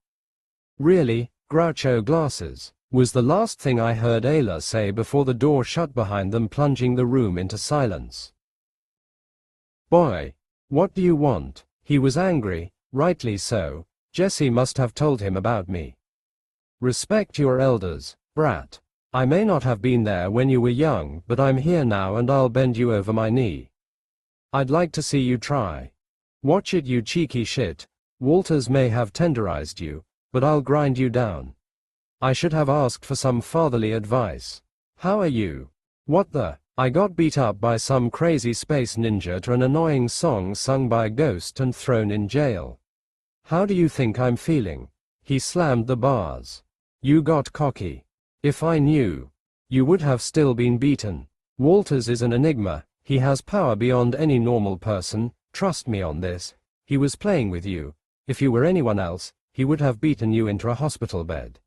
Really, Groucho glasses, was the last thing I heard Ayla say before the door shut behind them, plunging the room into silence. Boy, what do you want? He was angry, rightly so. Jesse must have told him about me. Respect your elders, brat. I may not have been there when you were young, but I'm here now and I'll bend you over my knee. I'd like to see you try. Watch it, you cheeky shit. Walters may have tenderized you, but I'll grind you down. I should have asked for some fatherly advice. How are you? What the? I got beat up by some crazy space ninja to an annoying song sung by a ghost and thrown in jail. How do you think I'm feeling? He slammed the bars. You got cocky. If I knew, you would have still been beaten. Walters is an enigma. He has power beyond any normal person. Trust me on this. He was playing with you. If you were anyone else, he would have beaten you into a hospital bed.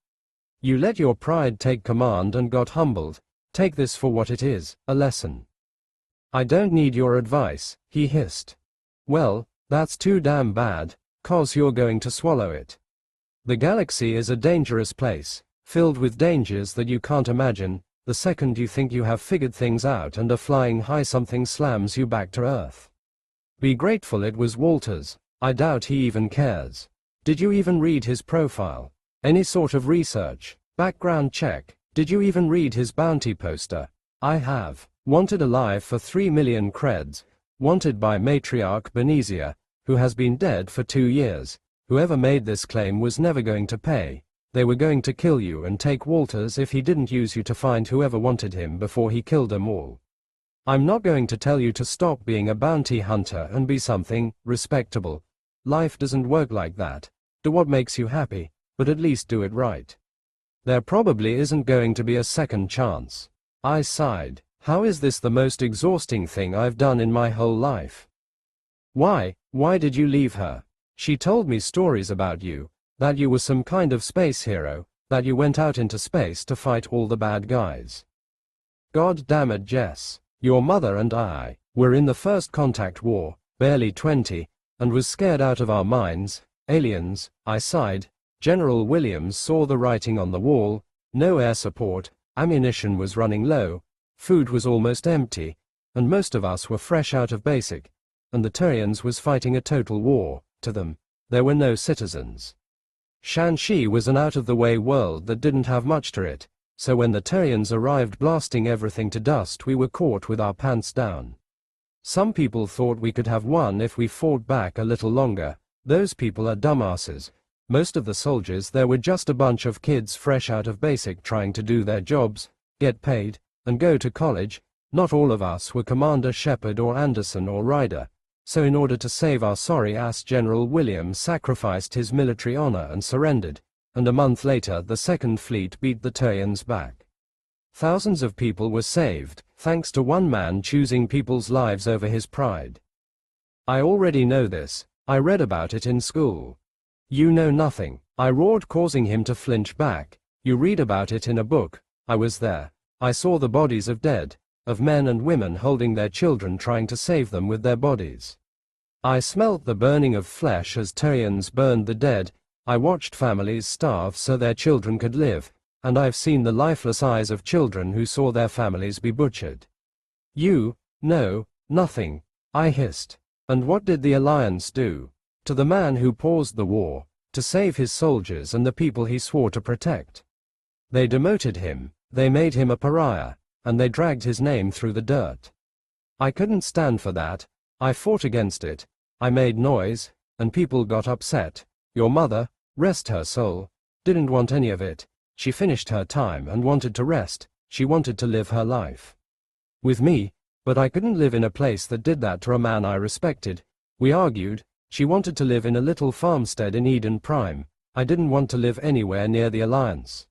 You let your pride take command and got humbled. Take this for what it is, a lesson. I don't need your advice, he hissed. Well, that's too damn bad, 'cause you're going to swallow it. The galaxy is a dangerous place, filled with dangers that you can't imagine. The second you think you have figured things out and are flying high, something slams you back to Earth. Be grateful it was Walters. I doubt he even cares. Did you even read his profile? Any sort of research? Background check? Did you even read his bounty poster? I have. Wanted alive for 3 million creds. Wanted by matriarch Benezia, who has been dead for 2 years. Whoever made this claim was never going to pay. They were going to kill you and take Walters if he didn't use you to find whoever wanted him before he killed them all. I'm not going to tell you to stop being a bounty hunter and be something respectable. Life doesn't work like that. Do what makes you happy, but at least do it right. There probably isn't going to be a second chance. I sighed. How is this the most exhausting thing I've done in my whole life? Why did you leave her? She told me stories about you, that you were some kind of space hero, that you went out into space to fight all the bad guys. God damn it, Jess. Your mother and I were in the first contact war, barely 20, and was scared out of our minds. Aliens, I sighed. General Williams saw the writing on the wall. No air support, ammunition was running low, food was almost empty, and most of us were fresh out of basic, and the Turians was fighting a total war. To them, there were no citizens. Shanxi was an out-of-the-way world that didn't have much to it, so when the Turians arrived blasting everything to dust, we were caught with our pants down. Some people thought we could have won if we fought back a little longer. Those people are dumbasses. Most of the soldiers there were just a bunch of kids fresh out of basic trying to do their jobs, get paid, and go to college. Not all of us were Commander Shepard or Anderson or Ryder. So in order to save our sorry-ass General Williams sacrificed his military honor and surrendered, and a month later the Second Fleet beat the Turians back. Thousands of people were saved, thanks to one man choosing people's lives over his pride. I already know this. I read about it in school. You know nothing. I roared, causing him to flinch back. You read about it in a book. I was there. I saw the bodies of dead, of men and women holding their children trying to save them with their bodies. I smelt the burning of flesh as Turians burned the dead. I watched families starve so their children could live, and I've seen the lifeless eyes of children who saw their families be butchered. You know nothing, I hissed. And what did the Alliance do? To the man who paused the war, to save his soldiers and the people he swore to protect. They demoted him, they made him a pariah, and they dragged his name through the dirt. I couldn't stand for that. I fought against it. I made noise, and people got upset. Your mother, rest her soul, didn't want any of it. She finished her time and wanted to rest. She wanted to live her life with me, but I couldn't live in a place that did that to a man I respected. We argued. She wanted to live in a little farmstead in Eden Prime. I didn't want to live anywhere near the Alliance.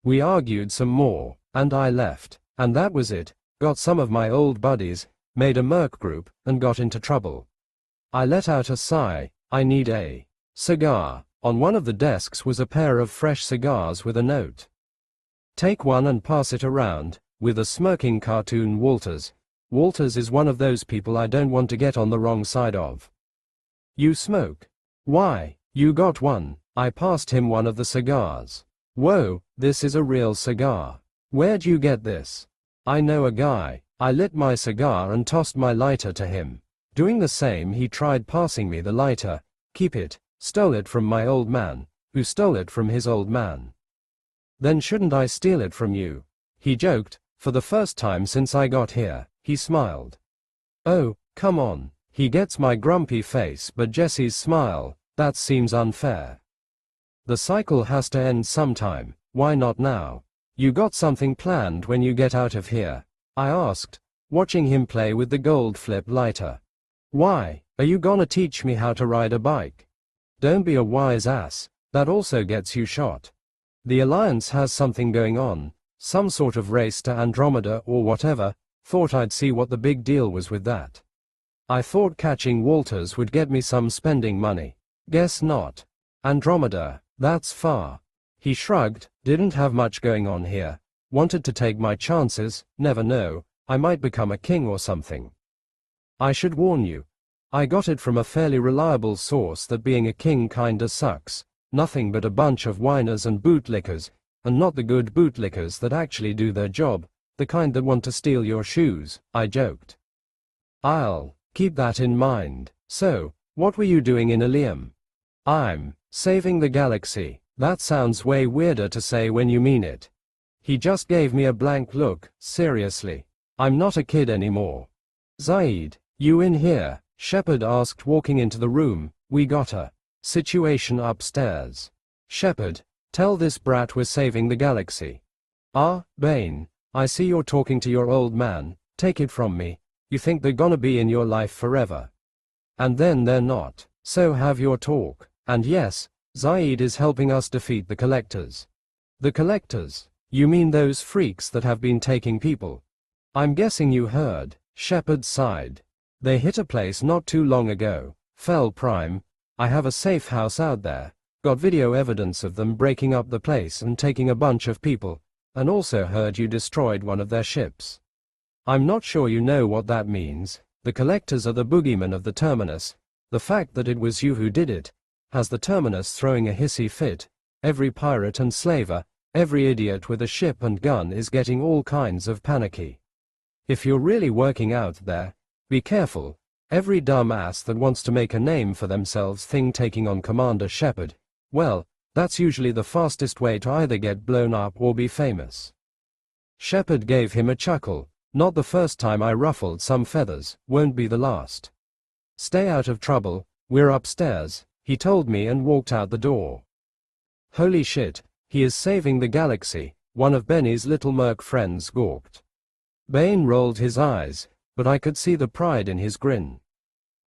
We argued some more, and I left, and that was it. Got some of my old buddies, made a merc group, and got into trouble. I let out a sigh. I need a cigar. On one of the desks was a pair of fresh cigars with a note. Take one and pass it around, with a smirking cartoon Walters. Walters is one of those people I don't want to get on the wrong side of. You smoke? Why, you got one. I passed him one of the cigars. Whoa, this is a real cigar. Where'd you get this? I know a guy. I lit my cigar and tossed my lighter to him. Doing the same, he tried passing me the lighter. Keep it. Stole it from my old man, who stole it from his old man. Then shouldn't I steal it from you? He joked. For the first time since I got here, he smiled. Oh, come on. He gets my grumpy face but Jesse's smile. That seems unfair. The cycle has to end sometime. Why not now? You got something planned when you get out of here? I asked, watching him play with the gold flip lighter. Why, are you gonna teach me how to ride a bike? Don't be a wise ass, that also gets you shot. The Alliance has something going on, some sort of race to Andromeda or whatever. Thought I'd see what the big deal was with that. I thought catching Walters would get me some spending money. Guess not. Andromeda, that's far. He shrugged, didn't have much going on here. Wanted to take my chances, never know, I might become a king or something. I should warn you. I got it from a fairly reliable source that being a king kinda sucks. Nothing but a bunch of whiners and bootlickers, and not the good bootlickers that actually do their job, the kind that want to steal your shoes, I joked. I'll keep that in mind. So, what were you doing in Ilium? I'm saving the galaxy. That sounds way weirder to say when you mean it. He just gave me a blank look. Seriously. I'm not a kid anymore. Zaid, you in here? Shepard asked, walking into the room. We got a situation upstairs. Shepard, tell this brat we're saving the galaxy. Ah, Bane, I see you're talking to your old man. Take it from me. You think they're gonna be in your life forever. And then they're not. So have your talk. And yes, Zaid is helping us defeat the Collectors. The Collectors? You mean those freaks that have been taking people? I'm guessing you heard. Shepard sighed. They hit a place not too long ago. Fel Prime. I have a safe house out there. Got video evidence of them breaking up the place and taking a bunch of people, and also heard you destroyed one of their ships. I'm not sure you know what that means. The Collectors are the boogeymen of the Terminus. The fact that it was you who did it has the Terminus throwing a hissy fit. Every pirate and slaver, every idiot with a ship and gun is getting all kinds of panicky. If you're really working out there, be careful. Every dumb ass that wants to make a name for themselves taking on Commander Shepard, well, that's usually the fastest way to either get blown up or be famous. Shepard gave him a chuckle. Not the first time I ruffled some feathers, won't be the last. Stay out of trouble, we're upstairs, he told me and walked out the door. Holy shit, he is saving the galaxy, one of Benny's little merc friends gawked. Bane rolled his eyes, but I could see the pride in his grin.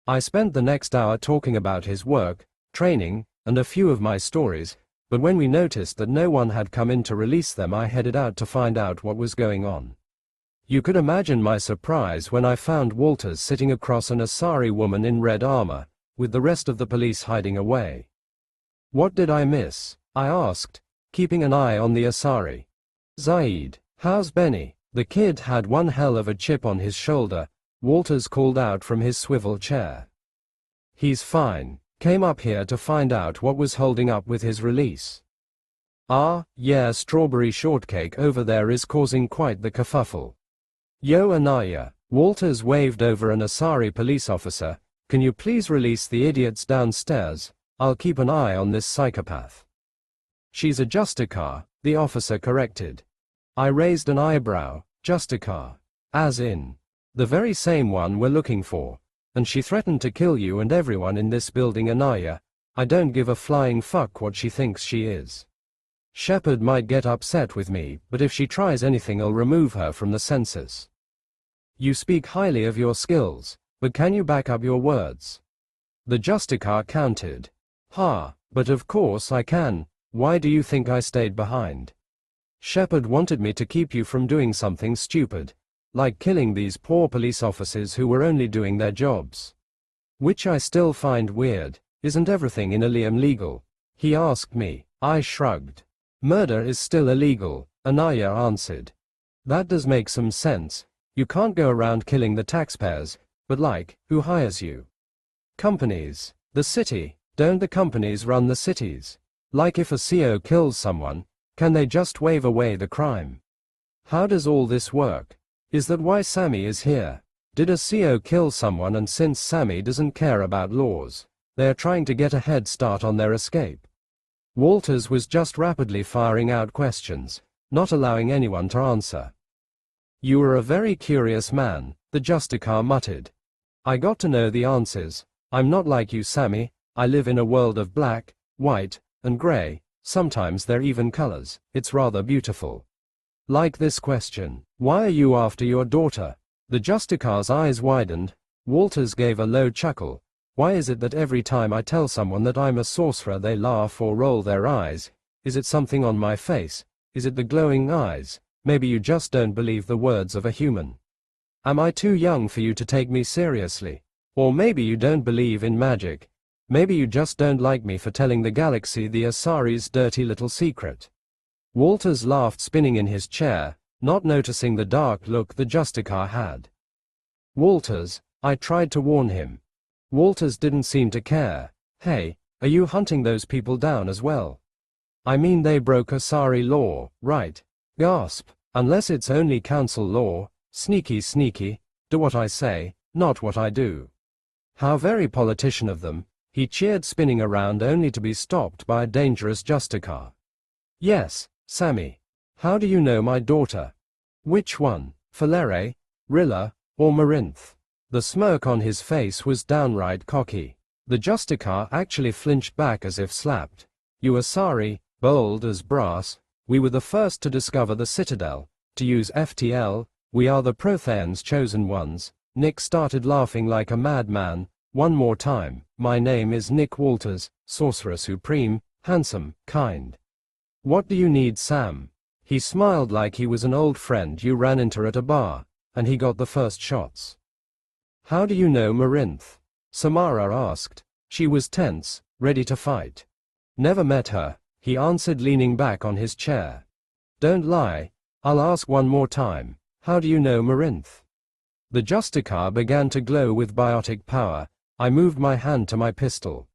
I spent the next hour talking about his work, training, and a few of my stories, but when we noticed that no one had come in to release them, I headed out to find out what was going on. You could imagine my surprise when I found Walters sitting across an Asari woman in red armor, with the rest of the police hiding away. What did I miss? I asked, keeping an eye on the Asari. Zaid, how's Benny? The kid had one hell of a chip on his shoulder, Walters called out from his swivel chair. He's fine. Came up here to find out what was holding up with his release. Ah, yeah, strawberry shortcake over there is causing quite the kerfuffle. Yo Anaya, Walters waved over an Asari police officer. Can you please release the idiots downstairs? I'll keep an eye on this psychopath. She's a Justicar, the officer corrected. I raised an eyebrow. Justicar. As in, the very same one we're looking for. And she threatened to kill you and everyone in this building. Anaya, I don't give a flying fuck what she thinks she is. Shepard might get upset with me, but if she tries anything I'll remove her from the census. You speak highly of your skills, but can you back up your words? The Justicar countered. But of course I can. Why do you think I stayed behind? Shepard wanted me to keep you from doing something stupid, like killing these poor police officers who were only doing their jobs. Which I still find weird. Isn't everything in Ilium legal? He asked me. I shrugged. Murder is still illegal, Anaya answered. That does make some sense. You can't go around killing the taxpayers, but who hires you? Companies. The city. Don't the companies run the cities? If a CO kills someone, can they just wave away the crime? How does all this work? Is that why Sammy is here? Did a CO kill someone, and since Sammy doesn't care about laws, they're trying to get a head start on their escape? Walters was just rapidly firing out questions, not allowing anyone to answer. You are a very curious man, the Justicar muttered. I got to know the answers. I'm not like you, Sammy. I live in a world of black, white, and gray. Sometimes they're even colors. It's rather beautiful. Like this question. Why are you after your daughter? The Justicar's eyes widened. Walters gave a low chuckle. Why is it that every time I tell someone that I'm a sorcerer they laugh or roll their eyes? Is it something on my face? Is it the glowing eyes? Maybe you just don't believe the words of a human. Am I too young for you to take me seriously? Or maybe you don't believe in magic. Maybe you just don't like me for telling the galaxy the Asari's dirty little secret. Walters laughed, spinning in his chair, not noticing the dark look the Justicar had. Walters, I tried to warn him. Walters didn't seem to care. Hey, are you hunting those people down as well? I mean, they broke Asari law, right? Gasp. Unless it's only council law. Sneaky. Do what I say, not what I do. How very politician of them. He cheered, spinning around only to be stopped by a dangerous Justicar. Yes, Sammy. How do you know my daughter? Which one? Falere, Rilla, or Marinth? The smirk on his face was downright cocky. The Justicar actually flinched back as if slapped. You Asari, bold as brass. We were the first to discover the Citadel. To use FTL, we are the Prothean's chosen ones. Nick started laughing like a madman. One more time. My name is Nick Walters, Sorcerer Supreme, handsome, kind. What do you need, Sam? He smiled like he was an old friend you ran into at a bar, and he got the first shots. How do you know Marinth? Samara asked. She was tense, ready to fight. Never met her, he answered, leaning back on his chair. Don't lie. I'll ask one more time. How do you know Marinth? The Justicar began to glow with biotic power. I moved my hand to my pistol.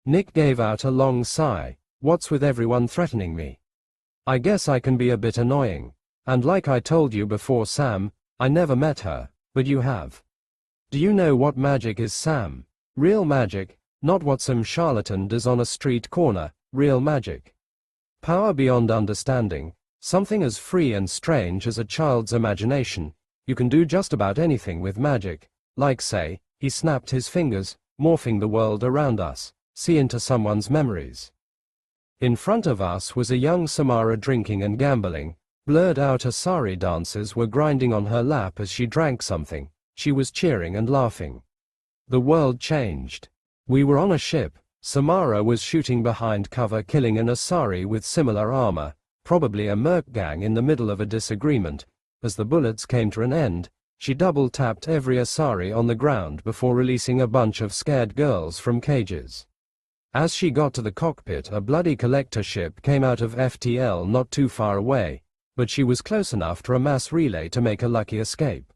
Nick gave out a long sigh. What's with everyone threatening me? I guess I can be a bit annoying. And like I told you before, Sam, I never met her, but you have. Do you know what magic is, Sam? Real magic, not what some charlatan does on a street corner, real magic. Power beyond understanding, something as free and strange as a child's imagination. You can do just about anything with magic, like say, he snapped his fingers, morphing the world around us, see into someone's memories. In front of us was a young Samara drinking and gambling. Blurred out Asari dancers were grinding on her lap as she drank something. She was cheering and laughing. The world changed. We were on a ship. Samara was shooting behind cover, killing an Asari with similar armor, probably a merc gang in the middle of a disagreement. As the bullets came to an end, she double-tapped every Asari on the ground before releasing a bunch of scared girls from cages. As she got to the cockpit, a bloody collector ship came out of FTL not too far away, but she was close enough to a mass relay to make a lucky escape.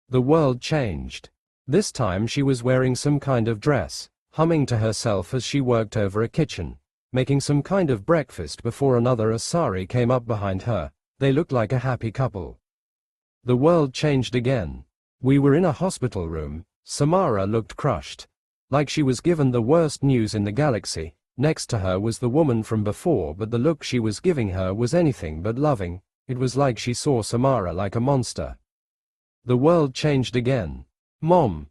The world changed. This time she was wearing some kind of dress, humming to herself as she worked over a kitchen, making some kind of breakfast before another Asari came up behind her. They looked like a happy couple. The world changed again. We were in a hospital room. Samara looked crushed. Like she was given the worst news in the galaxy. Next to her was the woman from before, but the look she was giving her was anything but loving. It was like she saw Samara like a monster. The world changed again. Mom,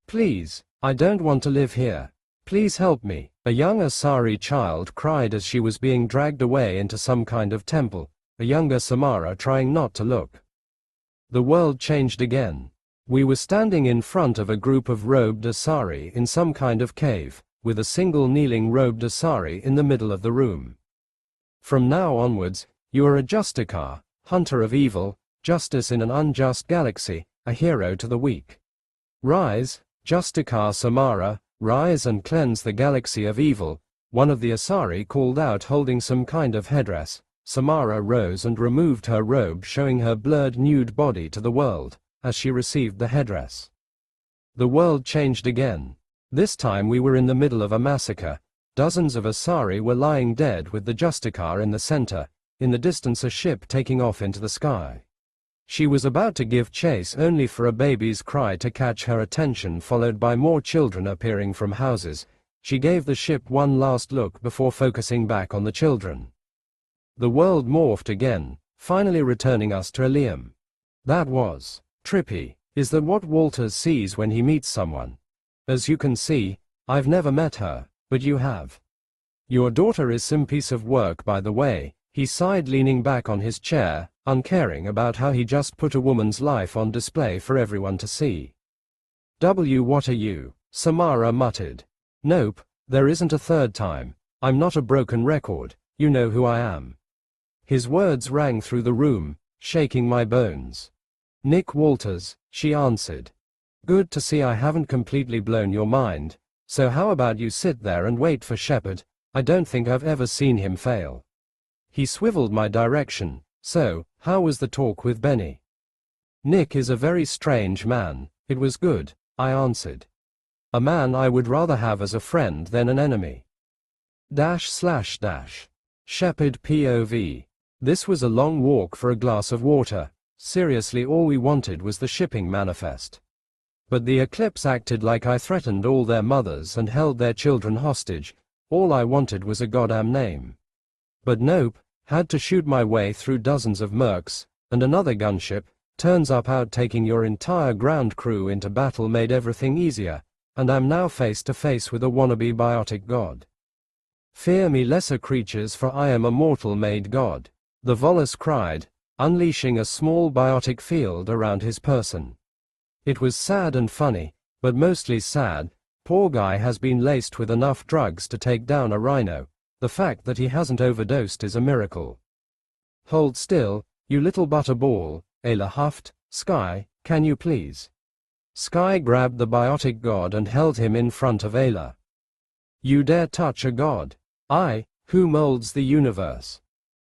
please, I don't want to live here. Please help me. A young Asari child cried as she was being dragged away into some kind of temple, a younger Samara trying not to look. The world changed again. We were standing in front of a group of robed Asari in some kind of cave, with a single kneeling robed Asari in the middle of the room. From now onwards, you are a Justicar, hunter of evil, justice in an unjust galaxy, a hero to the weak. Rise, Justicar Samara, rise and cleanse the galaxy of evil, one of the Asari called out holding some kind of headdress. Samara rose and removed her robe, showing her blurred nude body to the world, as she received the headdress. The world changed again. This time we were in the middle of a massacre. Dozens of Asari were lying dead with the Justicar in the center, in the distance a ship taking off into the sky. She was about to give chase only for a baby's cry to catch her attention, followed by more children appearing from houses. She gave the ship one last look before focusing back on the children. The world morphed again, finally returning us to Eliam. That was trippy. Is that what Walters sees when he meets someone? As you can see, I've never met her, but you have. Your daughter is some piece of work, by the way, he sighed, leaning back on his chair, uncaring about how he just put a woman's life on display for everyone to see. What are you? Samara muttered. Nope, there isn't a third time. I'm not a broken record, you know who I am. His words rang through the room, shaking my bones. Nick Walters, she answered. Good to see I haven't completely blown your mind, so how about you sit there and wait for Shepard? I don't think I've ever seen him fail. He swiveled my direction. So, how was the talk with Benny? Nick is a very strange man. It was good, I answered. A man I would rather have as a friend than an enemy. Shepard POV. This was a long walk for a glass of water. Seriously, all we wanted was the shipping manifest. But the Eclipse acted like I threatened all their mothers and held their children hostage. All I wanted was a goddamn name. But nope, had to shoot my way through dozens of mercs, and another gunship turns up out taking your entire ground crew into battle made everything easier, and I'm now face to face with a wannabe biotic god. Fear me, lesser creatures, for I am a mortal made god, the Volus cried, unleashing a small biotic field around his person. It was sad and funny, but mostly sad. Poor guy has been laced with enough drugs to take down a rhino. The fact that he hasn't overdosed is a miracle. Hold still, you little butterball, Ayla huffed. Sky, can you please? Sky grabbed the biotic god and held him in front of Ayla. You dare touch a god? I, who molds the universe.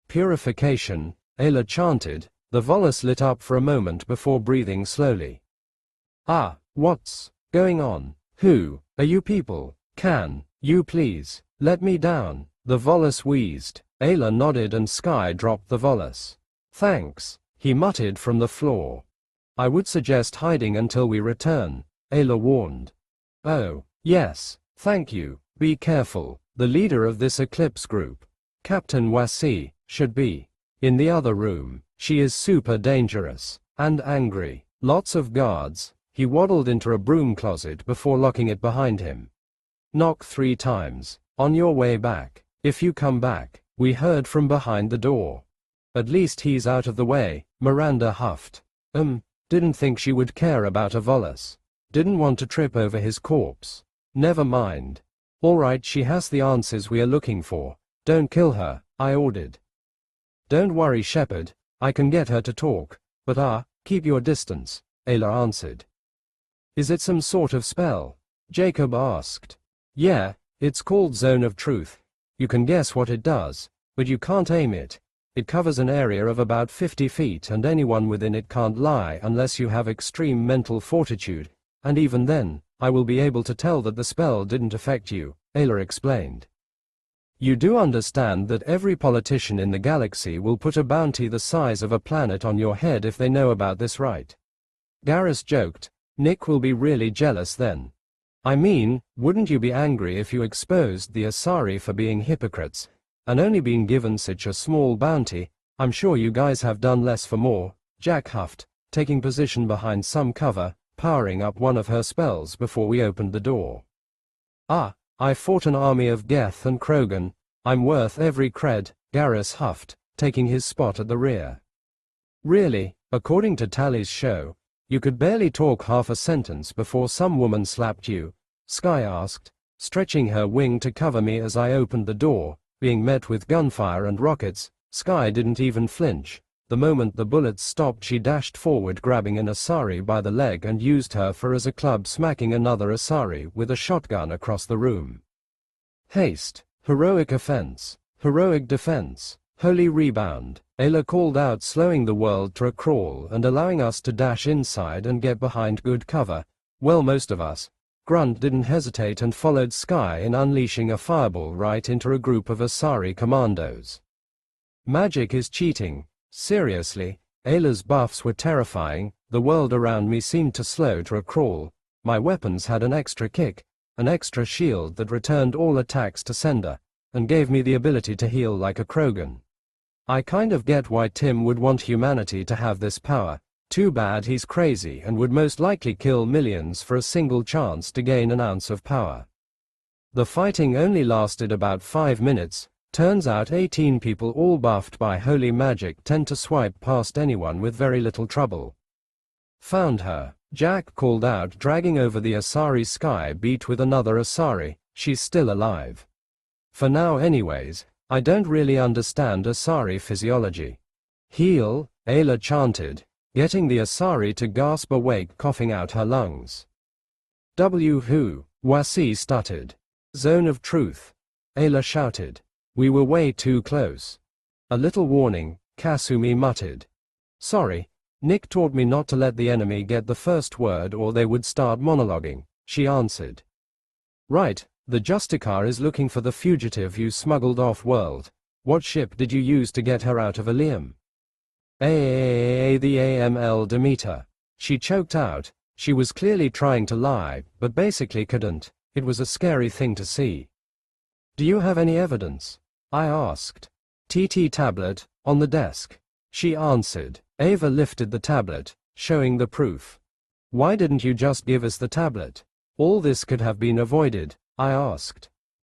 Purification, Ayla chanted. The Volus lit up for a moment before breathing slowly. Ah, what's going on? Who are you people? Can you please let me down? The Volus wheezed. Ayla nodded and Sky dropped the Volus. Thanks, he muttered from the floor. I would suggest hiding until we return, Ayla warned. Oh, yes, thank you, be careful. The leader of this Eclipse group, Captain Wasi, should be in the other room. She is super dangerous and angry. Lots of guards. He waddled into a broom closet before locking it behind him. Knock 3 times. On your way back. If you come back, we heard from behind the door. At least he's out of the way, Miranda huffed. Didn't think she would care about a Volus. Didn't want to trip over his corpse. Never mind. Alright, she has the answers we are looking for. Don't kill her, I ordered. Don't worry, Shepard, I can get her to talk, but keep your distance, Ayla answered. Is it some sort of spell? Jacob asked. Yeah, it's called Zone of Truth. You can guess what it does, but you can't aim it. It covers an area of about 50 feet and anyone within it can't lie unless you have extreme mental fortitude, and even then, I will be able to tell that the spell didn't affect you, Ayla explained. You do understand that every politician in the galaxy will put a bounty the size of a planet on your head if they know about this, right? Garrus joked. Nick will be really jealous then. I mean, wouldn't you be angry if you exposed the Asari for being hypocrites, and only been given such a small bounty? I'm sure you guys have done less for more, Jack huffed, taking position behind some cover, powering up one of her spells before we opened the door. Ah, I fought an army of Geth and Krogan. I'm worth every cred, Garrus huffed, taking his spot at the rear. Really, according to Tally's show, you could barely talk half a sentence before some woman slapped you? Sky asked, stretching her wing to cover me as I opened the door, being met with gunfire and rockets. Sky didn't even flinch. The moment the bullets stopped, she dashed forward, grabbing an Asari by the leg and used her for as a club, smacking another Asari with a shotgun across the room. Haste, heroic offense, heroic defense, holy rebound, Ayla called out, slowing the world to a crawl and allowing us to dash inside and get behind good cover. Well, most of us. Grunt didn't hesitate and followed Sky in unleashing a fireball right into a group of Asari commandos. Magic is cheating. Seriously, Ayla's buffs were terrifying. The world around me seemed to slow to a crawl. My weapons had an extra kick, an extra shield that returned all attacks to sender, and gave me the ability to heal like a Krogan. I kind of get why Tim would want humanity to have this power. Too bad he's crazy and would most likely kill millions for a single chance to gain an ounce of power. The fighting only lasted about 5 minutes. Turns out 18 people all buffed by holy magic tend to swipe past anyone with very little trouble. Found her, Jack called out, dragging over the Asari. Sky beat with another Asari. She's still alive. For now anyways. I don't really understand Asari physiology. Heal, Ayla chanted, getting the Asari to gasp awake, coughing out her lungs. Who? Wasi stuttered. Zone of truth. Ayla shouted. We were way too close. A little warning, Kasumi muttered. Sorry, Nick taught me not to let the enemy get the first word or they would start monologuing, she answered. Right, the Justicar is looking for the fugitive you smuggled off-world. What ship did you use to get her out of Ilium? The AML Demeter. She choked out. She was clearly trying to lie, but basically couldn't. It was a scary thing to see. Do you have any evidence? I asked. TT tablet, on the desk. She answered. Ava lifted the tablet, showing the proof. Why didn't you just give us the tablet? All this could have been avoided, I asked.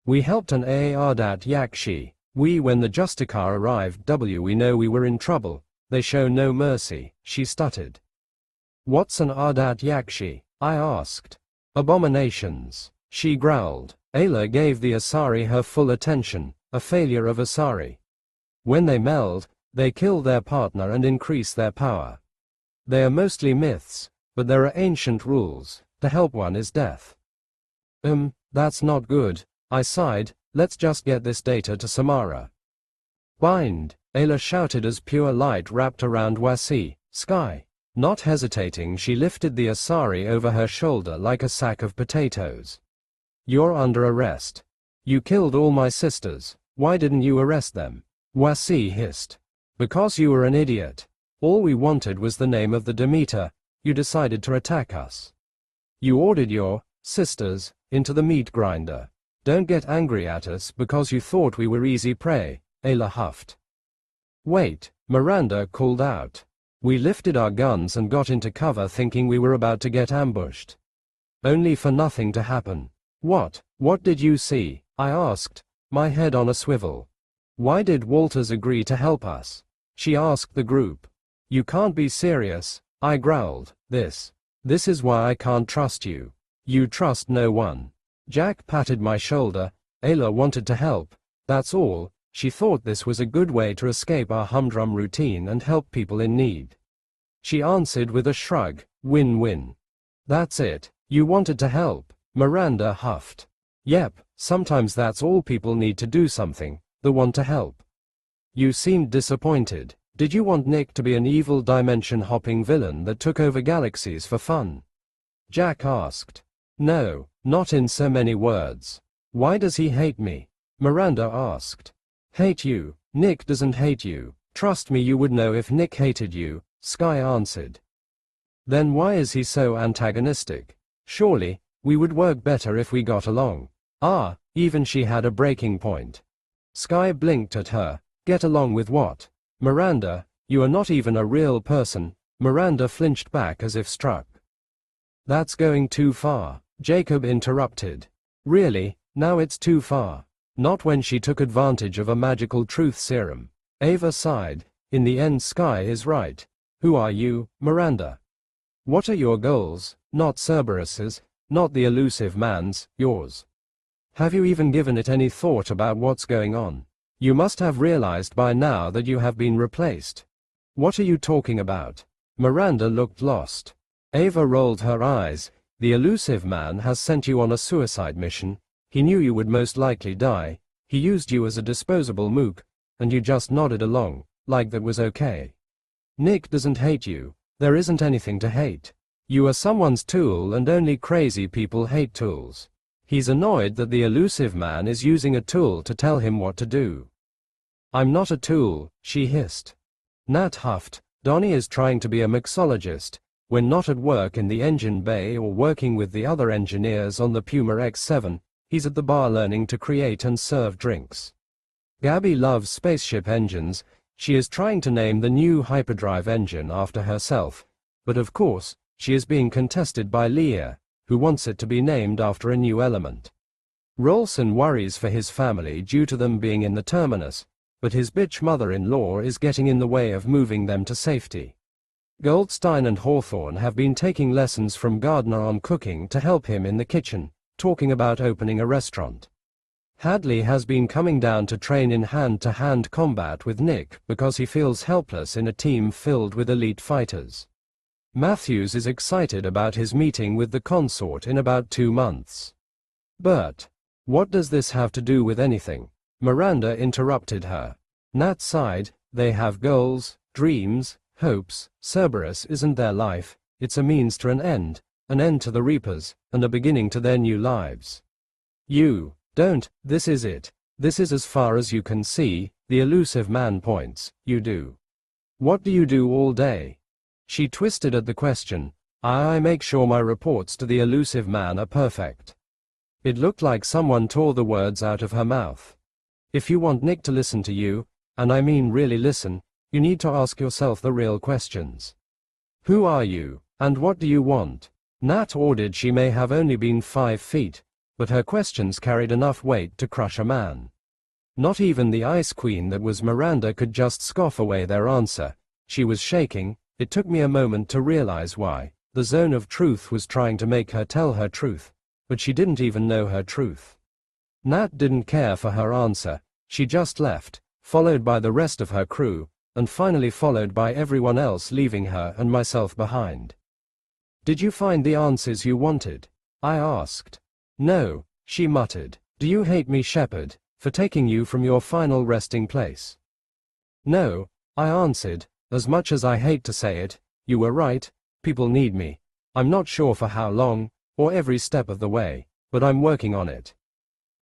We helped an Ardat Yakshi. When the Justicar arrived, we know we were in trouble. They show no mercy, she stuttered. What's an Ardat Yakshi? I asked. Abominations, she growled. Ayla gave the Asari her full attention, a failure of Asari. When they meld, they kill their partner and increase their power. They are mostly myths, but there are ancient rules. To help one is death. That's not good, I sighed. Let's just get this data to Samara. Bind, Ayla shouted as pure light wrapped around Wasi. Sky. Not hesitating, she lifted the Asari over her shoulder like a sack of potatoes. You're under arrest. You killed all my sisters. Why didn't you arrest them? Wasi hissed. Because you were an idiot. All we wanted was the name of the Demeter. You decided to attack us. You ordered your sisters into the meat grinder. Don't get angry at us because you thought we were easy prey, Ayla huffed. Wait, Miranda called out. We lifted our guns and got into cover thinking we were about to get ambushed. Only for nothing to happen. What did you see? I asked, my head on a swivel. Why did Walters agree to help us? She asked the group. You can't be serious, I growled. This is why I can't trust you. You trust no one. Jack patted my shoulder. Ayla wanted to help. That's all. She thought this was a good way to escape our humdrum routine and help people in need. She answered with a shrug. Win-win. That's it. You wanted to help. Miranda huffed. Yep, sometimes that's all people need to do, something. They want to help. You seemed disappointed. Did you want Nick to be an evil dimension-hopping villain that took over galaxies for fun? Jack asked. No, not in so many words. Why does he hate me? Miranda asked. Hate you? Nick doesn't hate you. Trust me, you would know if Nick hated you, Sky answered. Then why is he so antagonistic? Surely, We would work better if we got along. Ah, even she had a breaking point. Sky blinked at her. Get along with what? Miranda, you are not even a real person. Miranda flinched back as if struck. That's going too far, Jacob interrupted. Really, now it's too far. Not when she took advantage of a magical truth serum. Ava sighed. In the end, Sky is right. Who are you, Miranda? What are your goals? Not Cerberus's, not the elusive man's, yours. Have you even given it any thought about what's going on? You must have realized by now that you have been replaced. What are you talking about? Miranda looked lost. Ava rolled her eyes. The elusive man has sent you on a suicide mission. He knew you would most likely die. He used you as a disposable mook, and you just nodded along, like that was okay. Nick doesn't hate you. There isn't anything to hate. You are someone's tool, and only crazy people hate tools. He's annoyed that the elusive man is using a tool to tell him what to do. I'm not a tool, she hissed. Nat huffed. Donnie is trying to be a mixologist, when not at work in the engine bay or working with the other engineers on the Puma X7, he's at the bar learning to create and serve drinks. Gabby loves spaceship engines. She is trying to name the new hyperdrive engine after herself, but of course, she is being contested by Leah, who wants it to be named after a new element. Rolson worries for his family due to them being in the terminus, but his bitch mother-in-law is getting in the way of moving them to safety. Goldstein and Hawthorne have been taking lessons from Gardner on cooking to help him in the kitchen, talking about opening a restaurant. Hadley has been coming down to train in hand-to-hand combat with Nick because he feels helpless in a team filled with elite fighters. Matthews is excited about his meeting with the consort in about 2 months. Bert, what does this have to do with anything? Miranda interrupted her. Nat sighed. They have goals, dreams, hopes. Cerberus isn't their life, it's a means to an end to the Reapers, and a beginning to their new lives. You don't, this is it. This is as far as you can see, the elusive man points. You do. What do you do all day? She twisted at the question. I make sure my reports to the elusive man are perfect. It looked like someone tore the words out of her mouth. If you want Nick to listen to you, and I mean really listen, you need to ask yourself the real questions. Who are you, and what do you want? Nat ordered. She may have only been 5 feet, but her questions carried enough weight to crush a man. Not even the Ice Queen that was Miranda could just scoff away their answer. She was shaking. It took me a moment to realize why. The zone of truth was trying to make her tell her truth, but she didn't even know her truth. Nat didn't care for her answer. She just left, followed by the rest of her crew, and finally followed by everyone else, leaving her and myself behind. Did you find the answers you wanted? I asked. No, she muttered. Do you hate me, Shepard, for taking you from your final resting place? No, I answered. As much as I hate to say it, you were right. People need me. I'm not sure for how long, or every step of the way, but I'm working on it.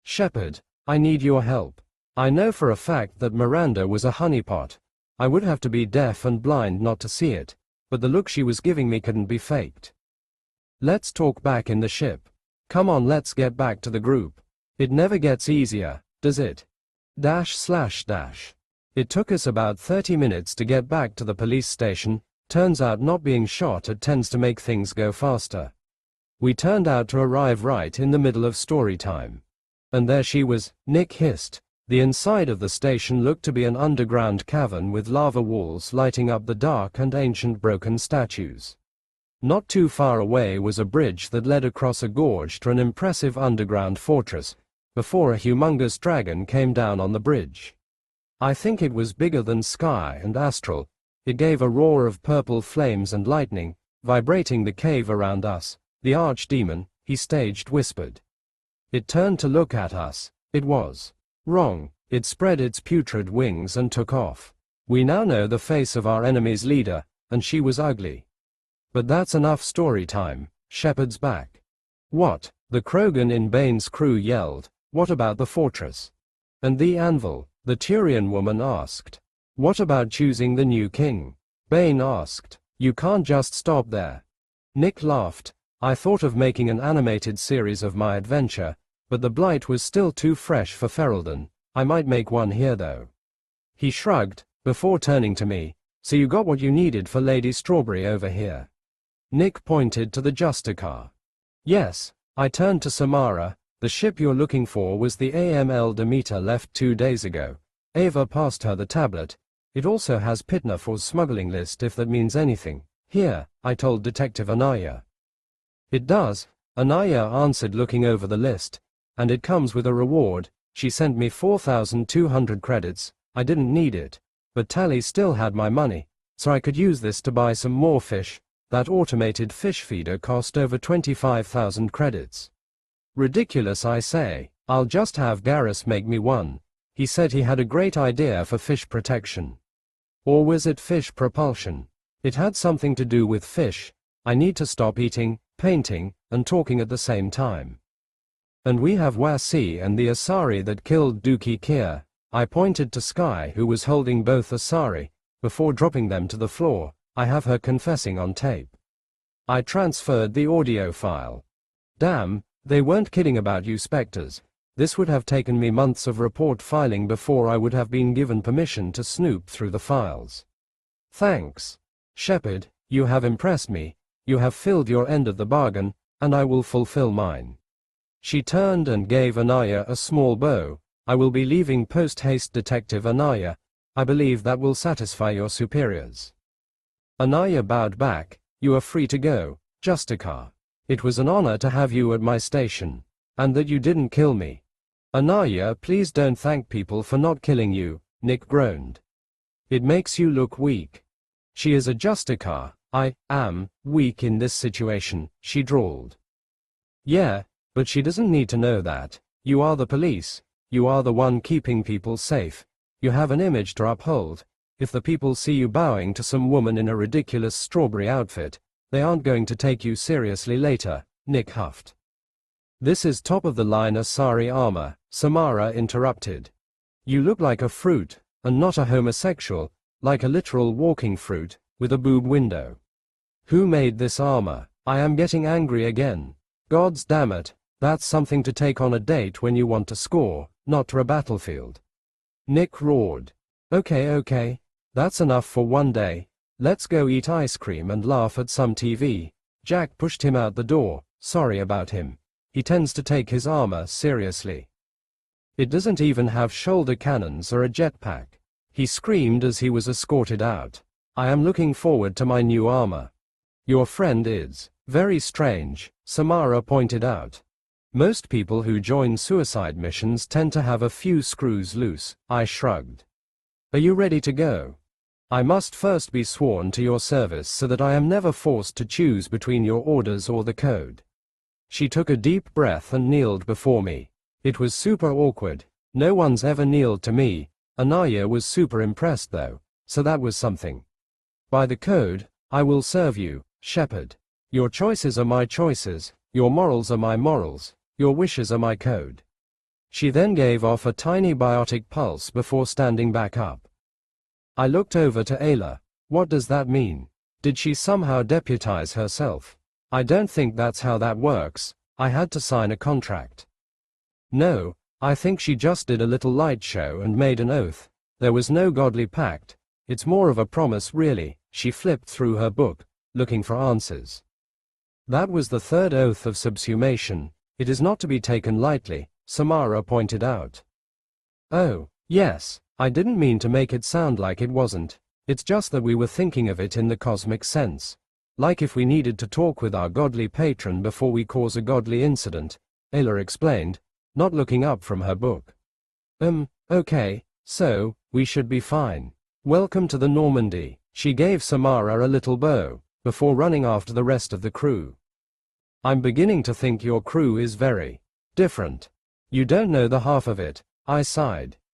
Shepard, I need your help. I know for a fact that Miranda was a honeypot. I would have to be deaf and blind not to see it, but the look she was giving me couldn't be faked. Let's talk back in the ship. Come on, let's get back to the group. It never gets easier, does it? It took us about 30 minutes to get back to the police station. Turns out not being shot at tends to make things go faster. We turned out to arrive right in the middle of story time. And there she was, Nick hissed. The inside of the station looked to be an underground cavern with lava walls lighting up the dark and ancient broken statues. Not too far away was a bridge that led across a gorge to an impressive underground fortress, before a humongous dragon came down on the bridge. I think it was bigger than Sky and Astral. It gave a roar of purple flames and lightning, vibrating the cave around us. The archdemon, he staged, whispered. It turned to look at us. It was wrong. It spread its putrid wings and took off. We now know the face of our enemy's leader, and she was ugly. But that's enough story time. Shepard's back. What? The Krogan in Bane's crew yelled. What about the fortress? And the anvil? The Turian woman asked. What about choosing the new king? Bane asked. You can't just stop there. Nick laughed. I thought of making an animated series of my adventure, but the blight was still too fresh for Ferelden. I might make one here though. He shrugged, before turning to me. So you got what you needed for Lady Strawberry over here? Nick pointed to the Justicar. Yes. I turned to Samara. The ship you're looking for was the AML Demeter left 2 days ago. Ava passed her the tablet. It also has Pitnafor's smuggling list if that means anything. Here, I told Detective Anaya. It does, Anaya answered looking over the list. And it comes with a reward. She sent me 4,200 credits. I didn't need it. But Tally still had my money, so I could use this to buy some more fish. That automated fish feeder cost over 25,000 credits. Ridiculous, I say. I'll just have Garrus make me one. He said he had a great idea for fish protection. Or was it fish propulsion? It had something to do with fish. I need to stop eating, painting, and talking at the same time. And we have Wasi and the Asari that killed Dookie Kier. I pointed to Sky, who was holding both Asari. Before dropping them to the floor, I have her confessing on tape. I transferred the audio file. Damn, they weren't kidding about you Spectres. This would have taken me months of report filing before I would have been given permission to snoop through the files. Thanks. Shepard, you have impressed me. You have filled your end of the bargain, and I will fulfill mine. She turned and gave Anaya a small bow. I will be leaving post-haste, Detective Anaya. I believe that will satisfy your superiors. Anaya bowed back. You are free to go, Justicar. It was an honor to have you at my station. And that you didn't kill me. Anaya, please don't thank people for not killing you, Nick groaned. It makes you look weak. She is a Justicar. I am weak in this situation, she drawled. Yeah, but she doesn't need to know that. You are the police. You are the one keeping people safe. You have an image to uphold. If the people see you bowing to some woman in a ridiculous strawberry outfit, they aren't going to take you seriously later, Nick huffed. This is top-of-the-line Asari armor, Samara interrupted. You look like a fruit, and not a homosexual, like a literal walking fruit, with a boob window. Who made this armor? I am getting angry again. Gods damn it, that's something to take on a date when you want to score, not to a battlefield. Nick roared. Okay, that's enough for one day. Let's go eat ice cream and laugh at some TV. Jack pushed him out the door. Sorry about him. He tends to take his armor seriously. It doesn't even have shoulder cannons or a jetpack. He screamed as he was escorted out. I am looking forward to my new armor. Your friend is very strange, Samara pointed out. Most people who join suicide missions tend to have a few screws loose, I shrugged. Are you ready to go? I must first be sworn to your service so that I am never forced to choose between your orders or the code. She took a deep breath and kneeled before me. It was super awkward. No one's ever kneeled to me. Anaya was super impressed though, so that was something. By the code, I will serve you, Shepard. Your choices are my choices, your morals are my morals, your wishes are my code. She then gave off a tiny biotic pulse before standing back up. I looked over to Ayla. What does that mean? Did she somehow deputize herself? I don't think that's how that works. I had to sign a contract. No, I think she just did a little light show and made an oath. There was no godly pact. It's more of a promise really. She flipped through her book, looking for answers. That was the third oath of subsumation. It is not to be taken lightly, Samara pointed out. Oh, yes, I didn't mean to make it sound like it wasn't. It's just that we were thinking of it in the cosmic sense. Like if we needed to talk with our godly patron before we cause a godly incident, Ayla explained, not looking up from her book. Okay, so, we should be fine. Welcome to the Normandy. She gave Samara a little bow, before running after the rest of the crew. I'm beginning to think your crew is very different. You don't know the half of it, I sighed.